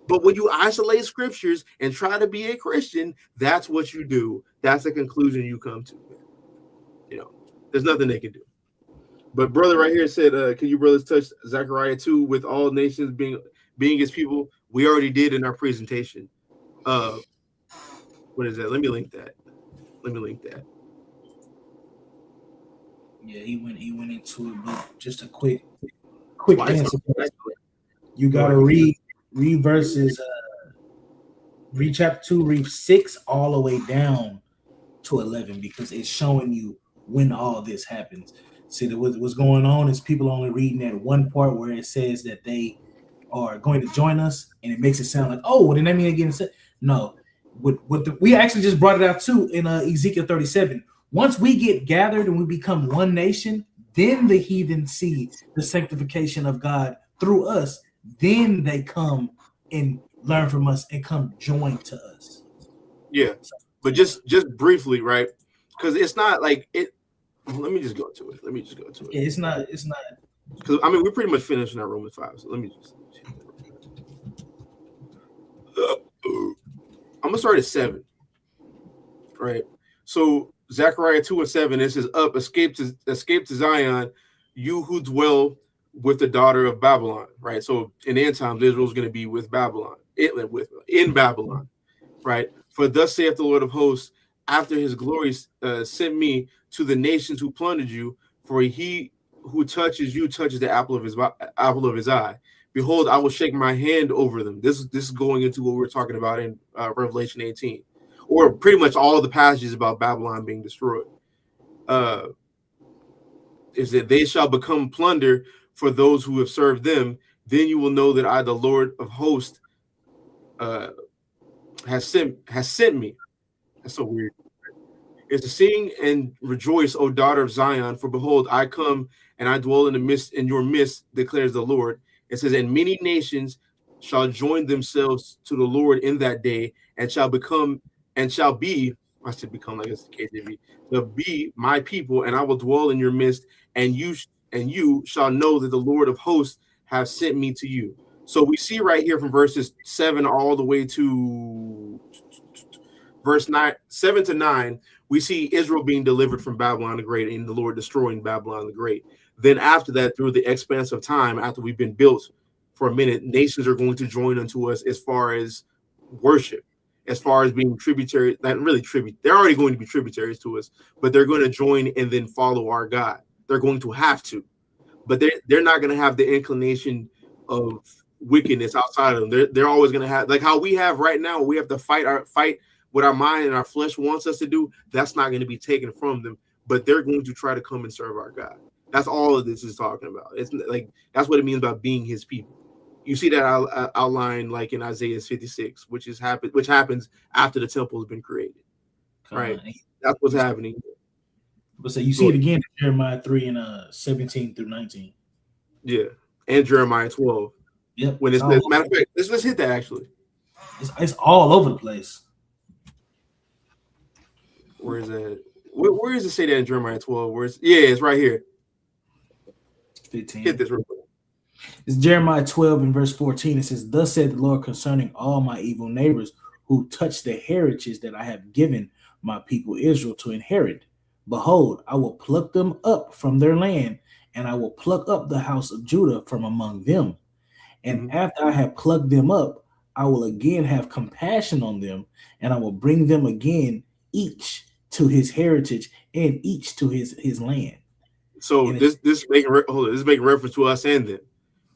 But when you isolate scriptures and try to be a Christian, that's what you do. That's the conclusion you come to. There's nothing they can do. But brother right here said, can you brothers touch Zechariah 2 with all nations being his people? We already did in our presentation. What is that? Let me link that. Yeah, he went into it, but just a quick answer. You gotta read verses, read chapter 2, read 6 all the way down to 11 because it's showing you when all this happens. See, what's going on is people only reading that one part where it says that they are going to join us, and it makes it sound like, oh, well, then that mean again. No, we actually just brought it out too in Ezekiel 37. Once we get gathered and we become one nation, then the heathen see the sanctification of God through us. Then they come and learn from us and come join to us. Yeah, but just briefly, right? Because it's not like it. Let me just go to it. Yeah, it's not. Because I mean, we're pretty much finished in our Romans 5. So let me just. I'm gonna start at 7. Right. So Zechariah 2:7, it says, "Up, escape to Zion, you who dwell with the daughter of Babylon." Right. So in the end times, Israel's going to be with Babylon, in Babylon. Right. "For thus saith the Lord of hosts, after his glory sent me to the nations who plundered you, for he who touches you touches the apple of his eye. Behold, I will shake my hand over them." This is going into what we're talking about in Revelation 18, or pretty much all the passages about Babylon being destroyed. Is that they shall become plunder for those who have served them. Then you will know that I, the Lord of hosts, has sent me. That's so weird. It's to sing and rejoice, O daughter of Zion, for behold, I come and I dwell in your midst, declares the Lord. It says, "And many nations shall join themselves to the Lord in that day, and shall be, I should become like it's the KJV, to be my people, and I will dwell in your midst, and you shall know that the Lord of hosts have sent me to you." So we see right here from verses 7 all the way to verse 7 to 9, we see Israel being delivered from Babylon the Great and the Lord destroying Babylon the Great. Then after that, through the expanse of time, after we've been built for a minute, nations are going to join unto us as far as worship, as far as being tributary, not really tribute. They're already going to be tributaries to us, but they're going to join and then follow our God. They're going to have to, but they're not going to have the inclination of wickedness outside of them. They're always going to have, like how we have right now, we have to fight what our mind and our flesh wants us to do. That's not going to be taken from them, but they're going to try to come and serve our God. That's all of this is talking about. It's like that's what it means about being his people. You see that outlined like in Isaiah 56, which happens after the temple has been created. Right. That's what's happening. But so you see it again in Jeremiah 3 and 17 through 19. Yeah. And Jeremiah 12. Yep. When it's matter of fact, let's hit that actually. It's all over the place. Where is that? Where does it say that in Jeremiah 12? It's right here. 15. Hit this real quick. It's Jeremiah 12 and verse 14. It says, "Thus said the Lord concerning all my evil neighbors who touch the heritage that I have given my people Israel to inherit. Behold, I will pluck them up from their land, and I will pluck up the house of Judah from among them. And after I have plucked them up, I will again have compassion on them, and I will bring them again, each to his heritage and each to his land." So this making reference to us and them.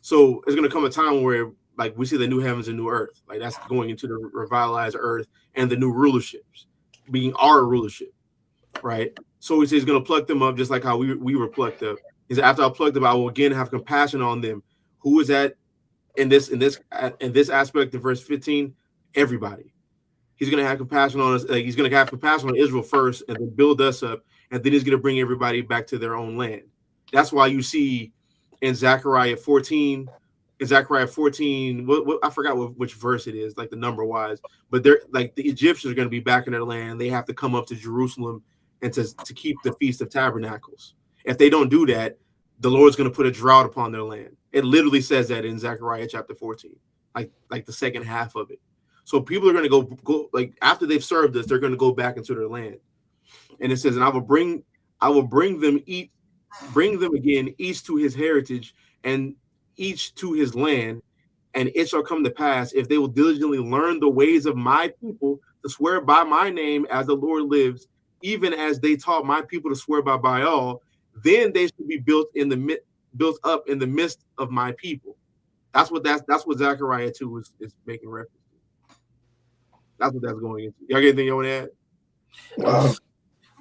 So it's going to come a time where like we see the new heavens and new earth, like that's going into the revitalized earth and the new rulerships being our rulership, right? So he says he's going to pluck them up just like how we were plucked up. He said, "After I plucked them, I will again have compassion on them." Who is that in this aspect of verse 15? Everybody. He's going to have compassion on us. Like he's going to have compassion on Israel first and then build us up. And then he's going to bring everybody back to their own land. That's why you see in Zechariah 14, I forgot which verse it is, like the number wise, but they're like the Egyptians are going to be back in their land. They have to come up to Jerusalem and to keep the Feast of Tabernacles. If they don't do that, the Lord's going to put a drought upon their land. It literally says that in Zechariah chapter 14, like the second half of it. So people are going to go like after they've served us, they're going to go back into their land. And it says, "And I will bring them again, each to his heritage and each to his land. And it shall come to pass, if they will diligently learn the ways of my people to swear by my name as the Lord lives, even as they taught my people to swear by Baal, then they should be built up in the midst of my people." That's what Zechariah 2 is making reference to. That's what that's going into. Y'all got anything you want to add?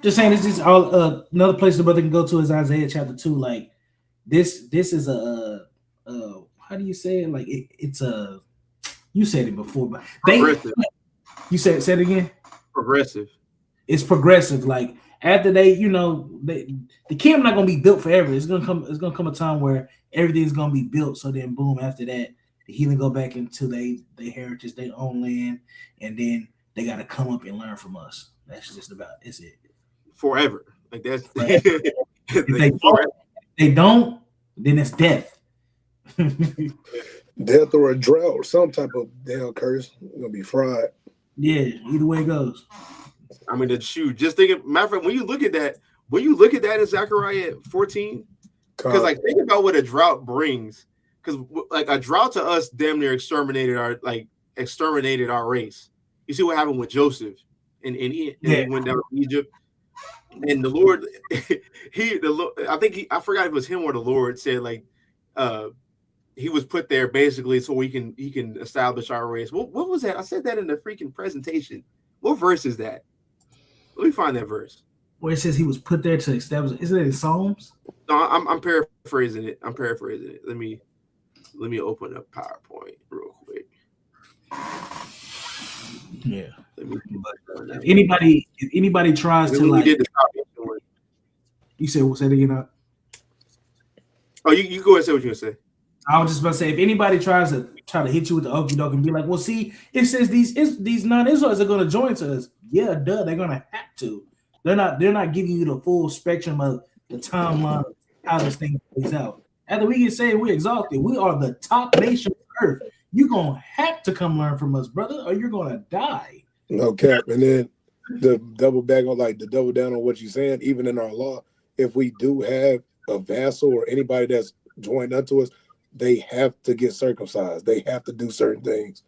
Just saying, this is all another place the brother can go to is Isaiah chapter 2. Like this is a how do you say it? Like it's a, you said it before, but you said it again. Progressive. It's progressive. Like after the kingdom not gonna be built forever. It's gonna come a time where everything's gonna be built. So then, boom, after that, the heathen go back into their heritage, their own land, and then they got to come up and learn from us. That's just about it's it. Forever, like that's. If they don't, then it's death. Death or a drought or some type of damn curse. It's gonna be fried. Yeah, either way it goes. I mean, just thinking, matter of fact, when you look at that in Zechariah 14, because like think about what a drought brings. Because like a drought to us damn near exterminated our race. You see what happened with Joseph, and he went down to Egypt, and the Lord, I forgot if it was him or the Lord said like, he was put there basically so he can establish our race. What was that? I said that in the freaking presentation. What verse is that? Let me find that verse. Where it says he was put there to establish. Isn't it in Psalms? No, I'm paraphrasing it. Let me open up PowerPoint real quick. Yeah. If anybody tries to like, you said we'll say it again. Oh, you go ahead and say what you're gonna say. I was just about to say, if anybody tries to hit you with the okie doke and be like, well, see, it says these non-Israelites are going to join to us. Yeah, duh, they're going to have to. They're not giving you the full spectrum of the timeline of how this thing plays out. After we get saying we're exalted, we are the top nation on earth. You're going to have to come learn from us, brother, or you're going to die. No cap. And then the double down on what you're saying, even in our law, if we do have a vassal or anybody that's joined unto us, they have to get circumcised. They have to do certain things.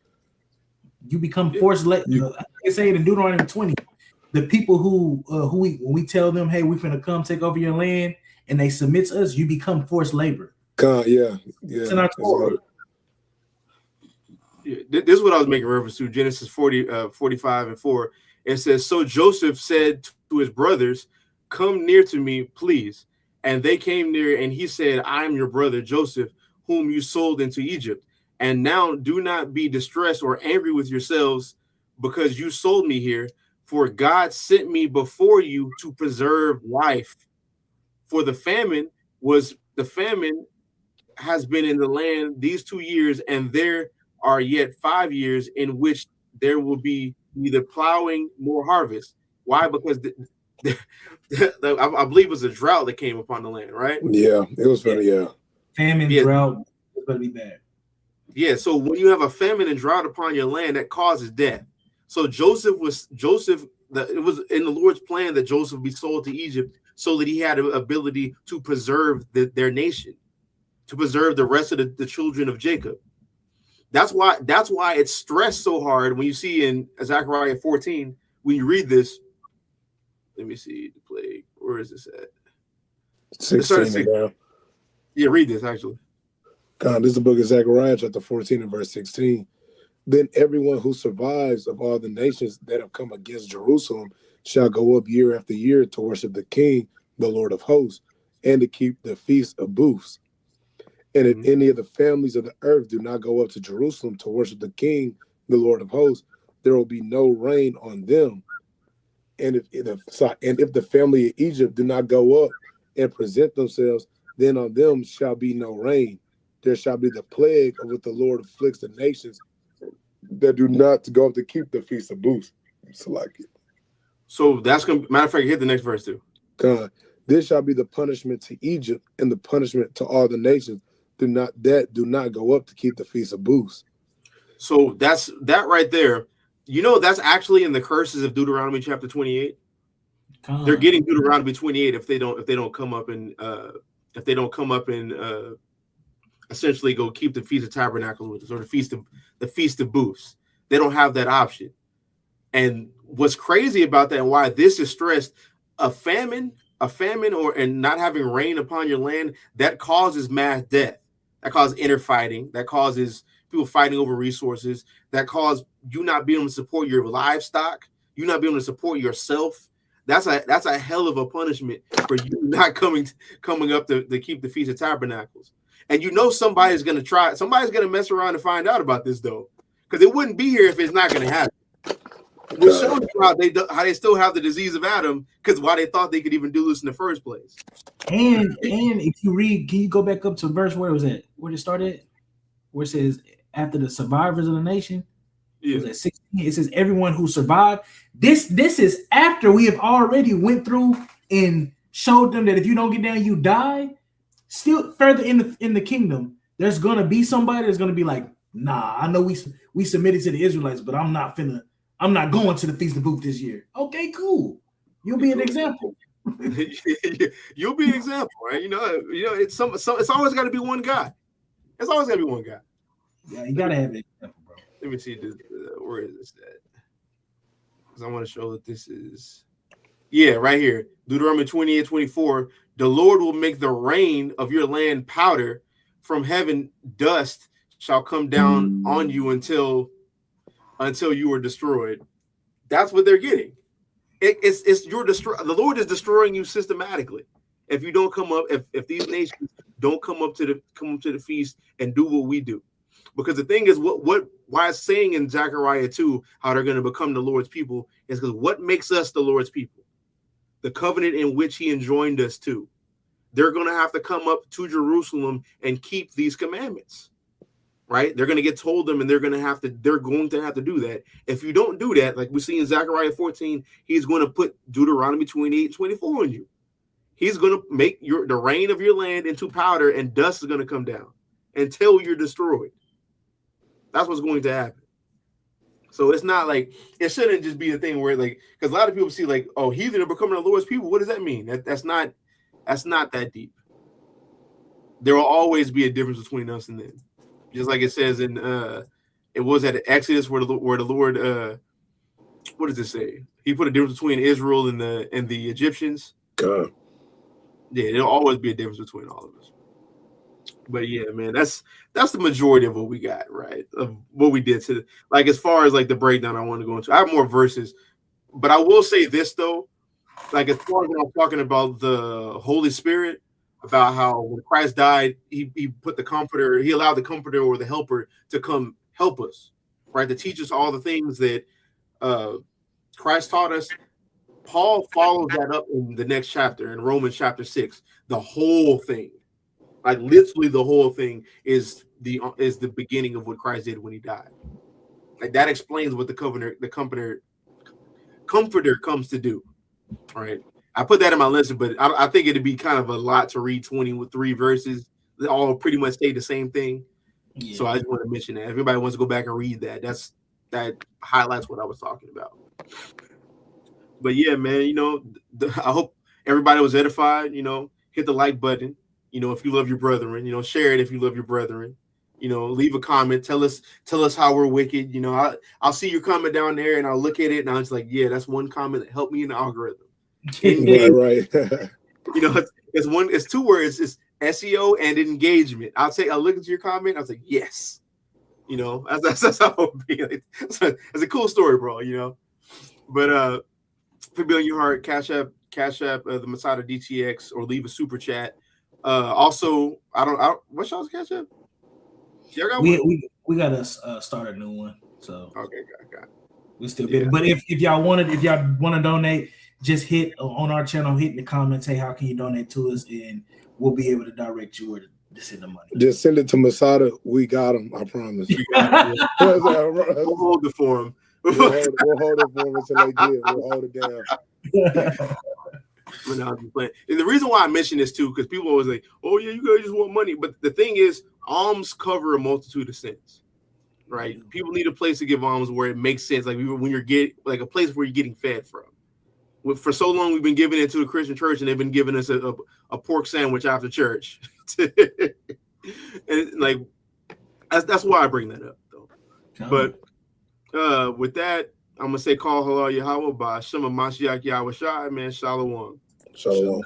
You become forced labor. I say in Deuteronomy 20, the people who we tell them, hey, we're gonna come take over your land, and they submit to us, you become forced labor. Yeah. It's in our Torah. Yeah, this is what I was making reference to. Genesis 45:4. It says, so Joseph said to his brothers, come near to me, please. And they came near, and he said, I am your brother Joseph, whom you sold into Egypt. And now do not be distressed or angry with yourselves because you sold me here. For God sent me before you to preserve life. For the famine has been in the land these 2 years, and there are yet 5 years in which there will be neither plowing nor harvest. Why? Because I believe it was a drought that came upon the land, right? Yeah, it was funny. Yeah. Famine, drought, it's going to be bad. Yeah, so when you have a famine and drought upon your land, that causes death. So it was in the Lord's plan that Joseph be sold to Egypt so that he had an ability to preserve their nation, to preserve the rest of the children of Jacob. That's why it's stressed so hard when you see in Zechariah 14, when you read this. Let me see the plague. Where is this at? 16. Yeah, read this actually. God, this is the book of Zechariah, chapter 14 and verse 16. Then everyone who survives of all the nations that have come against Jerusalem shall go up year after year to worship the King, the Lord of hosts, and to keep the feast of booths. And if any of the families of the earth do not go up to Jerusalem to worship the King, the Lord of hosts, there will be no rain on them. And if the family of Egypt do not go up and present themselves, then on them shall be no rain. There shall be the plague of what the Lord afflicts the nations that do not go up to keep the feast of booths. So that's gonna matter of fact, hit the next verse too. God, this shall be the punishment to Egypt and the punishment to all the nations do not go up to keep the feast of booths. So that's that right there. You know, that's actually in the curses of Deuteronomy chapter 28. They're getting Deuteronomy 28 if they don't come up and essentially go keep the Feast of Tabernacles with us, or the Feast of Booths. They don't have that option. And what's crazy about that and why this is stressed, a famine and not having rain upon your land, that causes mass death. that causes inner fighting, that causes people fighting over resources, that cause you not being able to support your livestock, you not being able to support yourself. That's a hell of a punishment for you not coming up to keep the Feast of Tabernacles. And you know somebody's going to mess around and find out about this, though, because it wouldn't be here if it's not going to happen. We're showing you how they still have the disease of Adam, because why they thought they could even do this in the first place. And if you read, can you go back up to verse where was it? Where it started? Where it says after the survivors of the nation. Yeah. Was it 16? It says everyone who survived. This is after we have already went through and showed them that if you don't get down, you die. Still further in the kingdom, there's gonna be somebody that's gonna be like, nah, I know we submitted to the Israelites, but I'm not going to the Feast of Booths this year. Okay, cool. You'll be an example. You'll be an example, right? You know, it's always got to be one guy. It's always got to be one guy. Yeah, you gotta have an example, bro. Let me see this. Where is this at? Because I want to show that this is, right here. Deuteronomy 28:24. The Lord will make the rain of your land powder, from heaven dust shall come down on you until you are destroyed. That's what they're getting. The Lord is destroying you systematically. If you don't come up, if these nations don't come up to the feast and do what we do. Because the thing is, why it's saying in Zechariah 2 how they're going to become the Lord's people is because what makes us the Lord's people? The covenant in which he enjoined us to. They're going to have to come up to Jerusalem and keep these commandments, right? They're going to get told them, and they're going to have to do that. If you don't do that, like we see in Zechariah 14, he's going to put Deuteronomy 28:24 on you. He's going to make the rain of your land into powder, and dust is going to come down until you're destroyed. That's what's going to happen. So it's not like, it shouldn't just be a thing where, like, because a lot of people see like, oh, heathen are becoming the Lord's people. What does that mean? That's not that deep. There will always be a difference between us and them. Just like it says in it was at Exodus where the Lord what does it say? He put a difference between Israel and the Egyptians. God. Yeah, there'll always be a difference between all of us. But yeah, man, that's the majority of what we got, right? Of what we did to, like, as far as like the breakdown I want to go into. I have more verses, but I will say this though, like as far as when I'm talking about the Holy Spirit, about how when Christ died, he put the comforter, he allowed the comforter or the helper to come help us, right? To teach us all the things that Christ taught us. Paul follows that up in the next chapter, in Romans chapter 6. The whole thing, like literally the whole thing, is the beginning of what Christ did when he died. Like that explains what the comforter comes to do. All right. I put that in my list, but I think it'd be kind of a lot to read 23 verses that all pretty much say the same thing. Yeah. So I just want to mention that. If everybody wants to go back and read that, that highlights what I was talking about. But yeah, man, you know, I hope everybody was edified. You know, hit the like button. You know, if you love your brethren, you know, share it if you love your brethren. You know, leave a comment. Tell us how we're wicked. You know, I'll see your comment down there and I'll look at it and I'm just like, yeah, that's one comment that helped me in the algorithm. Right. You know, it's two words. It's SEO and engagement. I'll look at your comment. I was like, yes. You know, that's how it would be. Like, it's a cool story, bro. You know, but if it be on your heart, Cash App the Masada DTX, or leave a super chat. Also, I don't what's y'all's Cash App? Y'all got we got to start a new one. So okay, got we still bit. But if y'all want to donate, just hit on our channel, hit in the comments, hey, how can you donate to us, and we'll be able to direct you where to send the money. Just send it to Masada. We got him. I promise. We'll hold it for him. We'll hold it for him until they get. We'll hold it down. But no, I'm just playing. And the reason why I mention this too, because people always like, "Oh yeah, you guys just want money." But the thing is, alms cover a multitude of sins, right? People need a place to give alms where it makes sense, like when you're getting, like a place where you're getting fed from. For so long, we've been giving it to the Christian church, and they've been giving us a pork sandwich after church. And like that's why I bring that up, though. But with that, I'm gonna say, call halal Yahweh by Shema Mashiach Yahweh Shai, man. Shalom. Shalom.